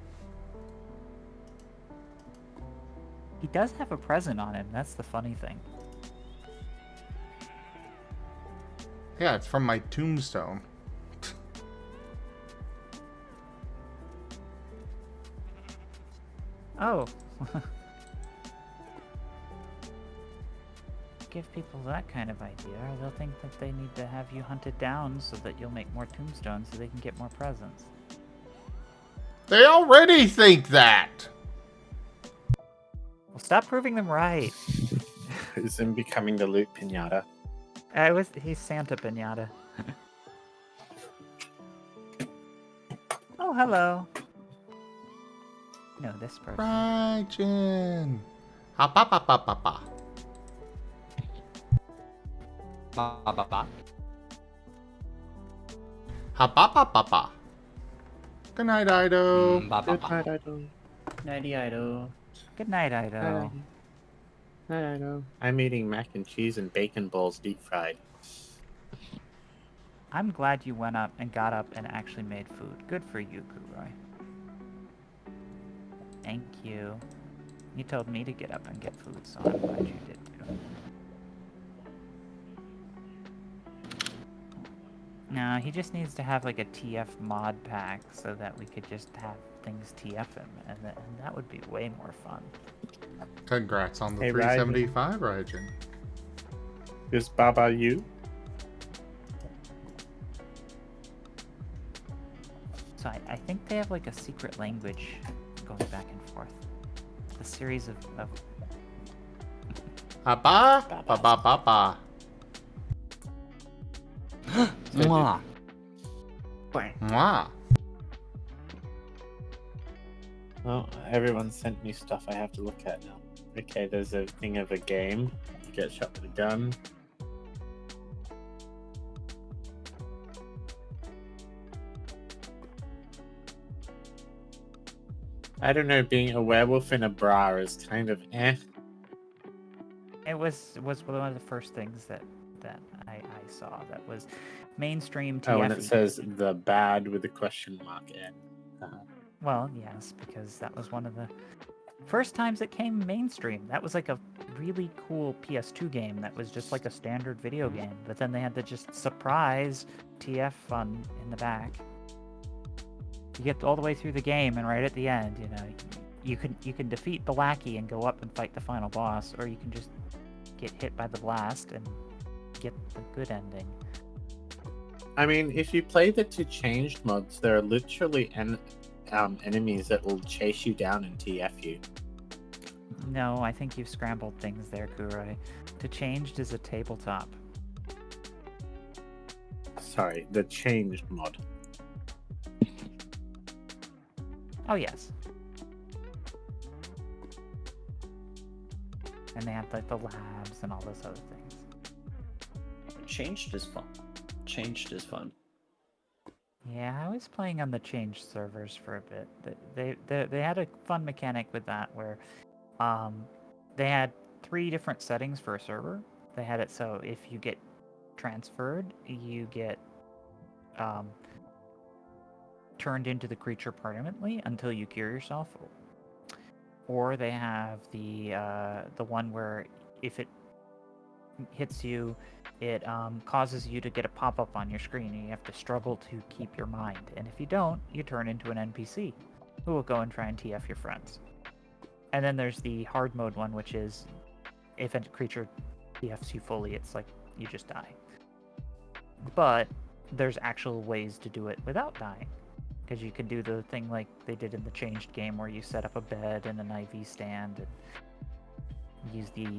he does have a present on him, that's the funny thing. Yeah, it's from my tombstone. Oh. Give people that kind of idea, or they'll think that they need to have you hunted down so that you'll make more tombstones so they can get more presents. They already think that! Well, stop proving them right. Is him becoming the loot pinata? He's Santa Pinata. Oh, hello. No, this person. Raijin! Ha pa pa pa pa pa. Ba ba ba. Ha pa pa pa pa. Good night, Ido. Ba ba ba. Nighty Ido. Good night, Ido. I'm eating mac and cheese and bacon balls deep fried. I'm glad you went up and got up and actually made food. Good for you, Kuroy. Thank you. You told me to get up and get food, so I'm glad you did too. No, he just needs to have like a TF mod pack so that we could just have things TF him, and that would be way more fun. Congrats on the Hey, 375, Raijin. Is Baba you? So I think they have like a secret language going back and forth. The series of Ha pa pa pa pa pa. Mwah. Mwah. Well, everyone sent me stuff I have to look at now. Okay, there's a thing of a game. You get shot with a gun. I don't know, being a werewolf in a bra is kind of eh. it was one of the first things that I saw that was mainstream TF. Oh, and it says the bad with a question mark in. Well, yes, because that was one of the first times it came mainstream. That was like a really cool PS2 game that was just like a standard video game, but then they had to just surprise TF fun in the back. You get all the way through the game, and right at the end, you know, you can defeat the lackey and go up and fight the final boss, or you can just get hit by the blast and get the good ending. I mean, if you play the two changed mods, there are literally enemies that will chase you down and TF you. No, I think you've scrambled things there, Kuroy. To changed is a tabletop. Sorry, the changed mod. Oh yes. And they had like the labs and all those other things. Changed is fun. Changed is fun. Yeah, I was playing on the changed servers for a bit. They had a fun mechanic with that where they had 3 different settings for a server. They had it so if you get transferred, you get turned into the creature permanently until you cure yourself. Or they have the one where if it hits you, it causes you to get a pop-up on your screen, and you have to struggle to keep your mind. And if you don't, you turn into an NPC who will go and try and TF your friends. And then there's the hard mode one, which is if a creature TFs you fully, it's like you just die. But there's actual ways to do it without dying. Because you can do the thing like they did in the changed game where you set up a bed and an IV stand and use the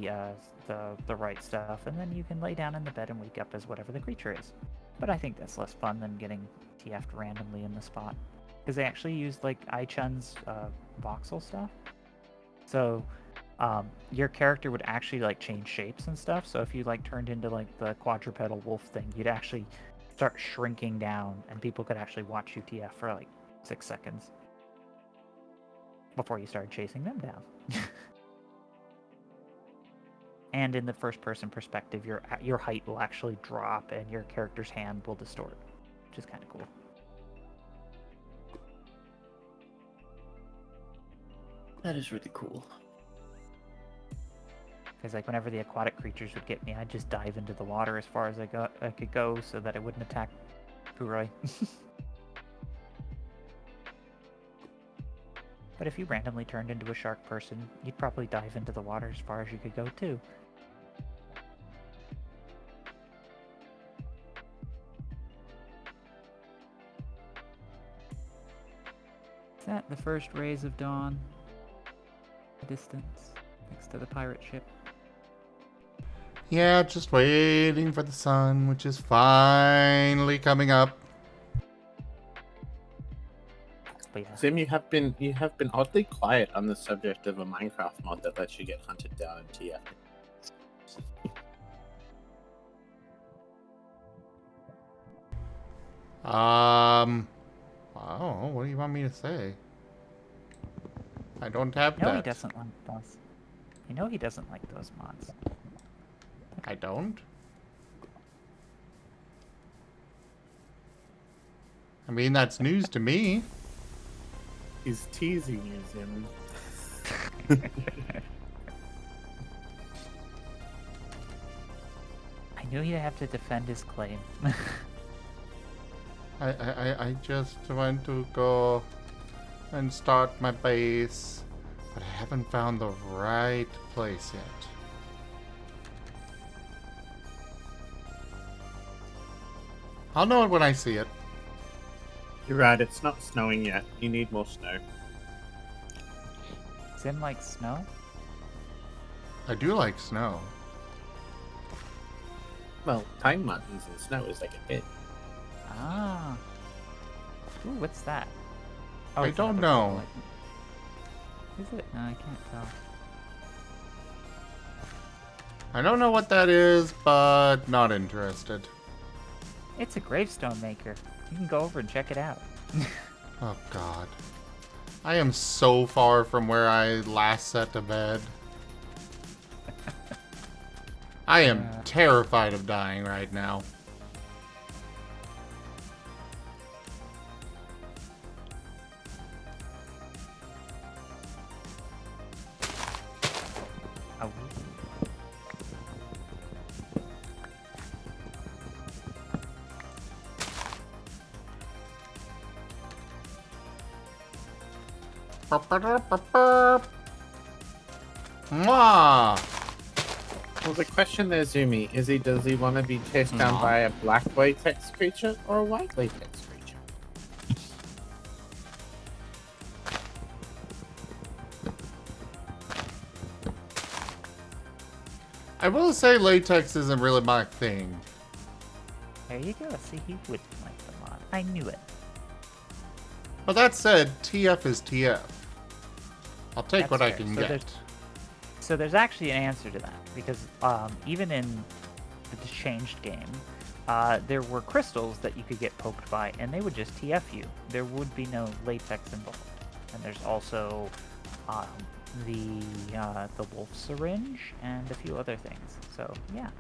right stuff, and then you can lay down in the bed and wake up as whatever the creature is. But I think that's less fun than getting TF'd randomly in the spot. Because they actually used like iChun's voxel stuff. So your character would actually like change shapes and stuff. So if you like turned into like the quadrupedal wolf thing, you'd actually start shrinking down, and people could actually watch you TF for like 6 seconds before you started chasing them down. And in the first-person perspective, your height will actually drop, and your character's hand will distort, which is kind of cool. That is really cool. Because like whenever the aquatic creatures would get me, I'd just dive into the water as far as I could go, so that I wouldn't attack Furry. But if you randomly turned into a shark person, you'd probably dive into the water as far as you could go too. Is that the first rays of dawn? The distance next to the pirate ship. Yeah, just waiting for the sun, which is finally coming up. But yeah. Zim, you have been oddly quiet on the subject of a Minecraft mod that lets you get hunted down in TF. Oh, what do you want me to say? I don't have No, that. he doesn't like those. You know he doesn't like those mods. I don't? I mean, that's news to me. He's teasing you, Zim. I knew he'd have to defend his claim. I just want to go and start my base, but I haven't found the right place yet. I'll know it when I see it. You're right, it's not snowing yet. You need more snow. Zim likes snow? I do like snow. Well, pine mountains and snow is like a hit. Ah. Ooh, what's that? I it's don't another know. purple. Is it? No, I can't tell. I don't know what that is, but not interested. It's a gravestone maker. You can go over and check it out. Oh god. I am so far from where I last set to bed. I am terrified of dying right now. Oh. Mwah! Well, the question there, Zumi, is does he want to be chased down by a black latex creature or a white latex creature? I will say latex isn't really my thing. There you go. See, he wouldn't like the mod. I knew it. But that said, TF is TF. I'll take That's what I fair. can So get. there's So there's actually an answer to that, because even in the changed game, there were crystals that you could get poked by, and they would just TF you. There would be no latex involved. And there's also the wolf syringe and a few other things. So yeah.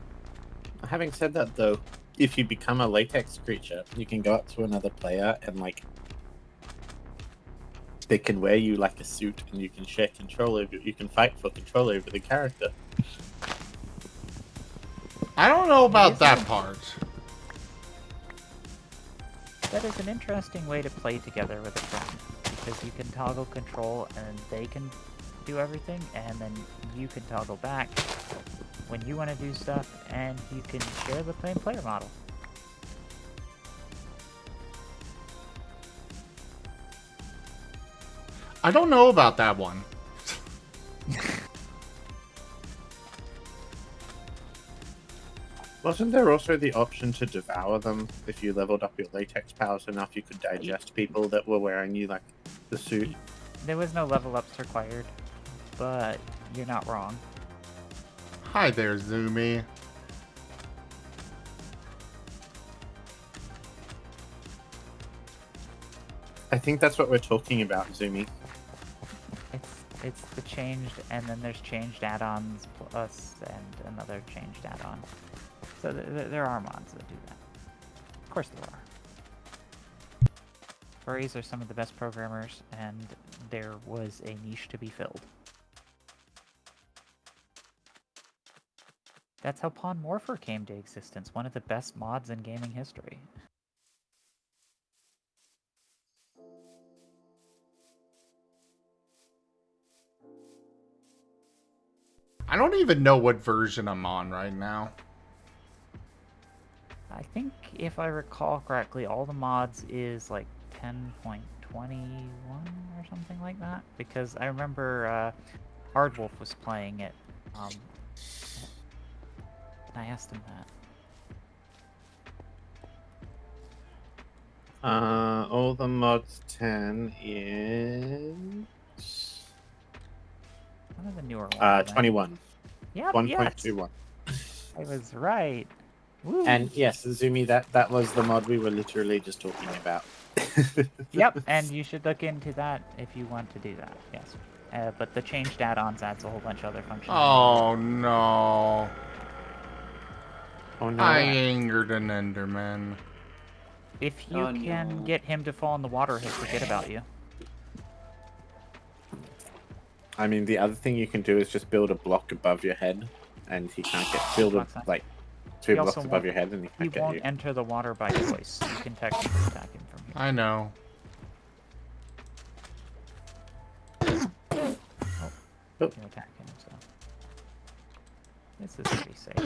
Having said that, though, if you become a latex creature, you can go up to another player and like they can wear you like a suit, and you can share control over. You can fight for control over the character. I don't know about that part. That is an interesting way to play together with a friend, because you can toggle control and they can do everything, and then you can toggle back when you want to do stuff, and you can share the same player model. I don't know about that one. Wasn't there also the option to devour them if you leveled up your latex powers enough? You could digest people that were wearing you like the suit. There was no level ups required, but you're not wrong. Hi there, Zoomy. I think that's what we're talking about, Zoomy. It's the changed, and then there's changed add-ons plus and another changed add-on. So there are mods that do that. Of course there are. Furries are some of the best programmers, and there was a niche to be filled. That's how Pawn Morpher came to existence, one of the best mods in gaming history. I don't even know what version I'm on right now. I think, if I recall correctly, all the mods is like 10.21 or something like that. Because I remember Hardwolf was playing it. And I asked him that. All the mods 10 is One of the newer ones. 21. Yep, 1.21. yes. I was right. Woo. And yes, Zumi, that was the mod we were literally just talking about. Yep, and you should look into that if you want to do that. Yes, but the changed add-ons adds a whole bunch of other functions. Oh no! Oh no! I angered an Enderman. If you can get him to fall in the water, he'll forget about you. I mean, the other thing you can do is just build a block above your head, and he can't get build a, like 2 blocks above your head, and he can't get you. He won't enter the water by choice. You can technically attack him from here. I know. You can attack him, so this is pretty safe.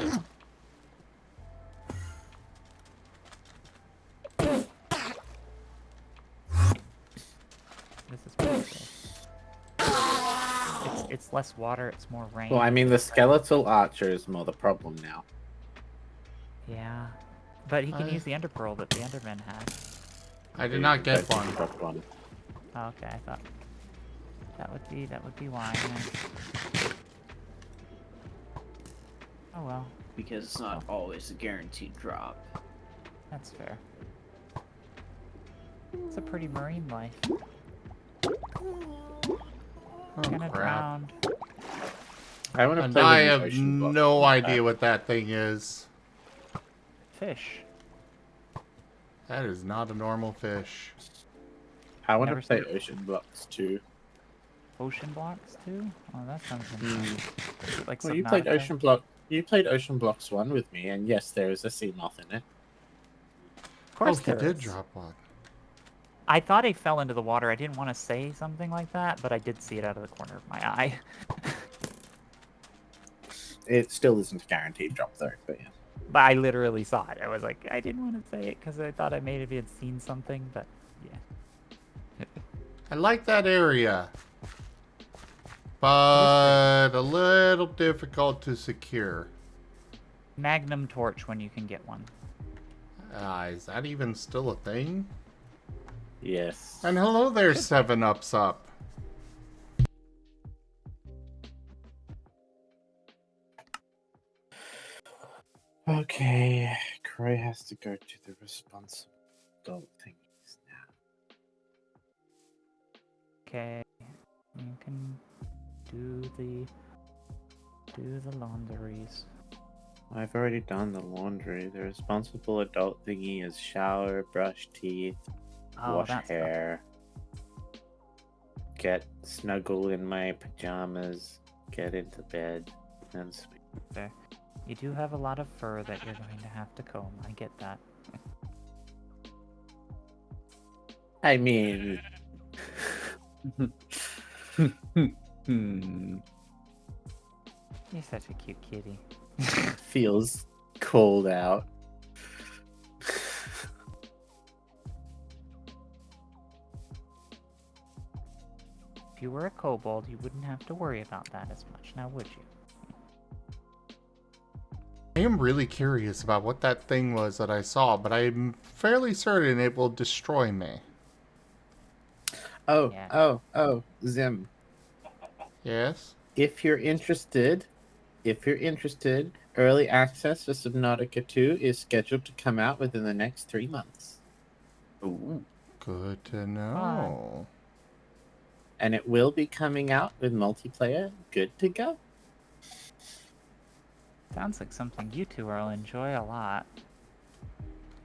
This is pretty safe. It's less water, it's more rain. Well, I mean, the skeletal archer is more the problem now. Yeah, but he can use the Ender Pearl that the Enderman had. I did not get one. Oh, okay, I thought that would be why. Oh well. Because it's not always a guaranteed drop. That's fair. It's a pretty marine life. Oh, Gonna drown. I want to And play. I have no idea what that thing is. Fish. That is not a normal fish. I want to Never play seen it. Ocean Blocks too. Ocean blocks too? Oh, that sounds interesting. Is it like Well, you played Subnautica? Ocean Block. You played Ocean Blocks 1 with me, and yes, there is a sea moth in it. Of course he there did is. drop one. I thought he fell into the water. I didn't want to say something like that, but I did see it out of the corner of my eye. It still isn't a guaranteed drop though, but yeah. But I literally saw it. I was like, I didn't want to say it because I thought I maybe had seen something, but yeah. I like that area. But a little difficult to secure. Magnum torch when you can get one. Is that even still a thing? Yes. And hello there, 7-Ups up. Okay, Croy has to go to the responsible adult thingies now. Okay, you can do the laundries. I've already done the laundry. The responsible adult thingy is shower, brush teeth, Oh, wash that's hair, get snuggle in my pajamas, get into bed, and sleep. fair. You do have a lot of fur that you're going to have to comb. I get that. I mean, You're such a cute kitty. feels cold out. If you were a kobold, you wouldn't have to worry about that as much, now would you? I am really curious about what that thing was that I saw, but I'm fairly certain it will destroy me. Oh, Yeah. Zim. Yes? If you're interested, early access for Subnautica 2 is scheduled to come out within the next 3 months. Ooh. Good to know. And it will be coming out with multiplayer good to go. Sounds like something you two will enjoy a lot.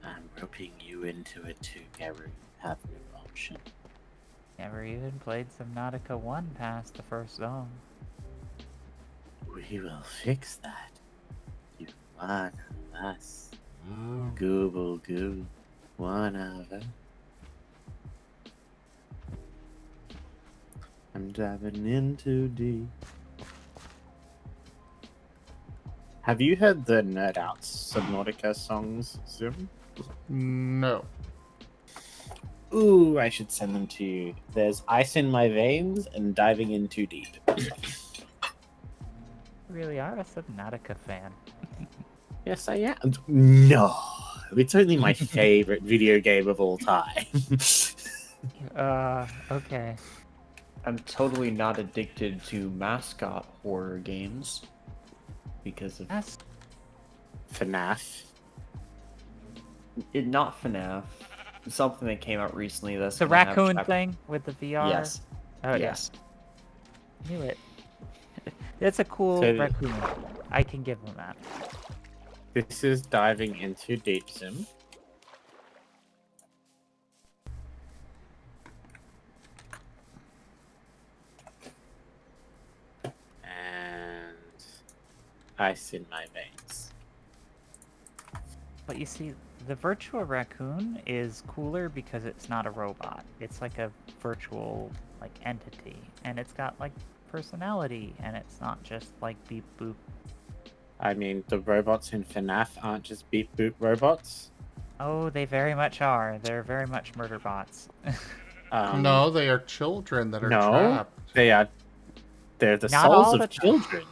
I'm roping you into it too, Gary. You have no option. Never even played Subnautica 1 past the first zone. We will fix that. You one of us. Google goo. One of us. I'm diving in too deep. Have you heard the Nerd Out Subnautica songs, Zim? No. Ooh, I should send them to you. There's Ice in My Veins and Diving in Too Deep. You really are a Subnautica fan. Yes, I am. No, it's only my favorite video game of all time. Okay. I'm totally not addicted to mascot horror games because of That's FNAF. not FNAF. Something that came out recently. That's the gonna have raccoon chap- thing with the VR? Yes. Oh, Yes. yeah. Knew it. That's a cool So- raccoon. I can give him that. This is Diving into Deep Sim. And Ice in My Veins. But you see, the virtual raccoon is cooler because it's not a robot. It's like a virtual entity, and it's got personality, and it's not just beep boop. I mean, the robots in FNAF aren't just beep boop robots. Oh, they very much are. They're very much murder bots. No, they are children that are no, trapped. they're the Not souls all of the time. children.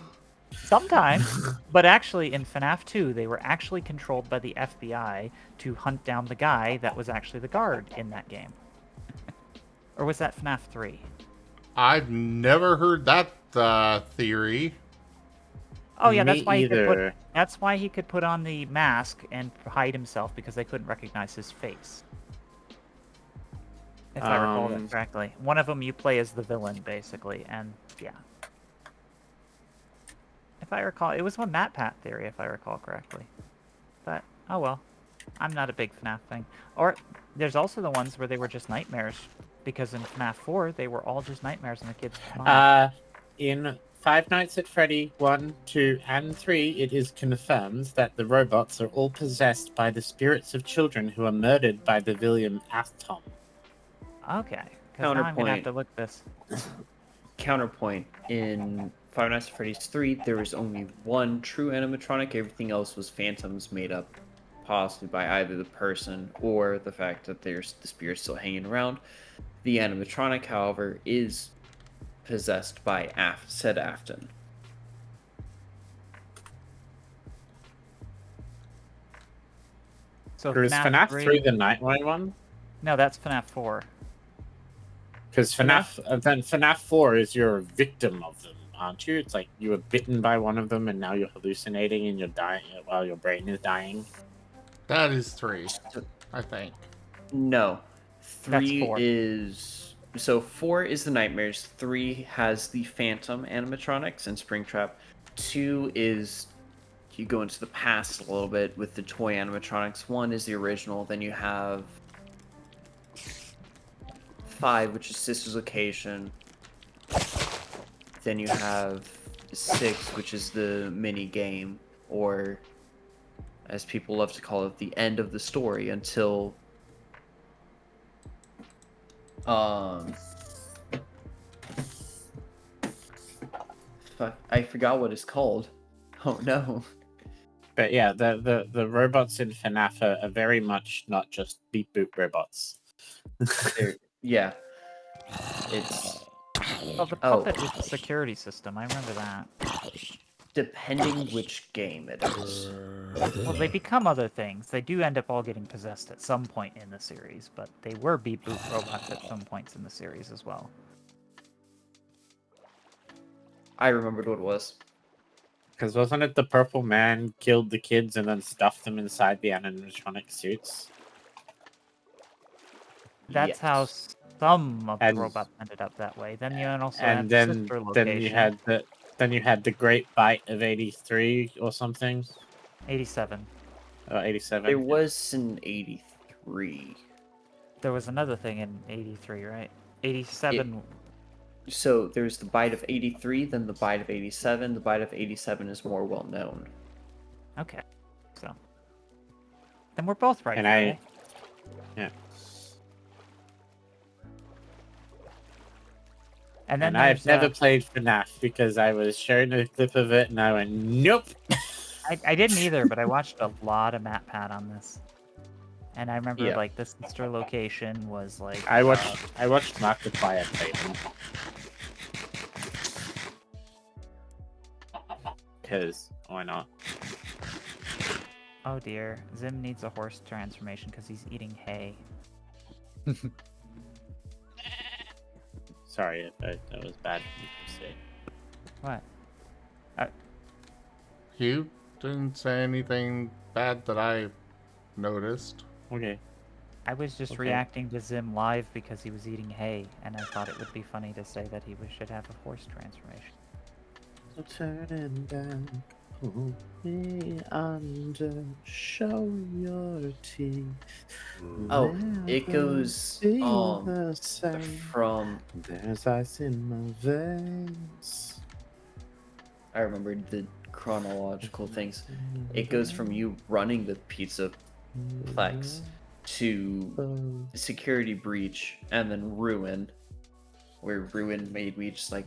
Sometimes, but actually in FNAF 2, they were actually controlled by the FBI to hunt down the guy that was actually the guard in that game. Or was that FNAF 3? I've never heard that theory. Oh yeah, Me either. that's why he could put on the mask and hide himself, because they couldn't recognize his face. If I recall that correctly. One of them you play as the villain, basically, and yeah. If I recall, it was one MatPat theory, if I recall correctly. But, oh well. I'm not a big FNAF thing. Or, there's also the ones where they were just nightmares, because in FNAF 4, they were all just nightmares in the kids' mind. In Five Nights at Freddy 1, 2, and 3, it is confirmed that the robots are all possessed by the spirits of children who are murdered by the villain Athom. Okay, because now I'm going to have to look this. Counterpoint. In Five Nights at Freddy's 3, there was only one true animatronic. Everything else was phantoms made up possibly by either the person or the fact that there's the spirit still hanging around. The animatronic, however, is possessed by said Afton. So Is FNAF 3 the Nightmare one? No, that's FNAF 4. Because FNAF 4 is you're a victim of them. aren't you? It's like you were bitten by one of them, and now you're hallucinating, and you're dying while your brain is dying. That is 3, I think. No. That's 3 4. is... So 4 is the nightmares. 3 has the phantom animatronics and Springtrap. 2 is... You go into the past a little bit with the toy animatronics. 1 is the original. Then you have 5, which is Sister's Location. Then you have 6, which is the mini game, or as people love to call it, the end of the story until fuck, I forgot what it's called. Oh no. But yeah, the robots in FNAF are very much not just beep boop robots. Yeah. It's Well, the puppet is a security system. I remember that. depending which game it is. Well, they become other things. They do end up all getting possessed at some point in the series, but they were beep boop robots at some points in the series as well. I remembered what it was. Because wasn't it the purple man killed the kids and then stuffed them inside the animatronic suits? That's how some of the robots ended up that way. Then you also have the sister location. Then you had the Great Bite of 83 or something. 87. Oh, 87. There was an 83. There was another thing in 83, right? 87. So there's the Bite of 83, then the Bite of 87. The Bite of 87 is more well known. Okay. So. Then we're both right. Yeah. And then I've never played FNAF because I was shown a clip of it and I went, nope. I didn't either, but I watched a lot of MatPat on this. And I remember like the sister location was like I watched Markiplier play them. Because why not? Oh dear, Zim needs a horse transformation because he's eating hay. Sorry, that was bad for me to say. What? You didn't say anything bad that I noticed. Okay. I was just reacting to Zim live because he was eating hay, and I thought it would be funny to say that he should have a horse transformation. So turning back, pull me under, show your teeth. Oh, it goes from. There's ice in my veins. I remembered the chronological things. It goes from you running the pizza plex to security breach and then ruin, where ruin made me just like,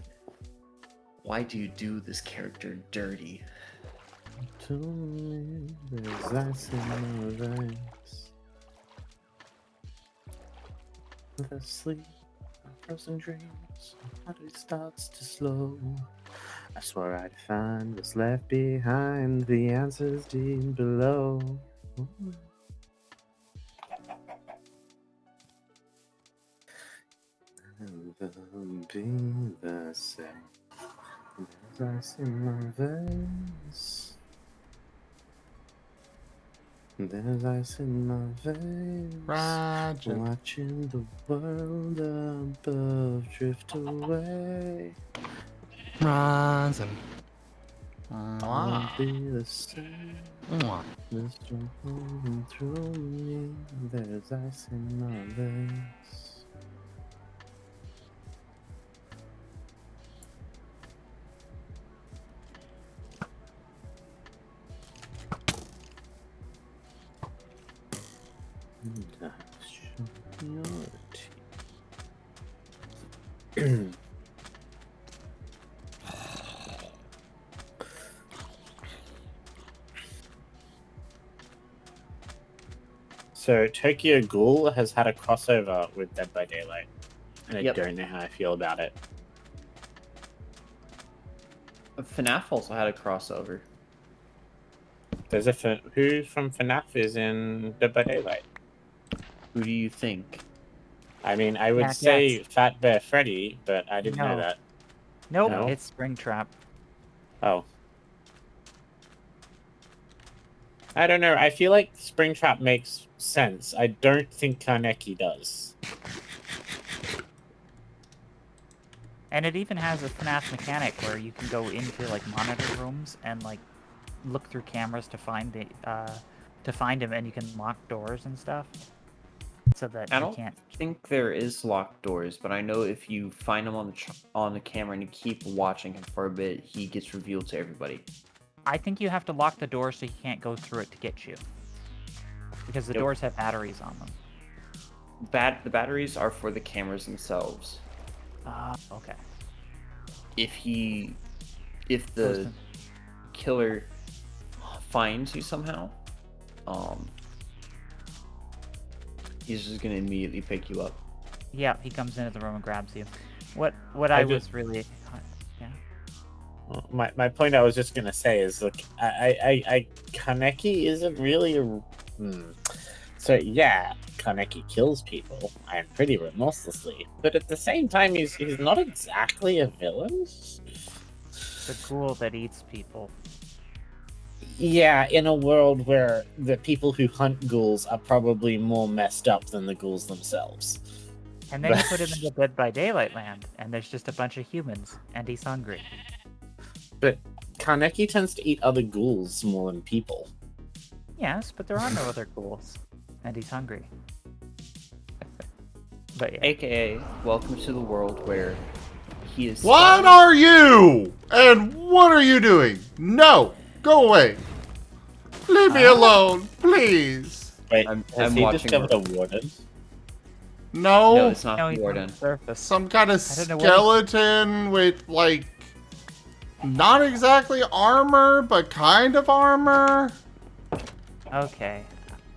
why do you do this character dirty? There's ice in my veins. The sleep, frozen dreams, my body starts to slow. I swore I'd find what's left behind, the answers deep below. Never be the same. There's ice in my veins. There's ice in my veins. Roger. Watching the world above drift away. Rising. Won't be the same. There's no holding through me. There's ice in my veins. So Tokyo Ghoul has had a crossover with Dead by Daylight, and I don't know how I feel about it. FNAF also had a crossover. There's who from FNAF is in Dead by Daylight? Who do you think? I mean, I would say Fat Bear Freddy, but I didn't know that. Nope, No? it's Springtrap. Oh. I don't know. I feel like Springtrap makes sense. I don't think Kaneki does. And it even has a FNAF mechanic where you can go into like monitor rooms and like look through cameras to find him, and you can lock doors and stuff so that I you don't can't. think there is locked doors, but I know if you find him on the camera and you keep watching him for a bit, he gets revealed to everybody. I think you have to lock the door so he can't go through it to get you, because the Nope. doors have batteries on them. The batteries are for the cameras themselves. Okay. If the Person. killer finds you somehow, he's just gonna immediately pick you up. Yeah, he comes into the room and grabs you. What I I just- was really, yeah. My point I was just gonna say is, look, Kaneki isn't really a. So yeah, Kaneki kills people and pretty remorselessly, but at the same time, he's not exactly a villain. The ghoul that eats people. Yeah, in a world where the people who hunt ghouls are probably more messed up than the ghouls themselves. And then you put him into Dead by Daylight land, and there's just a bunch of humans, and he's hungry. But Kaneki tends to eat other ghouls more than people. Yes, but there are no other ghouls, and he's hungry. But yeah. AKA, welcome to the world where he is. What are you? And what are you doing? No! Go away! Leave me alone, please! Wait, I'm has he watching discovered a warden? No! No, it's not No, the he's on warden. the surface. Some kind of I don't know what skeleton with, like, not exactly armor, but kind of armor. Okay.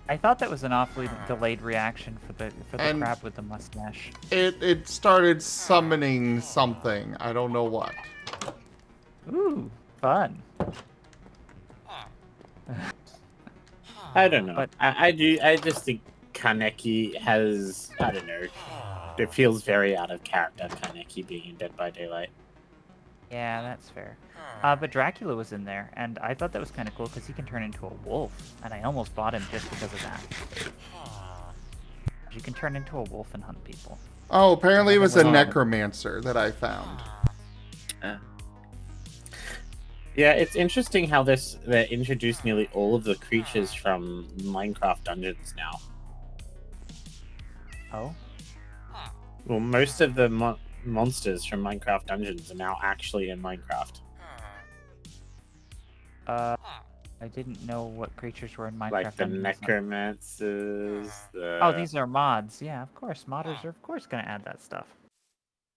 I thought that was an awfully delayed reaction for the And- crab with the mustache. It started summoning something. I don't know what. Ooh, fun. I don't know. But- I just think Kaneki has, I don't know. It feels very out of character, Kaneki being in Dead by Daylight. Yeah, that's fair. But Dracula was in there, and I thought that was kind of cool because he can turn into a wolf, and I almost bought him just because of that. You can turn into a wolf and hunt people. Oh, apparently it was a Um, necromancer that I found. Yeah, it's interesting how they introduced nearly all of the creatures from Minecraft Dungeons now. Oh? Well, most of the monsters from Minecraft Dungeons are now actually in Minecraft. I didn't know what creatures were in Minecraft. Like the Dungeons. necromancers, the... Oh, these are mods. Yeah, of course. Modders are, of course, going to add that stuff.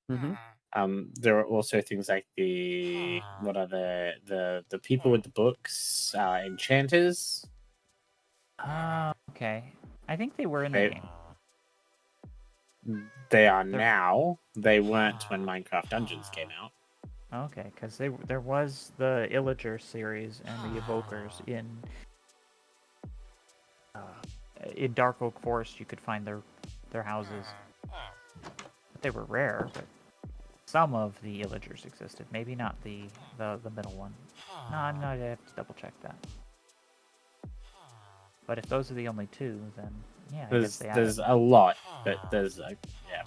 There are also things like the the people with the books, enchanters. Okay. I think they were in the They- game. They are now. They weren't when Minecraft Dungeons came out. Okay, because there was the Illager series and the Evokers in Dark Oak Forest. You could find their houses. But they were rare, but some of the Illagers existed. Maybe not the middle one. No, I'm not. I have to double check that. But if those are the only two, then yeah, I guess There's they added. a lot, but there's yeah.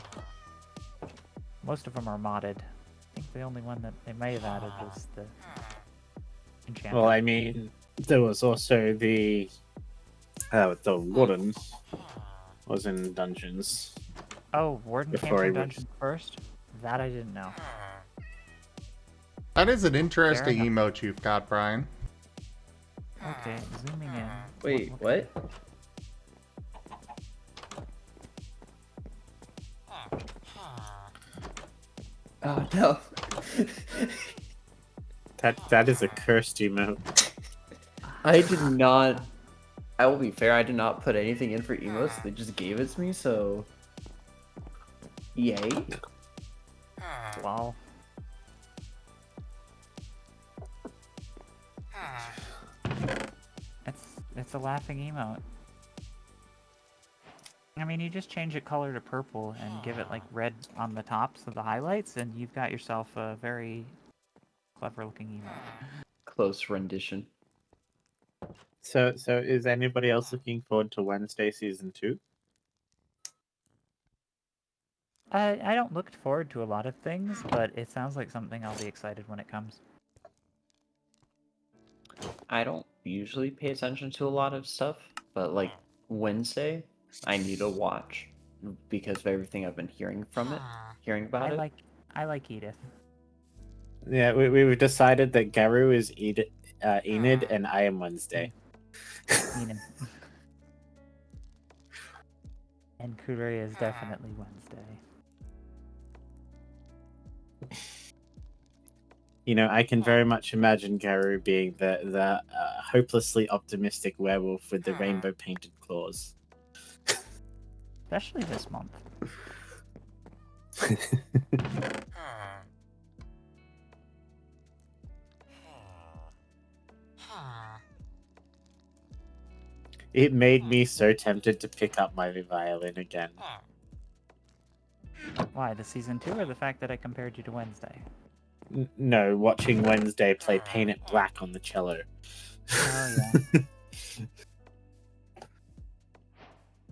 Most of them are modded. I think the only one that they may have added was the enchanter. Well, I mean, there was also the warden was in dungeons. Oh, Warden came before he from was- Dungeons first? That I didn't know. That is an interesting enough. emote you've got, Brian. Okay, zooming in. Wait, what? Oh no. That is a cursed emote. I did not. I will be fair, I did not put anything in for emotes. They just gave it to me, so. Yay. Wow. It's a laughing emote. I mean, you just change it color to purple and give it like red on the tops of the highlights, and you've got yourself a very clever-looking emote. Close rendition. So is anybody else looking forward to Wednesday season 2? I don't look forward to a lot of things, but it sounds like something I'll be excited when it comes. I don't usually pay attention to a lot of stuff, but like Wednesday, I need to watch because of everything I've been hearing from it, hearing about it. I like Edith. Yeah, we've decided that Garu is Enid and I am Wednesday. Enid. And Kurei is definitely Wednesday. You know, I can very much imagine Garu being the hopelessly optimistic werewolf with the rainbow painted claws. Especially this month. It made me so tempted to pick up my violin again. Why, the season 2 or the fact that I compared you to Wednesday? No, watching Wednesday play Paint It Black on the cello. Oh, yeah.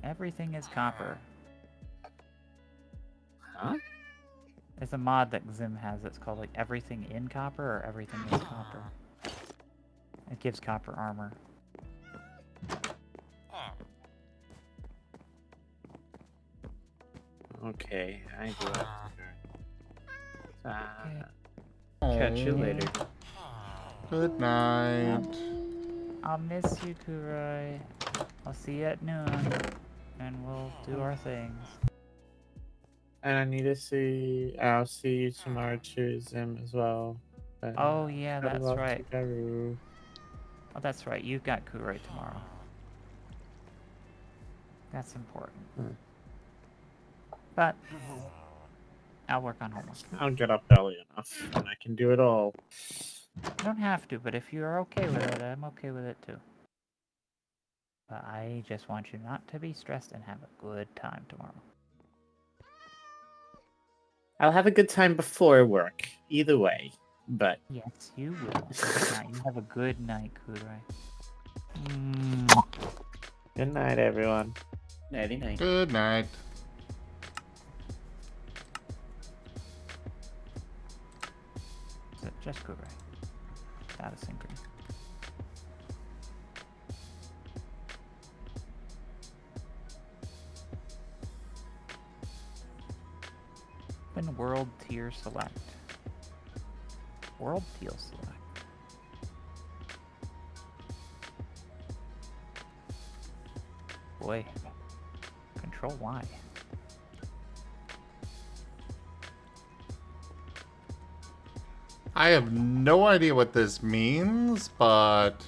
Everything is copper. Huh? There's a mod that Zim has that's called like Everything in Copper or Everything is Copper. It gives copper armor. Okay, I do have to go. Catch you later. Good night. I'll miss you, Kuroi. I'll see you at noon, and we'll do our things. And I need to see. I'll see you tomorrow too, Zim, as well. But, Oh yeah, good that's luck to right. Garu. Oh, that's right. You've got Kuroi tomorrow. That's important. But I'll work on homework. I'll get up early enough, and I can do it all. You don't have to, but if you're okay with it, I'm okay with it too. But I just want you not to be stressed and have a good time tomorrow. I'll have a good time before work, either way. But Yes, you will. Now, you have a good night, Kuroi. good night, everyone. Nighty night. Good night. Just Kuroi. Out of synchrony. Open world tier select. World tier select. Boy. Control Y. I have no idea what this means, but...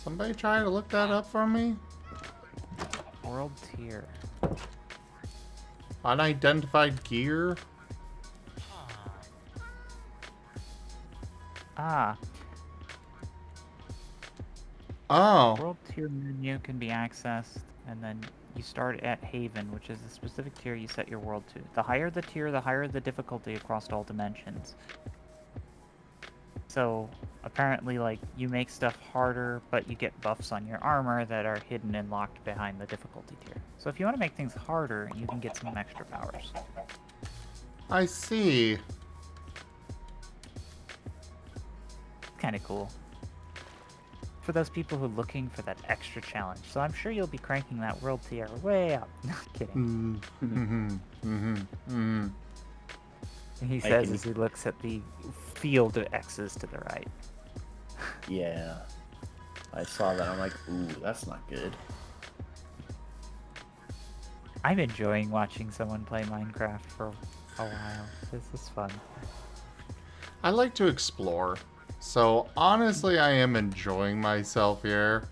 Somebody try to look that up for me? World tier. Unidentified gear? Ah. Oh. World tier menu can be accessed, and then you start at Haven, which is the specific tier you set your world to. The higher the tier, the higher the difficulty across all dimensions. So, apparently, like, you make stuff harder, but you get buffs on your armor that are hidden and locked behind the difficulty tier. So if you want to make things harder, you can get some extra powers. I see. Kind of cool. For those people who are looking for that extra challenge. So I'm sure you'll be cranking that world tier way up. No, kidding. He says as he looks at the field of X's to the right. Yeah. I saw that. I'm like, ooh, that's not good. I'm enjoying watching someone play Minecraft for a while. This is fun. I like to explore. So honestly, I am enjoying myself here.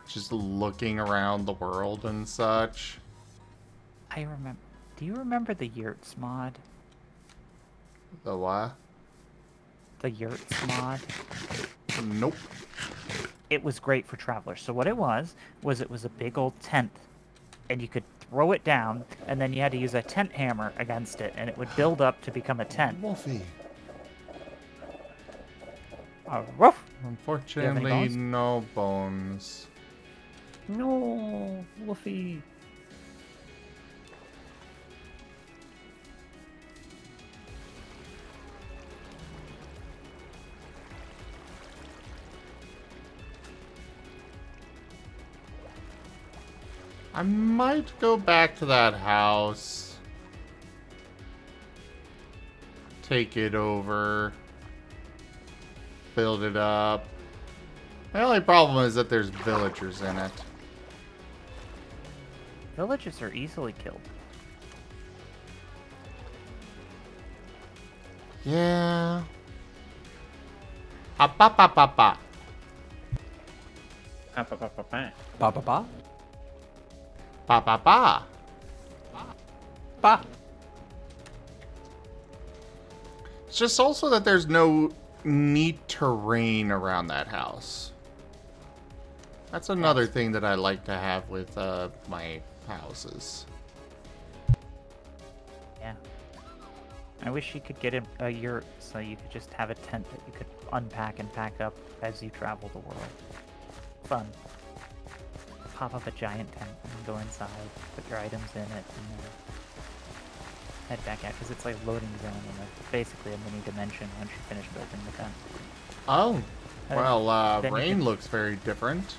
Just looking around the world and such. I remember. Do you remember the Yurts mod? The what? The Yurts mod? Nope. it was great for travelers. So what it was it was a big old tent, and you could throw it down, and then you had to use a tent hammer against it, and it would build up to become a tent. Wolfie. Woof. Unfortunately, bones? no bones. No, Wolfie. I might go back to that house. Take it over. Build it up. The only problem is that there's villagers in it. Villagers are easily killed. Yeah. Ah, ba ba ba ba. Ba ba ba. Ba ba ba. Ba. It's just also that there's no neat terrain around that house. That's another thing that I like to have with my houses. Yeah. I wish you could get a yurt so you could just have a tent that you could unpack and pack up as you travel the world. Fun. Pop up a giant tent and go inside, put your items in it, and then head back out, because it's like loading zone and it's basically a mini dimension once you finish building the tent. Oh. And Well, then you rain can- looks very different.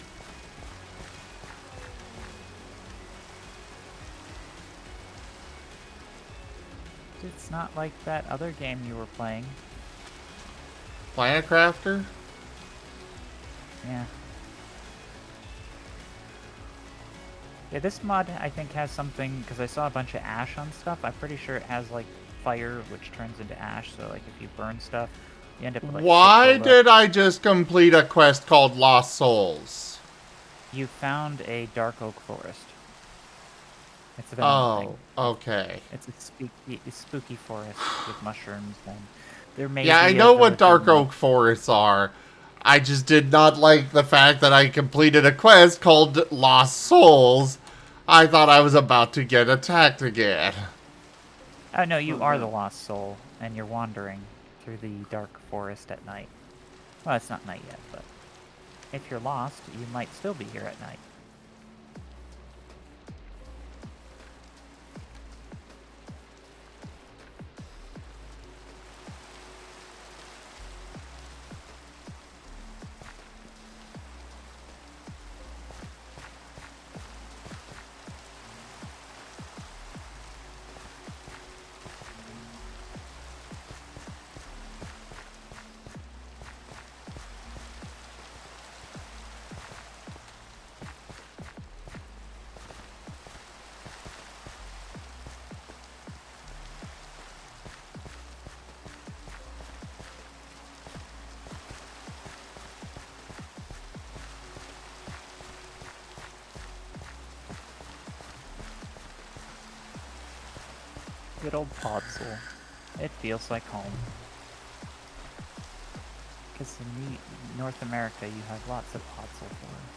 It's not like that other game you were playing. Planet Crafter? Yeah. Yeah, this mod I think has something, because I saw a bunch of ash on stuff. I'm pretty sure it has like fire, which turns into ash. So like if you burn stuff, you end up with, like, Why quicksilver. did I just complete a quest called Lost Souls? You found a dark oak forest. It's a vanilla thing. Oh, okay. It's a spooky forest with mushrooms, and there may Yeah, I be a know what villager dark mod. oak forests are. I just did not like the fact that I completed a quest called Lost Souls. I thought I was about to get attacked again. Oh no, you are the lost soul, and you're wandering through the dark forest at night. Well, it's not night yet, but if you're lost, you might still be here at night. Good old Podzol. It feels like home. Because in North America, you have lots of Podzol forests.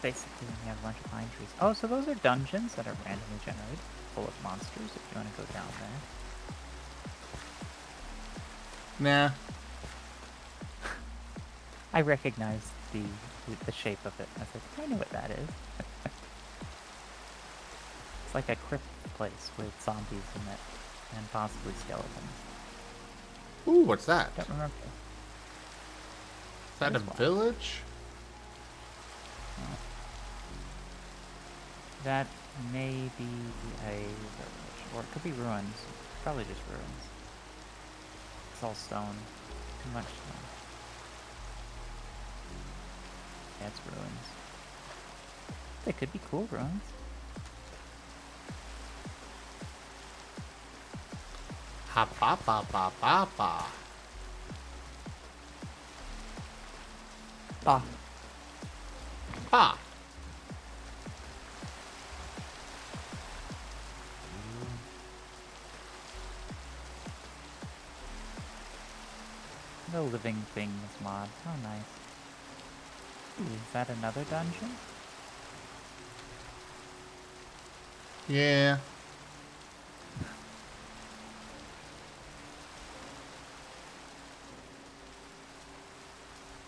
Basically, you have a bunch of pine trees. Oh, so those are dungeons that are randomly generated, full of monsters, if you want to go down there. Nah. I recognized the shape of it. I was like, I know what that is. It's like a crypt place with zombies in it, and possibly skeletons. Ooh, what's that? Don't remember. Is that a There's one. village? That may be a village, or it could be ruins. Probably just ruins. It's all stone. Too much stone. Yeah, it's ruins. They could be cool ruins. Ha ba ba ba ba ba. Ba. Ha. The living things mod. Oh, nice. Ooh, is that another dungeon? Yeah.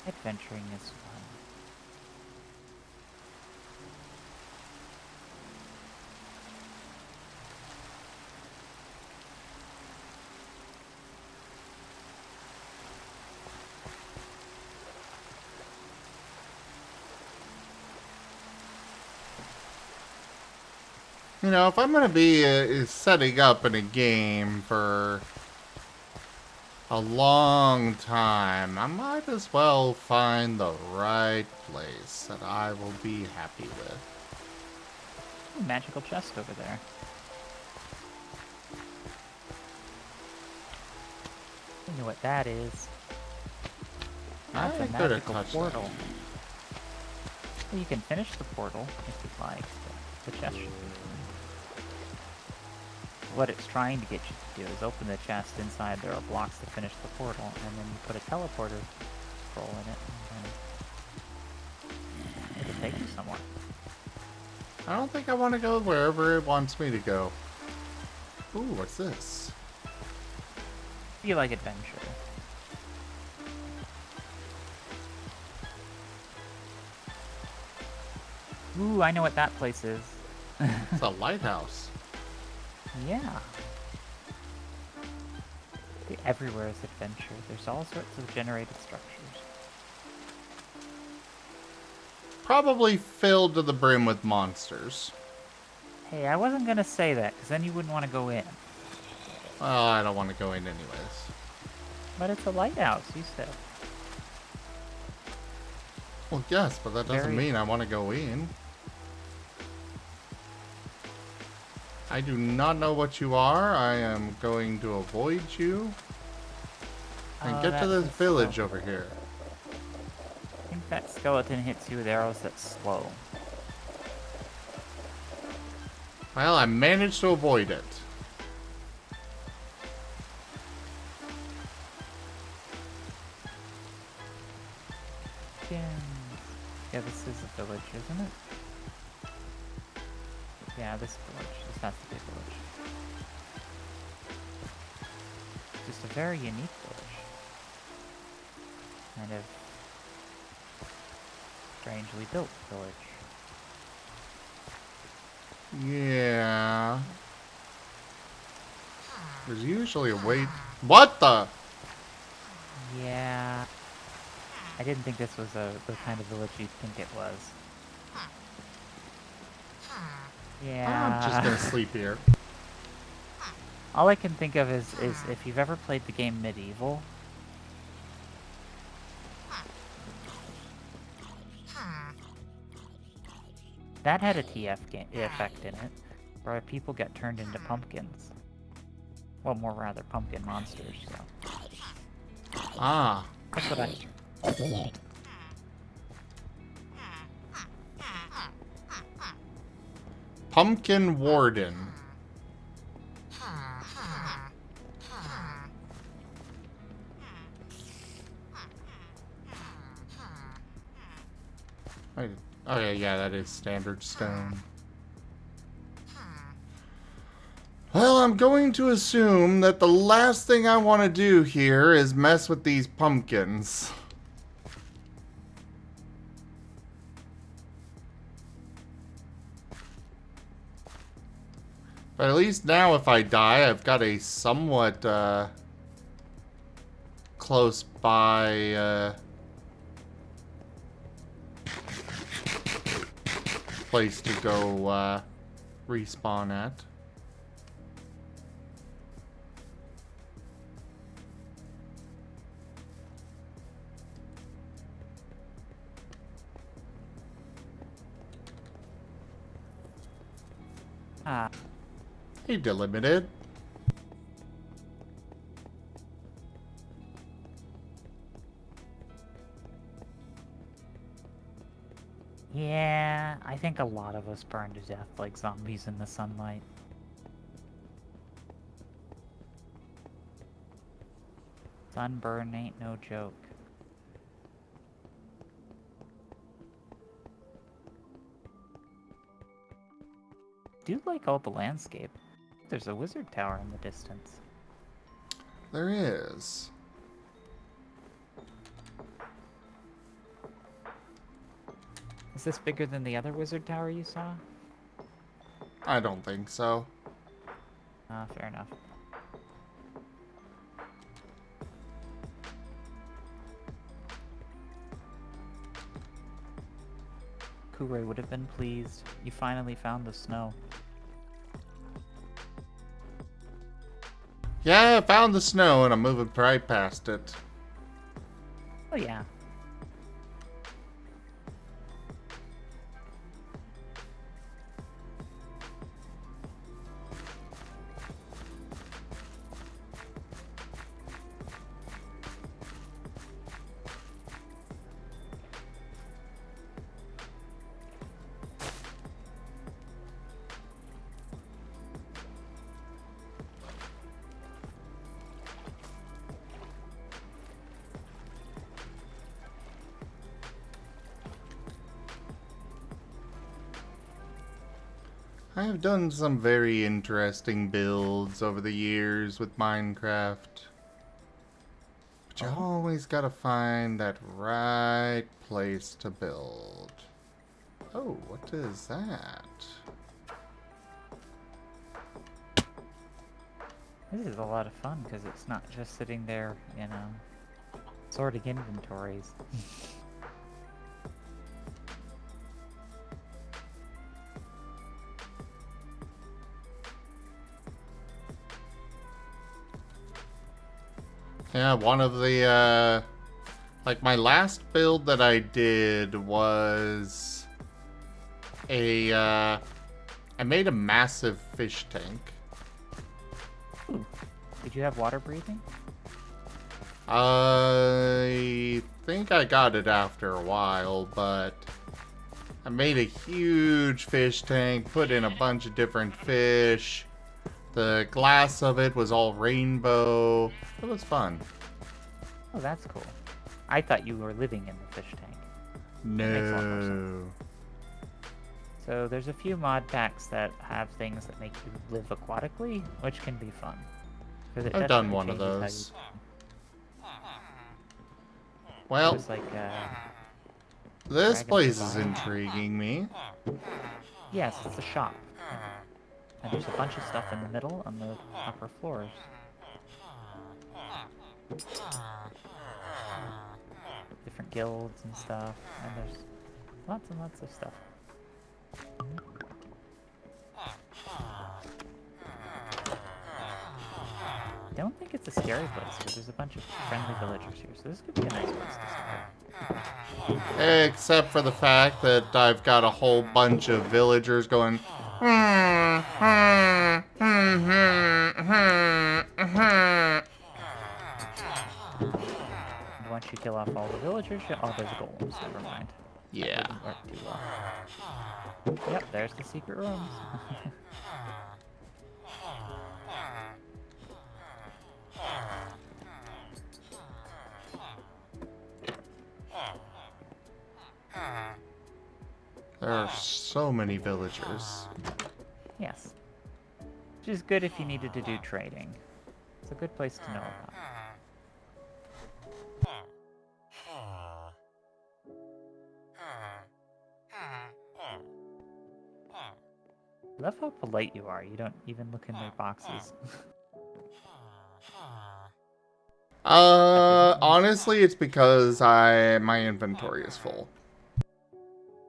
Adventuring is fun. You know, if I'm gonna be setting up in a game for a long time, I might as well find the right place that I will be happy with. Ooh, magical chest over there. You know what that is. That's I a could have magical touched portal. that. Well, you can finish the portal if you'd like. But the chest should be fine. What it's trying to get you to do is open the chest. Inside there are blocks to finish the portal, and then you put a teleporter scroll in it, and then it'll take you somewhere. I don't think I want to go wherever it wants me to go. Ooh, what's this? You like adventure. Ooh, I know what that place is. It's a lighthouse. Yeah. Everywhere is adventure. There's all sorts of generated structures. Probably filled to the brim with monsters. Hey, I wasn't gonna say that, because then you wouldn't want to go in. Well, I don't want to go in anyways. But it's a lighthouse, you said. Well, yes, but that doesn't mean I want to go in. I do not know what you are. I am going to avoid you. And get to this village over here. I think that skeleton hits you with arrows that's slow. Well, I managed to avoid it. Yeah, this is a village, isn't it? Yeah, this village. This has to be a village. Just a very unique village. Kind of strangely built village. Yeah. There's usually a way. What the? Yeah. I didn't think this was the kind of village you'd think it was. Yeah. I'm just gonna sleep here. All I can think of is if you've ever played the game Medieval. That had a TF effect in it, where people get turned into pumpkins. Well, more rather pumpkin monsters, so. Ah. That's what I... Pumpkin Warden. Okay, yeah, that is standard stone. Well, I'm going to assume that the last thing I want to do here is mess with these pumpkins. But at least now if I die, I've got a somewhat close by place to go respawn at. Ah. Hey, Delimited. Yeah, I think a lot of us burn to death like zombies in the sunlight. Sunburn ain't no joke. Do like all the landscape. There's a wizard tower in the distance. There is. Is this bigger than the other wizard tower you saw? I don't think so. Ah, fair enough. Kure would have been pleased. You finally found the snow. Yeah, I found the snow and I'm moving right past it. Oh yeah. I have done some very interesting builds over the years with Minecraft. But you always gotta find that right place to build. Oh, what is that? This is a lot of fun because it's not just sitting there, you know, sorting inventories. Yeah, one of the, like my last build that I did was I made a massive fish tank. Ooh. Did you have water breathing? I think I got it after a while, but I made a huge fish tank, put in a bunch of different fish. The glass of it was all rainbow. It was fun. Oh, that's cool. I thought you were living in the fish tank. Makes a lot more No. So there's a few mod packs that have things that make you live aquatically, which can be fun. 'Cause it I've done definitely one of changes those. how Well, There's like this Dragon place is Survival. intriguing me. Yes, it's a shop. And there's a bunch of stuff in the middle on the upper floors. Different guilds and stuff, and there's lots and lots of stuff. I don't think it's a scary place, because there's a bunch of friendly villagers here, so this could be a nice place to start. Except for the fact that I've got a whole bunch of villagers going. And once you kill off all the villagers, oh, there's golems, never mind. Yeah. That wouldn't work too well. Yep, there's the secret rooms. There are so many villagers. Yes. Which is good if you needed to do trading. It's a good place to know about. I love how polite you are. You don't even look in their boxes. Honestly, it's because my inventory is full.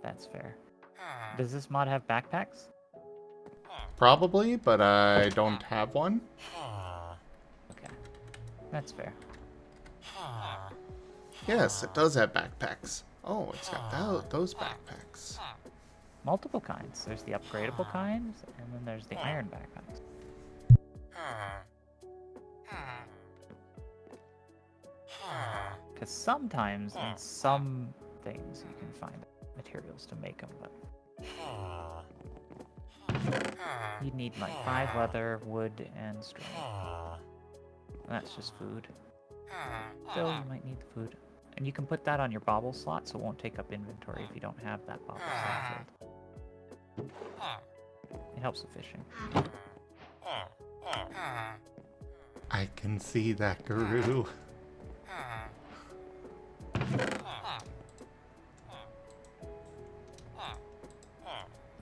That's fair. Does this mod have backpacks? Probably, but I don't have one. Okay. That's fair. Yes, it does have backpacks. Oh, it's got those backpacks. Multiple kinds. There's the upgradable kinds, and then there's the iron backpacks. Because sometimes in some things you can find materials to make them, but you'd need like 5 leather, wood, and string. And that's just food. Still, you might need the food. And you can put that on your bauble slot, so it won't take up inventory if you don't have that bauble slot filled. It helps with fishing. I can see that, Guru.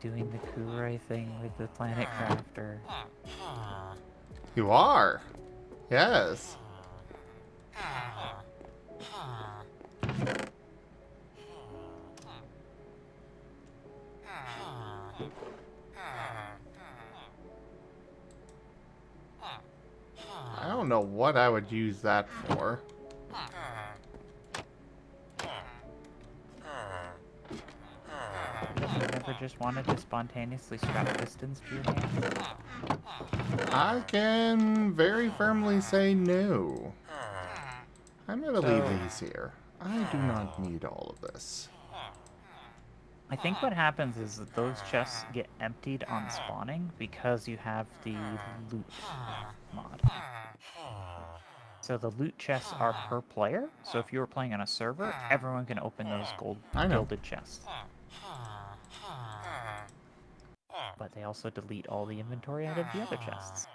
Doing the Kurai thing with the Planet Crafter. You are. Yes. I don't know what I would use that for. Have you ever just wanted to spontaneously strap pistons to your hands? I can very firmly say no. I'm gonna leave these here. I do not need all of this. I think what happens is that those chests get emptied on spawning because you have the loot mod. So the loot chests are per player, so if you were playing on a server, everyone can open those gilded chests. But they also delete all the inventory out of the other chests.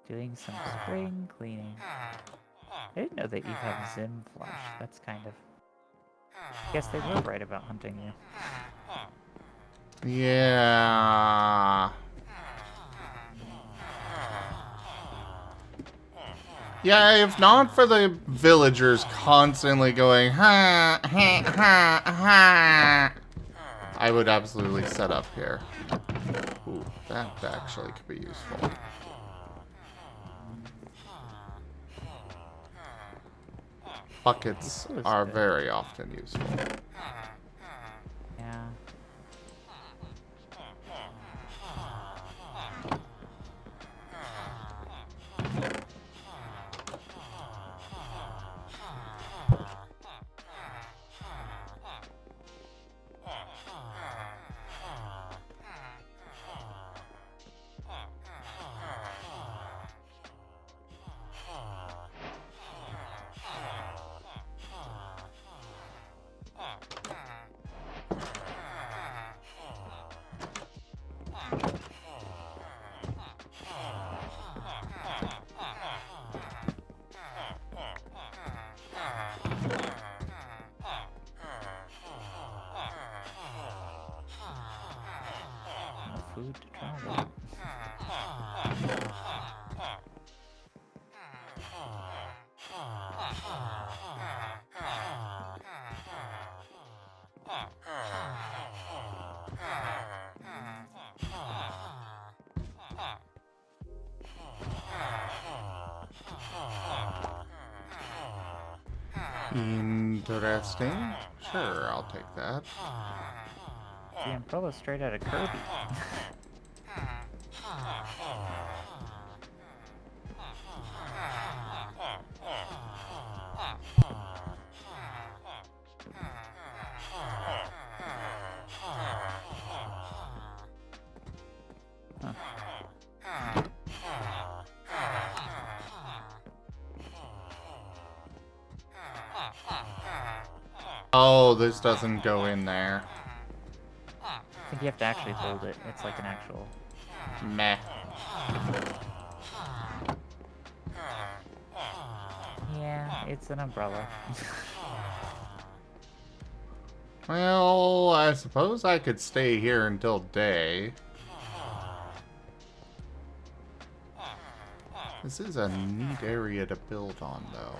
Doing some spring cleaning. I didn't know that you have Zim flesh. That's kind of... I guess they were right about hunting you. Yeah. Yeah, if not for the villagers constantly going, ha, ha, ha, ha, I would absolutely set up here. Ooh, that actually could be useful. Buckets are very often useful. Yeah. Food to travel. Interesting. Sure, I'll take that. The umbrella straight out of Kirby. Oh, this doesn't go in there. I think you have to actually hold it. It's like an actual... Meh. Yeah, it's an umbrella. Well, I suppose I could stay here until day. This is a neat area to build on, though.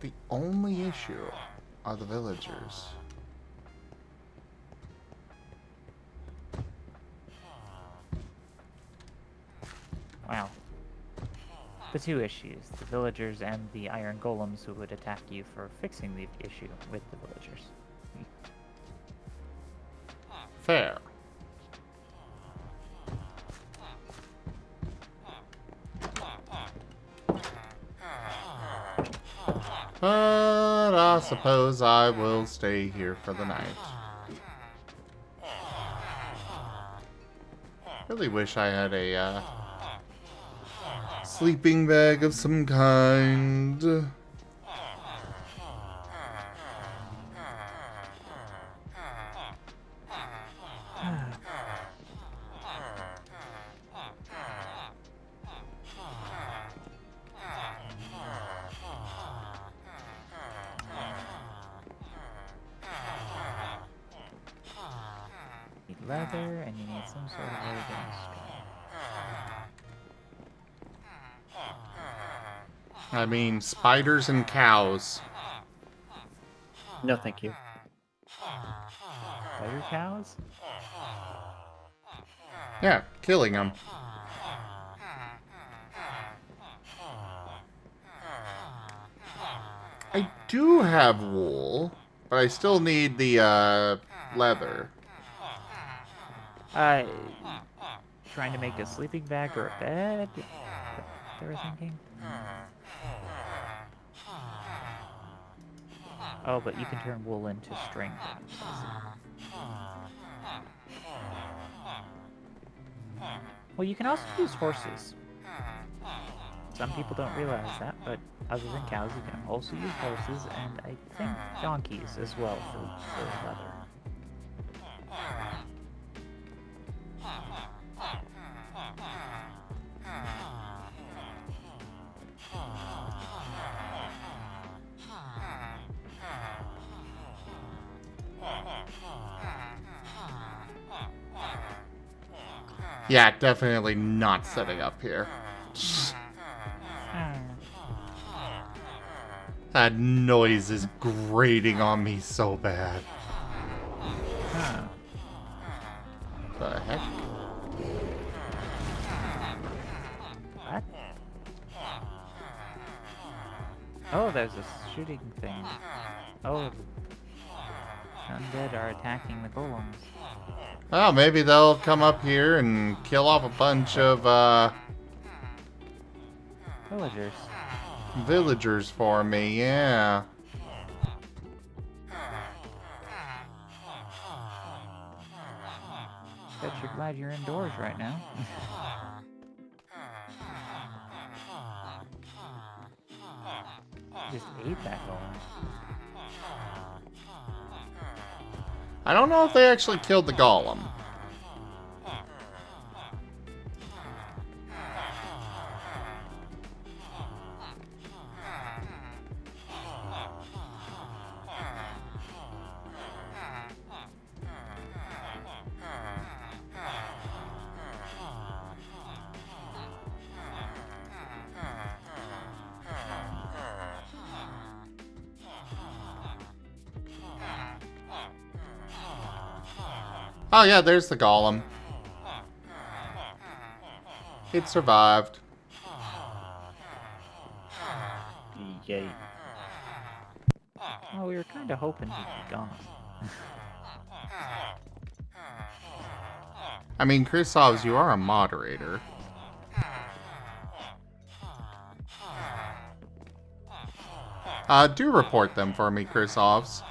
The only issue are the villagers. Wow. The two issues, the villagers and the iron golems who would attack you for fixing the issue with the villagers. Fair. But I suppose I will stay here for the night. Really wish I had a sleeping bag of some kind. You need leather, and you need some sort of way to I mean, spiders and cows. No, thank you. Spider cows? Yeah, killing them. I do have wool, but I still need the leather. Trying to make a sleeping bag or a bed? Is that what they were thinking? Oh, but you can turn wool into string. Well, you can also use horses. Some people don't realize that, but other than cows, you can also use horses and I think donkeys as well for leather. Yeah, definitely not setting up here. That noise is grating on me so bad. The heck? What? Oh, there's a shooting thing. Oh, undead are attacking the golems. Well, maybe they'll come up here and kill off a bunch of, Villagers. villagers for me, yeah. Bet you're glad you're indoors right now. Just ate that golem. I don't know if they actually killed the golem. Oh yeah, there's the golem. It survived. Yay. Oh, we were kind of hoping he'd be gone. I mean, Chrisovs, you are a moderator. Do report them for me, Chrisovs.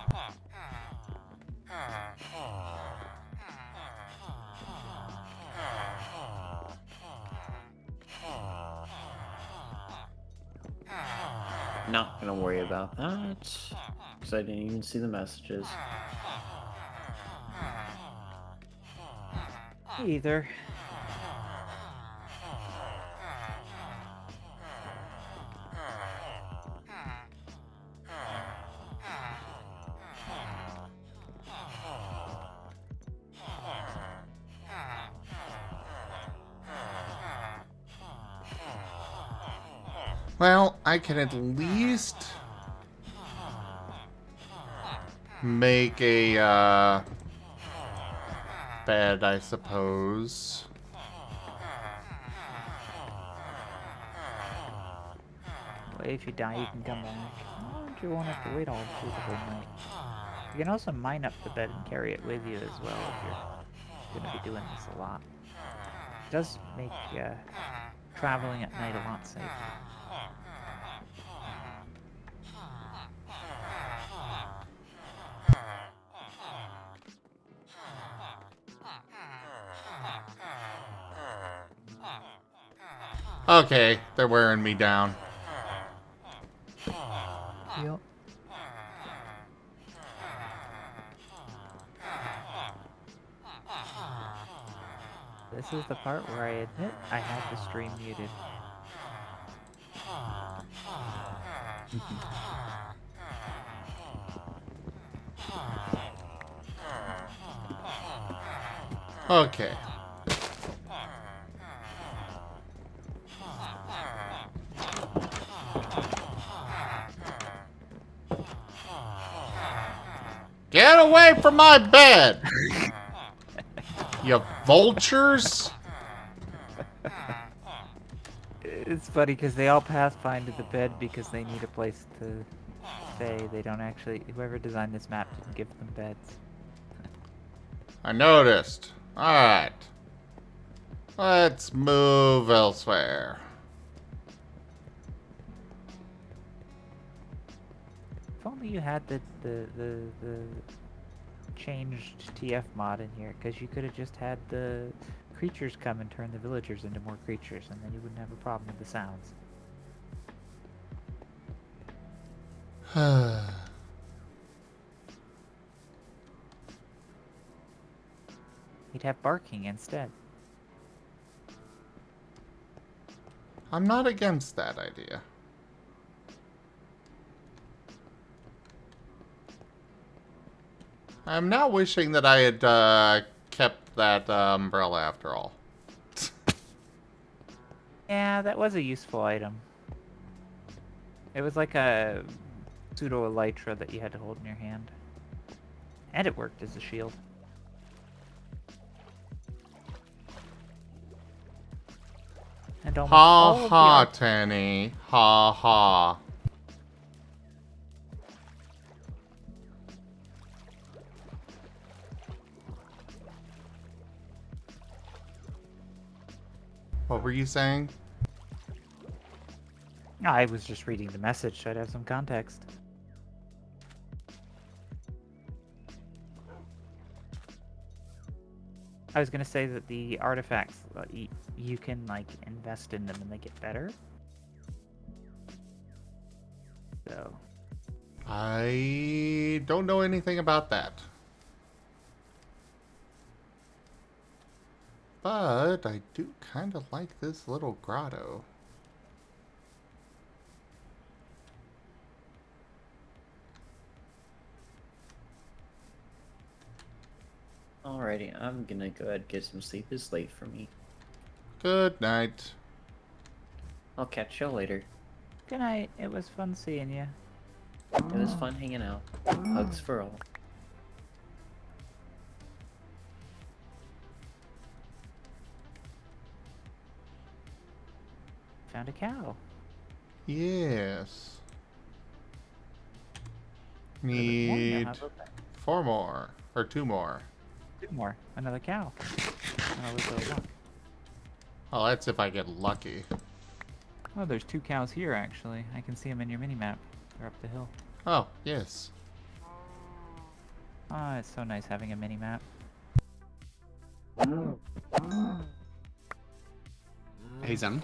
Not gonna worry about that, because I didn't even see the messages. Either. Well, I can at least make a bed, I suppose. Well, if you die, you can come back. Why don't you won't have to wait all through the whole night? You can also mine up the bed and carry it with you as well if you're going to be doing this a lot. It does make traveling at night a lot safer. Okay, they're wearing me down. Yep. This is the part where I admit I had the stream muted. Okay. Get away from my bed! You vultures! It's funny because they all pass by into the bed because they need a place to stay. They don't actually. Whoever designed this map didn't give them beds. I noticed. Alright. Let's move elsewhere. If only you had the changed TF mod in here, because you could have just had the creatures come and turn the villagers into more creatures, and then you wouldn't have a problem with the sounds. You'd have barking instead. I'm not against that idea. I'm now wishing that I had kept that umbrella after all. Yeah, that was a useful item. It was like a pseudo-elytra that you had to hold in your hand. And it worked as a shield. And almost all Ha of ha, the Tenny. Ha ha. What were you saying? I was just reading the message, so I'd have some context. I was gonna say that the artifacts, you can like invest in them and they get better. So. I don't know anything about that. But I do kind of like this little grotto. Alrighty, I'm gonna go ahead and get some sleep. It's late for me. Good night. I'll catch y'all later. Good night. It was fun seeing you. It was fun hanging out. Hugs for all. Found a cow. Yes. One now, Need how about that? 4 more. Or 2 more. 2 more. Another cow. Another luck. Oh, that's if I get lucky. Oh, there's 2 cows here actually. I can see them in your mini-map. They're up the hill. Oh, yes. Ah, it's so nice having a mini-map. Hey, Zen.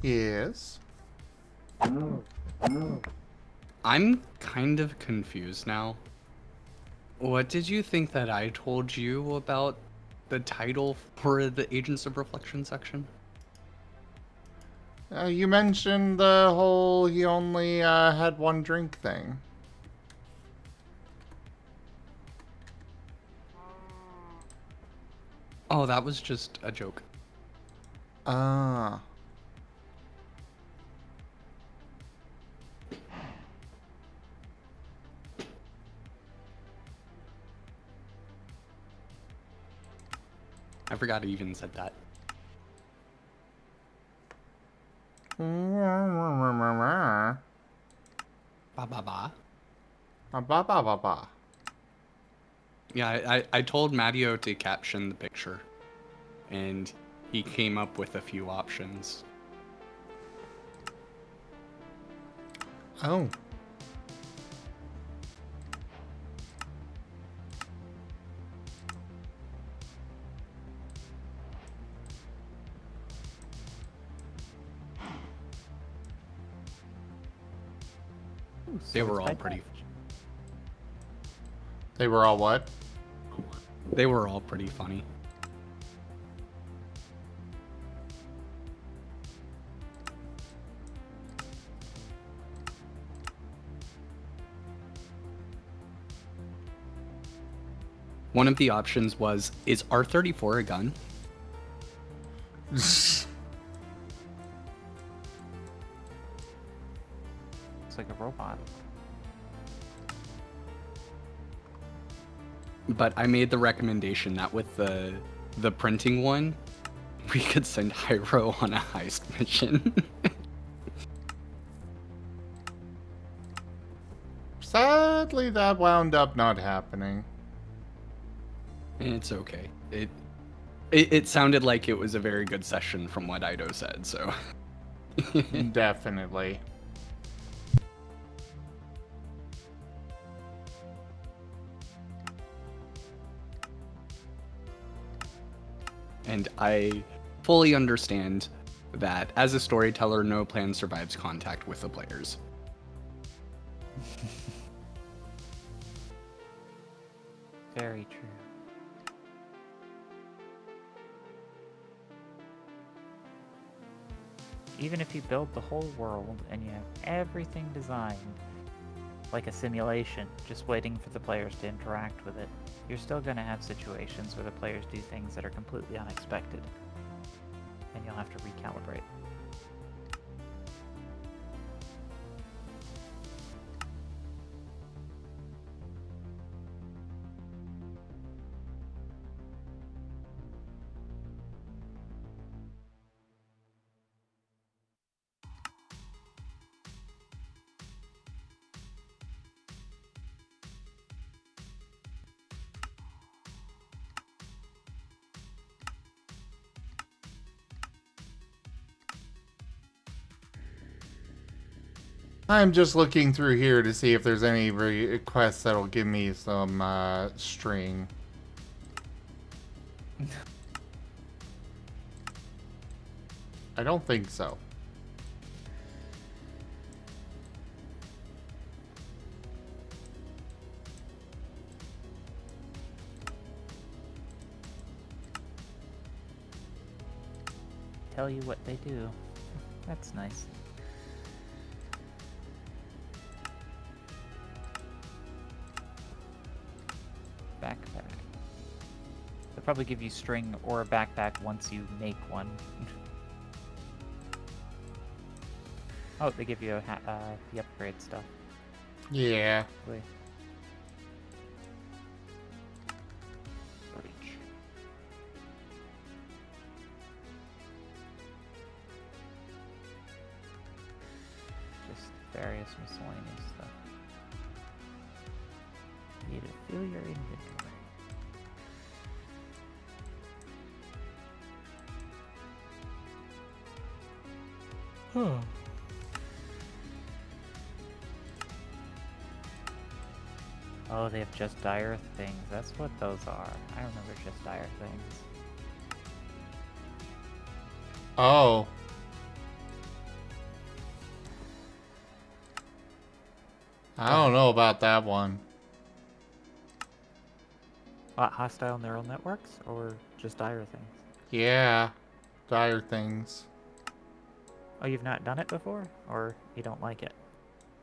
Yes. I'm kind of confused now. What did you think that I told you about the title for the Agents of Reflection section? You mentioned the whole he only had 1 drink thing. Oh, that was just a joke. Ah. I forgot I even said that. Ba Ba ba ba. ba ba ba ba. Yeah, I told Matteo to caption the picture, and he came up with a few options. Oh. Ooh, They were swords all by pretty. touch. They were all what? They were all pretty funny. One of the options was, is R34 a gun? It's like a robot. But I made the recommendation that with the printing one, we could send Hyro on a heist mission. Sadly, that wound up not happening. It's okay. It sounded like it was a very good session from what Ido said, so. Definitely. And I fully understand that as a storyteller, no plan survives contact with the players. Very true. Even if you build the whole world and you have everything designed like a simulation, just waiting for the players to interact with it, you're still going to have situations where the players do things that are completely unexpected, and you'll have to recalibrate. I'm just looking through here to see if there's any requests that'll give me some string. I don't think so. Tell you what they do. That's nice. Backpack. They'll probably give you string or a backpack once you make one. Oh, they give you the upgrade stuff. Yeah. Wait. Just various miscellaneous stuff. You need to fill your inventory. Huh. Oh, they have just dire things. That's what those are. I remember just dire things. Oh. I don't know about that one. What, hostile neural networks or just dire things? Yeah. Dire things. Oh, you've not done it before? Or you don't like it?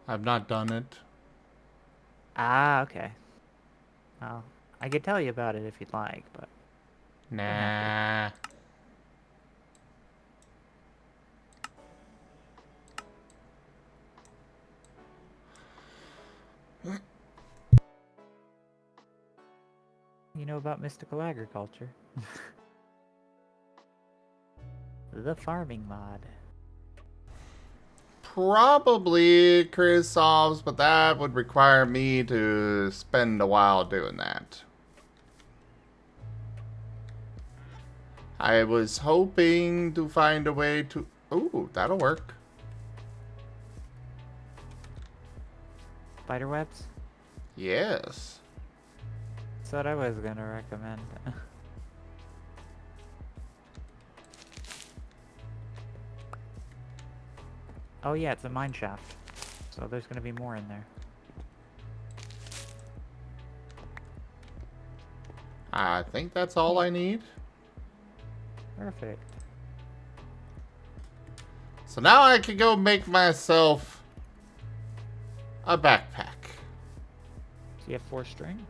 I've not done it. Ah, okay. Well, I could tell you about it if you'd like, but... Nah. You know about mystical agriculture. The farming mod. Probably Chris solves, but that would require me to spend a while doing that. I was hoping to find a way to... Ooh, that'll work. Spider webs? Yes. That's what I was gonna recommend. Oh yeah, it's a mine shaft. So there's going to be more in there. I think that's all I need. Perfect. So now I can go make myself a backpack. So you have 4 string?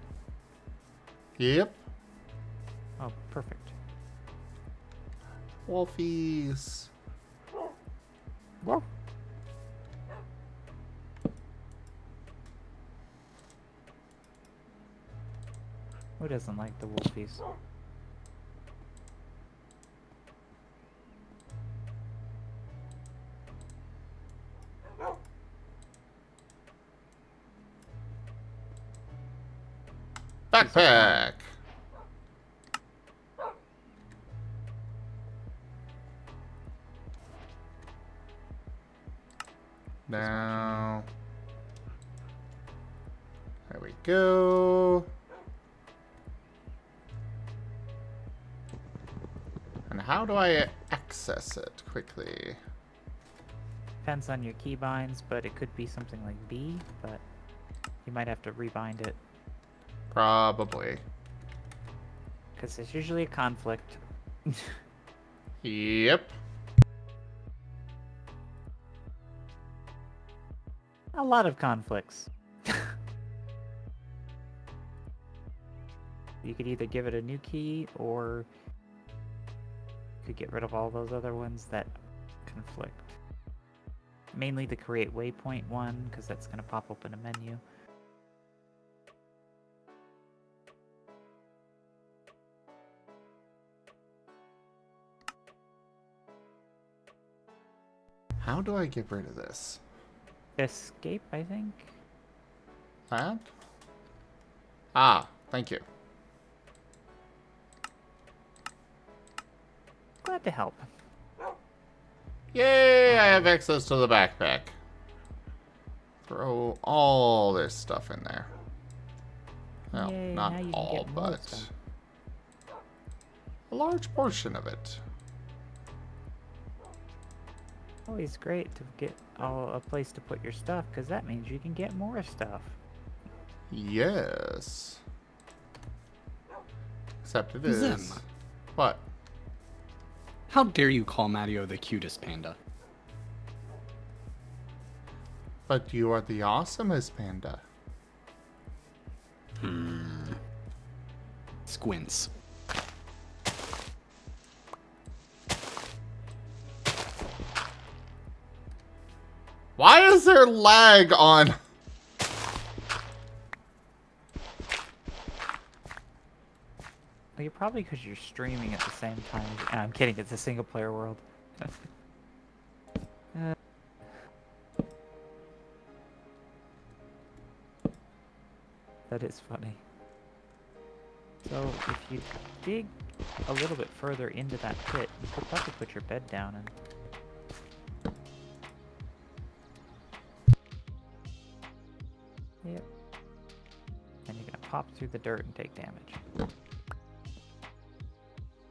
Yep. Oh, perfect. Wolfies. Whoa. Who doesn't like the wolfies? Backpack. Now, there we go. And how do I access it quickly? Depends on your keybinds, but it could be something like B, but you might have to rebind it. Probably. Because there's usually a conflict. Yep. A lot of conflicts. You could either give it a new key, or you could get rid of all those other ones that conflict. Mainly the create waypoint one, because that's going to pop up in a menu. How do I get rid of this? Escape, I think. That? Ah, thank you. Glad to help. Yay, I have access to the backpack. Throw all this stuff in there. Well, Yay, not now you can all, get more but stuff. a large portion of it. Always great to get a place to put your stuff, because that means you can get more stuff. Yes. Except it is. Zim. What? How dare you call Mario the cutest panda? But you are the awesomest panda. Squints. Why is there lag on? Well, you're probably because you're streaming at the same time. I'm kidding, it's a single player world. That is funny. So, if you dig a little bit further into that pit, you could probably put your bed down and... Yep. And you're gonna pop through the dirt and take damage. Oh,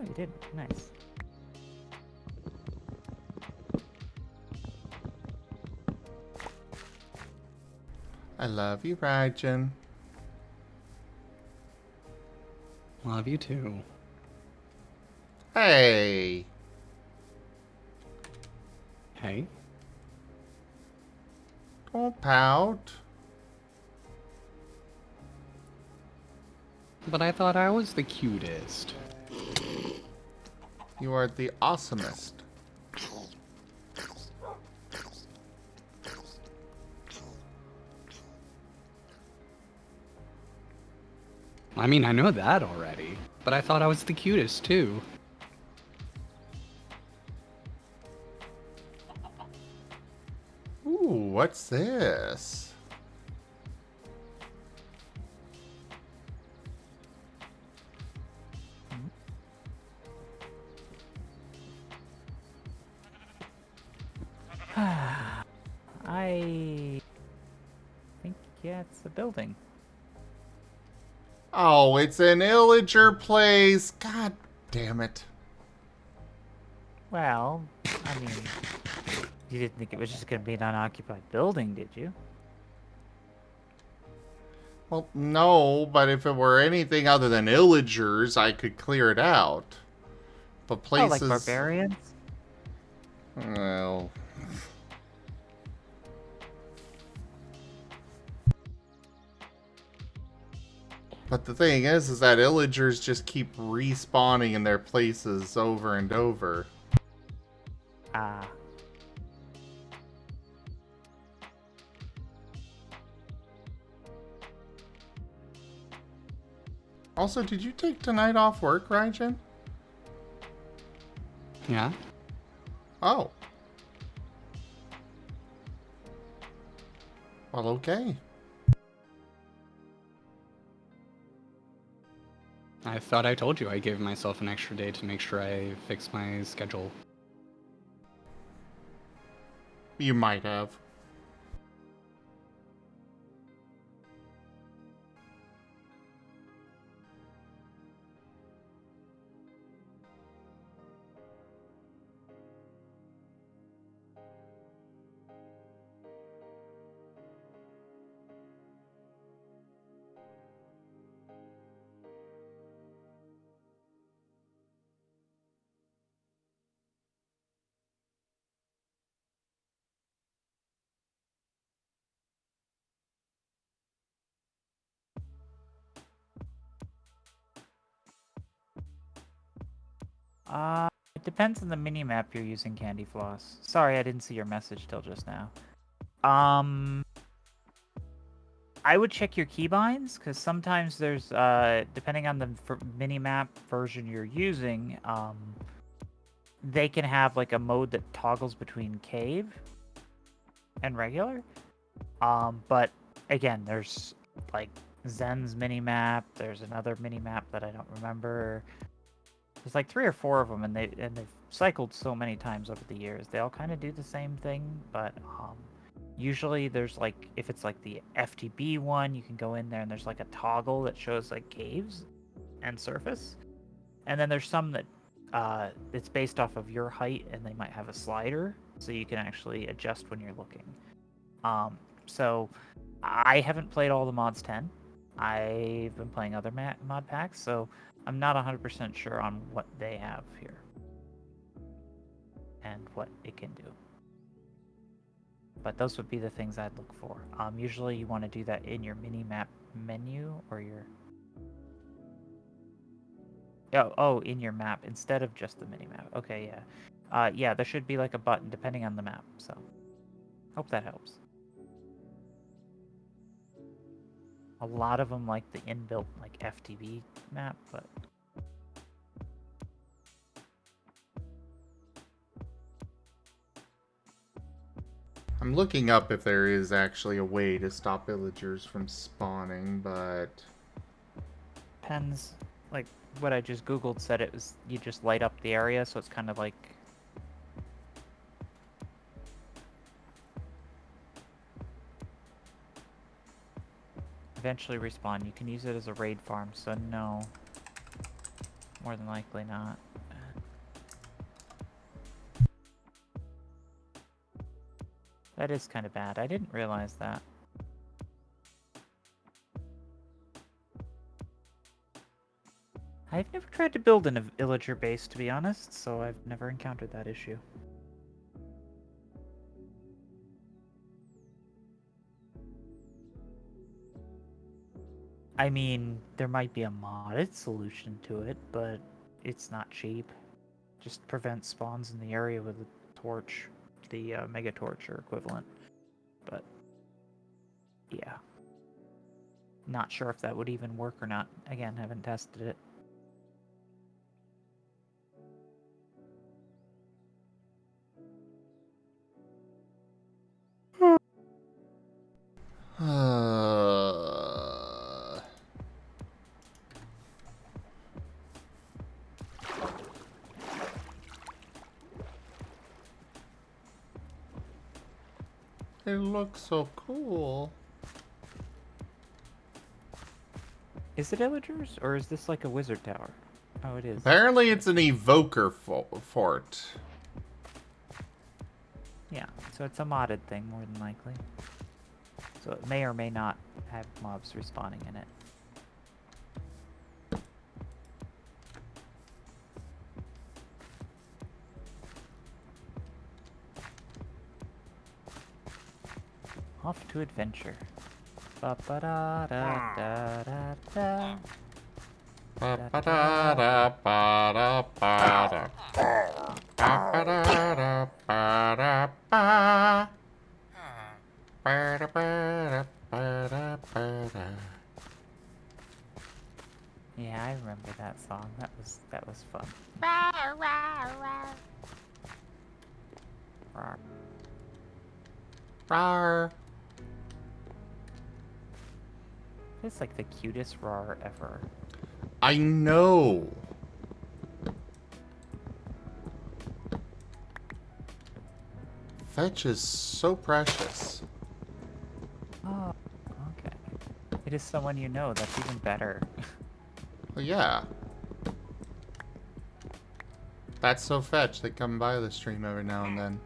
you didn't. Nice. I love you, Raijin. Love you too. Hey. Hey. Don't pout. But I thought I was the cutest. You are the awesomest. I mean, I know that already. But I thought I was the cutest too. Ooh, what's this? I think, yeah, it's a building. Oh, it's an illager place. God damn it. Well, I mean, You didn't think it was just going to be an unoccupied building, did you? Well, no, but if it were anything other than illagers, I could clear it out. But Oh, like places... barbarians? Well... But the thing is that illagers just keep respawning in their places over and over. Ah. Also, did you take tonight off work, Raijin? Yeah. Oh. Well, okay. I thought I told you I gave myself an extra day to make sure I fix my schedule. You might have. It depends on the mini-map you're using, Candy Floss. Sorry, I didn't see your message till just now. I would check your keybinds, because sometimes there's, depending on the mini-map version you're using, they can have, like, a mode that toggles between cave and regular. But, again, there's, like, Zen's mini-map, there's another mini-map that I don't remember. There's like 3 or 4 of them, and they've cycled so many times over the years. They all kind of do the same thing, but usually there's like, if it's like the FTB one, you can go in there and there's like a toggle that shows like caves and surface, and then there's some that it's based off of your height, and they might have a slider, so you can actually adjust when you're looking. So I haven't played all the mods 10. I've been playing other mod packs, so I'm not 100% sure on what they have here and what it can do. But those would be the things I'd look for. Usually you want to do that in your mini-map menu or your... Oh, in your map instead of just the mini-map. Okay, yeah. Yeah, there should be like a button depending on the map, so... Hope that helps. A lot of them like the inbuilt like FTB map, but... I'm looking up if there is actually a way to stop villagers from spawning, but... Depends. Like, what I just googled said it was, you just light up the area, so it's kind of like... Eventually respawn. You can use it as a raid farm, so no. More than likely not. That is kind of bad. I didn't realize that. I've never tried to build a villager base, to be honest, so I've never encountered that issue. I mean, there might be a modded solution to it, but it's not cheap. Just prevent spawns in the area with a torch, the mega torch or equivalent. But yeah, not sure if that would even work or not. Again, haven't tested it. It looks so cool. Is it villagers, or is this like a wizard tower? Oh, it is. Apparently it's an evoker fort. Yeah, So it's a modded thing, more than likely. So it may or may not have mobs respawning in it. Off to adventure. Ba ba da da da da da. Ba-ba-da-da-ba-da-ba-da. Ba-ba-da-da-ba-da-ba. Ba-da-ba-da-ba-da-ba-da. Yeah, I remember that song. That was fun. Rawr. Rawr. It's like the cutest roar ever. I know. Fetch is so precious. Oh, okay. It is someone you know. That's even better. Well, yeah. That's so Fetch. They come by the stream every now and then.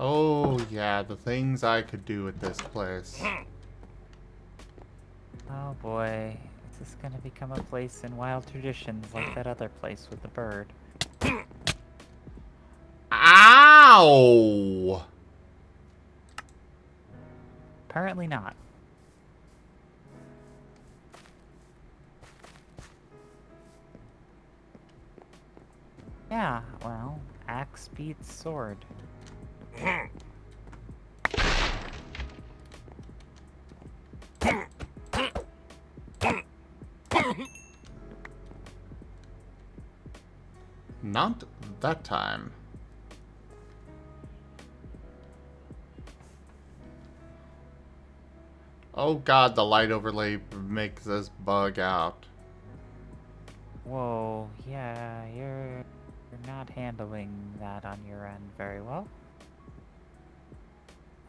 Oh, yeah, the things I could do with this place. Oh boy. Is this gonna become a place in wild traditions like that other place with the bird? Ow! Apparently not. Yeah, well, axe beats sword. Not that time. Oh god, the light overlay makes us bug out. Whoa, yeah, you're not handling that on your end very well.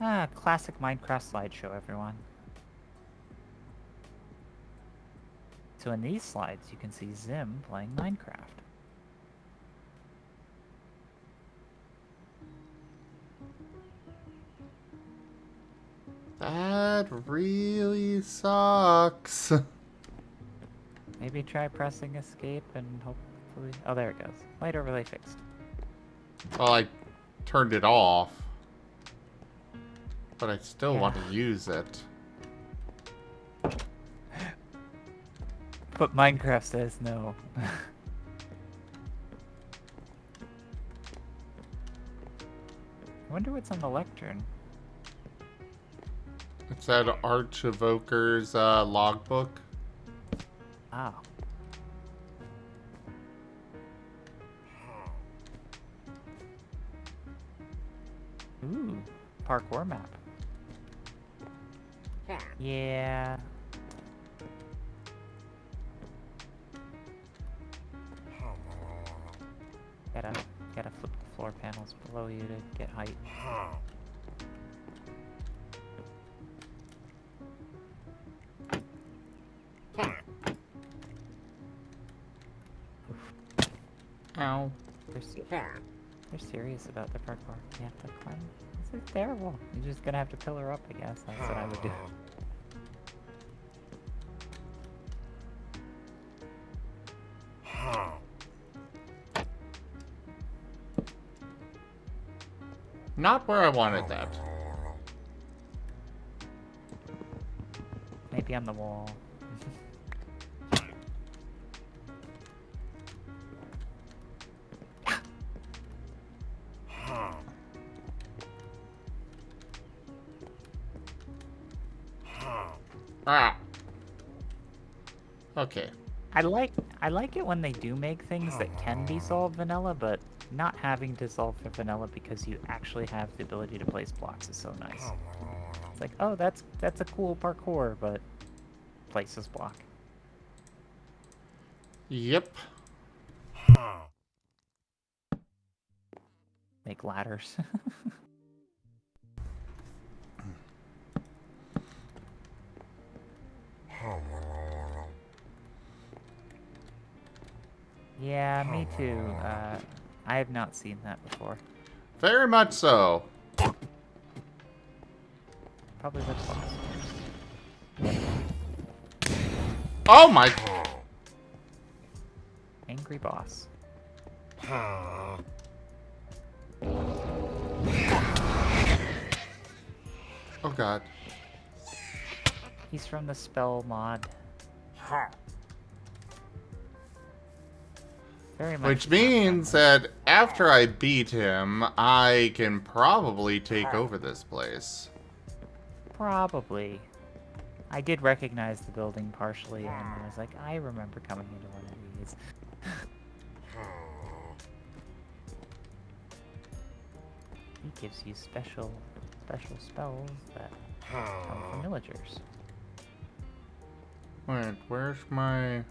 Ah, classic Minecraft slideshow, everyone. So in these slides, you can see Zim playing Minecraft. That really sucks. Maybe try pressing escape and hopefully... Oh, there it goes. Light overlay fixed. Well, I turned it off. But I still Yeah. want to use it. But Minecraft says no. I wonder what's on the lectern. It's that Arch Evoker's logbook. Oh. Ooh, parkour map. Yeah. Gotta flip the floor panels below you to get height. Ow. They're serious about the parkour. You have to climb. This is terrible. You're just gonna have to pillar up, I guess. That's what I would do. Not where I wanted that. Maybe on the wall. Ah. Okay. I like it when they do make things that can be solved vanilla, but not having to solve for vanilla because you actually have the ability to place blocks is so nice. It's like, oh, that's a cool parkour, but places block. Yep. Make ladders. Yeah, me too. I have not seen that before. Very much so. Probably the boss. Oh my... Angry boss. Oh god. He's from the spell mod. Very much. Which means that after I beat him, I can probably take over this place. Probably. I did recognize the building partially, and I was like, I remember coming into one of these. He gives you special spells that come from villagers. Wait, where's my...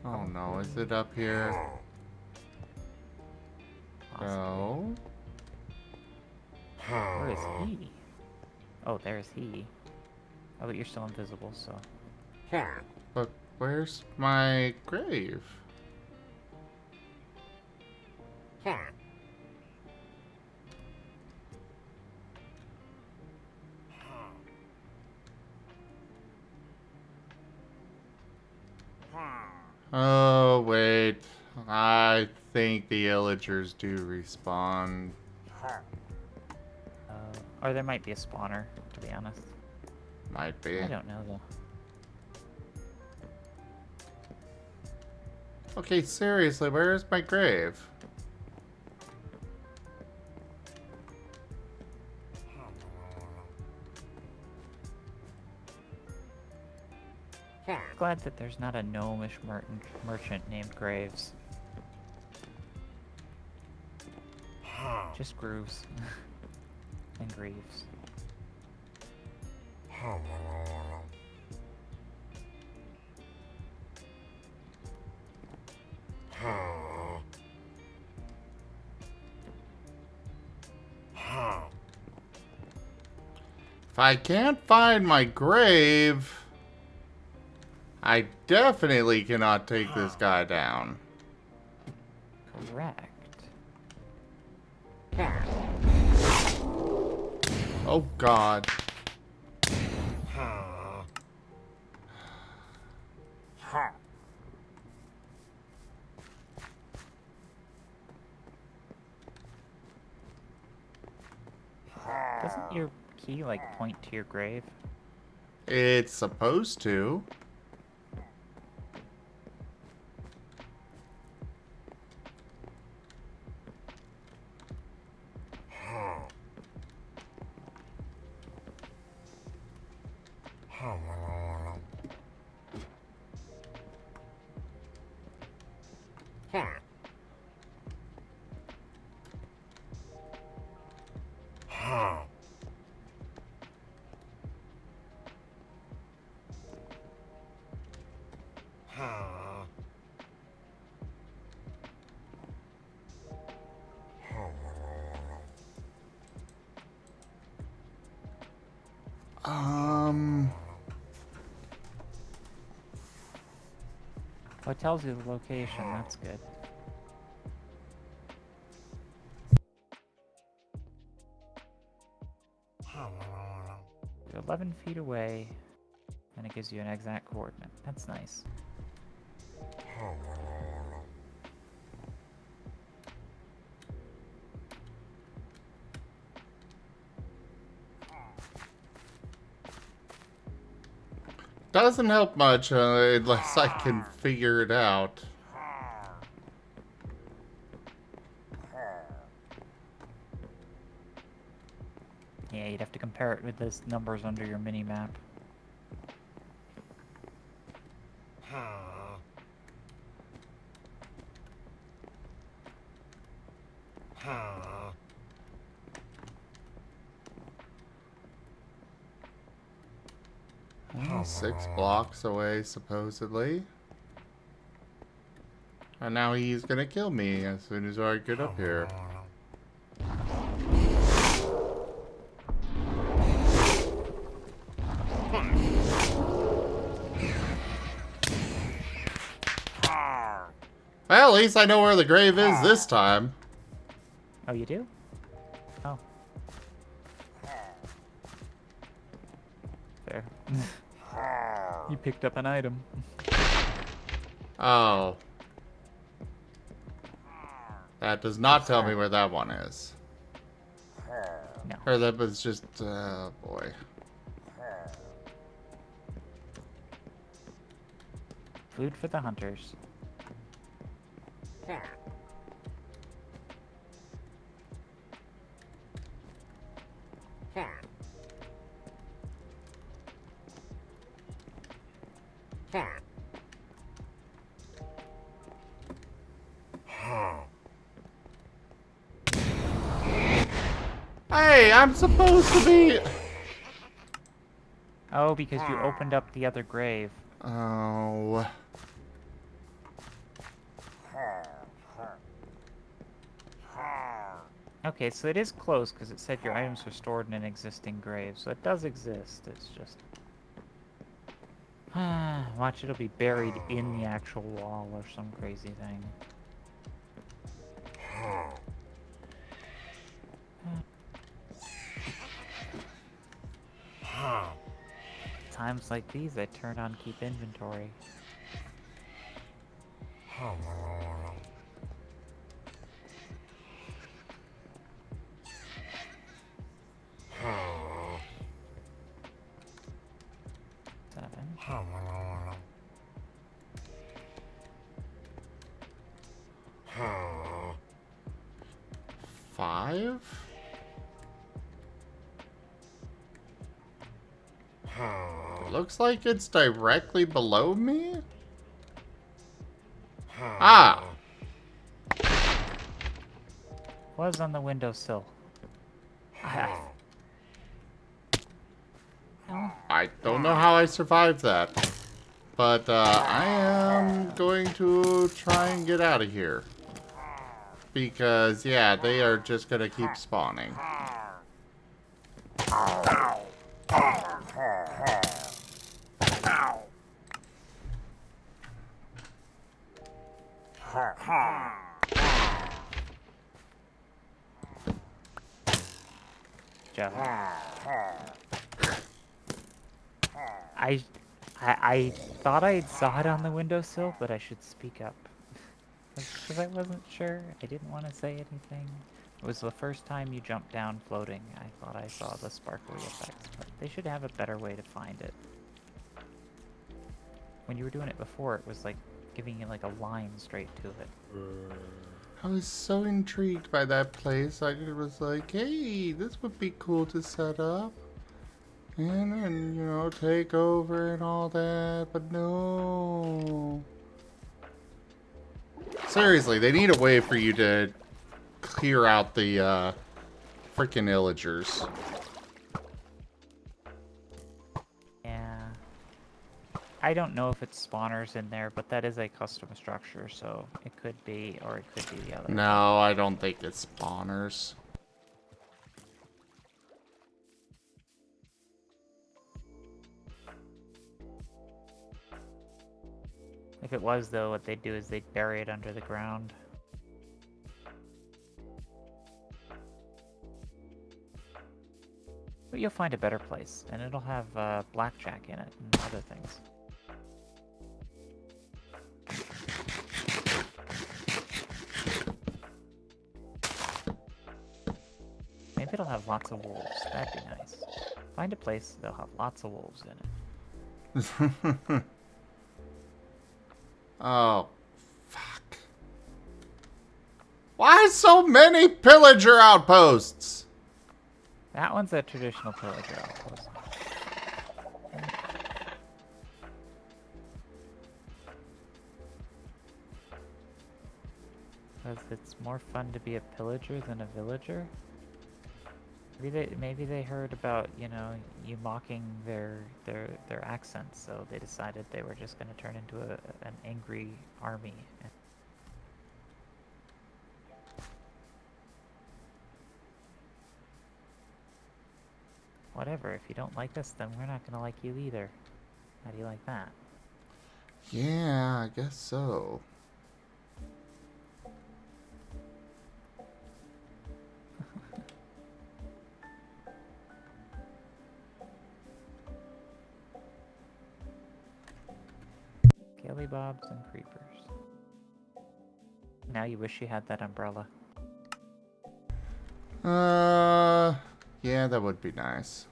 Oh no, is it up here? No. Where is he? Oh, there's he. Oh, but you're still invisible, so... But where's my grave? Oh, wait. I think the illagers do respawn. Or there might be a spawner, to be honest. Might be. I don't know, though. Okay, seriously, where's my grave? Glad that there's not a gnomish merchant named Graves. Just Grooves. And Greaves. If I can't find my grave, I definitely cannot take this guy down. Correct. Oh god. Doesn't your key, like, point to your grave? It's supposed to. Oh, it tells you the location, that's good. You're 11 feet away, and it gives you an exact coordinate. That's nice. Doesn't help much unless I can figure it out. Yeah, you'd have to compare it with the numbers under your mini-map. Well, 6 blocks away, supposedly. And now he's gonna kill me as soon as I get up here. Well, at least I know where the grave is this time. Oh, you do? Oh. Fair. You picked up an item. Oh. That does not tell me where that one is. No. Or that was just, boy. Food for the hunters. Hey, I'm supposed to be... Oh, because you opened up the other grave. Oh... Okay, so it is close because it said your items were stored in an existing grave, so it does exist. It's just... Watch, it'll be buried in the actual wall or some crazy thing. Times like these, I turn on keep inventory. Five? Looks like it's directly below me? Ah! Was on the windowsill. I don't know how I survived that. But, I am going to try and get out of here. Because, yeah, they are just gonna keep spawning. Joe. I thought I saw it on the windowsill, but I should speak up. Because I wasn't sure. I didn't want to say anything. It was the first time you jumped down floating. I thought I saw the sparkly effects, but they should have a better way to find it. When you were doing it before, it was like giving you like a line straight to it. I was so intrigued by that place. I was like, hey, this would be cool to set up. And you know, take over and all that, but no. Seriously, they need a way for you to clear out the, freaking illagers. Yeah. I don't know if it's spawners in there, but that is a custom structure, so it could be, or it could be the other. No, I don't think it's spawners. If it was, though, what they'd do is they'd bury it under the ground. But you'll find a better place, and it'll have blackjack in it and other things. Maybe it'll have lots of wolves. That'd be nice. Find a place that'll have lots of wolves in it. Oh, fuck. Why so many pillager outposts? That one's a traditional pillager outpost. Because it's more fun to be a pillager than a villager. Maybe they heard about, you know, you mocking their accents, so they decided they were just going to turn into an angry army. Whatever, if you don't like us, then we're not going to like you either. How do you like that? Yeah, I guess so. Billy Bobs and creepers. Now you wish you had that umbrella. Yeah, that would be nice.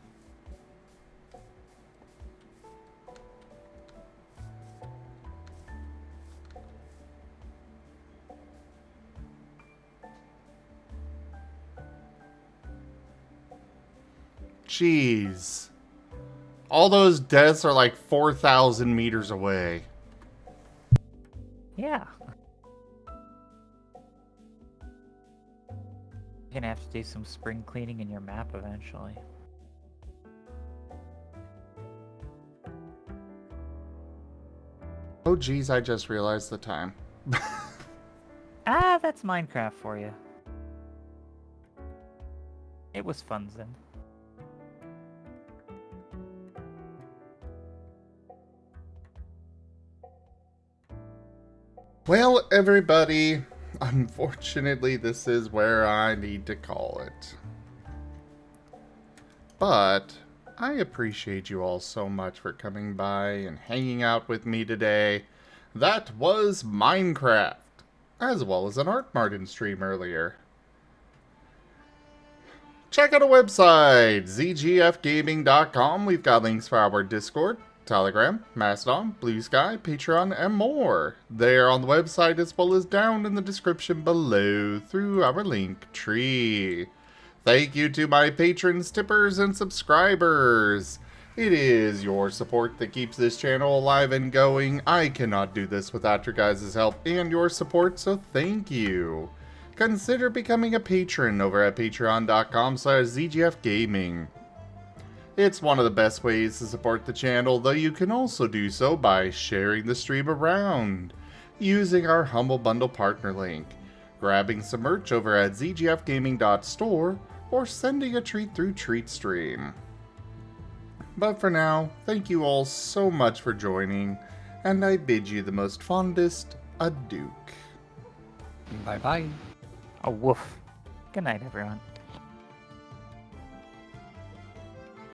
Jeez. All those deaths are like 4,000 meters away. Yeah. You're gonna have to do some spring cleaning in your map eventually. Oh geez, I just realized the time. Ah, that's Minecraft for you. It was fun, Zen. Well, everybody, unfortunately, this is where I need to call it. But I appreciate you all so much for coming by and hanging out with me today. That was Minecraft, as well as an Art Marten stream earlier. Check out our website, zgfgaming.com. We've got links for our Discord, Telegram, Mastodon, Blue Sky, Patreon, and more. They are on the website as well as down in the description below through our link tree. Thank you to my patrons, tippers, and subscribers. It is your support that keeps this channel alive and going. I cannot do this without your guys' help and your support, so thank you. Consider becoming a patron over at patreon.com/zgfgaming. It's one of the best ways to support the channel, though you can also do so by sharing the stream around, using our Humble Bundle partner link, grabbing some merch over at zgfgaming.store, or sending a treat through TreatStream. But for now, thank you all so much for joining, and I bid you the most fondest adieu. Bye bye. Oh, woof. Good night, everyone.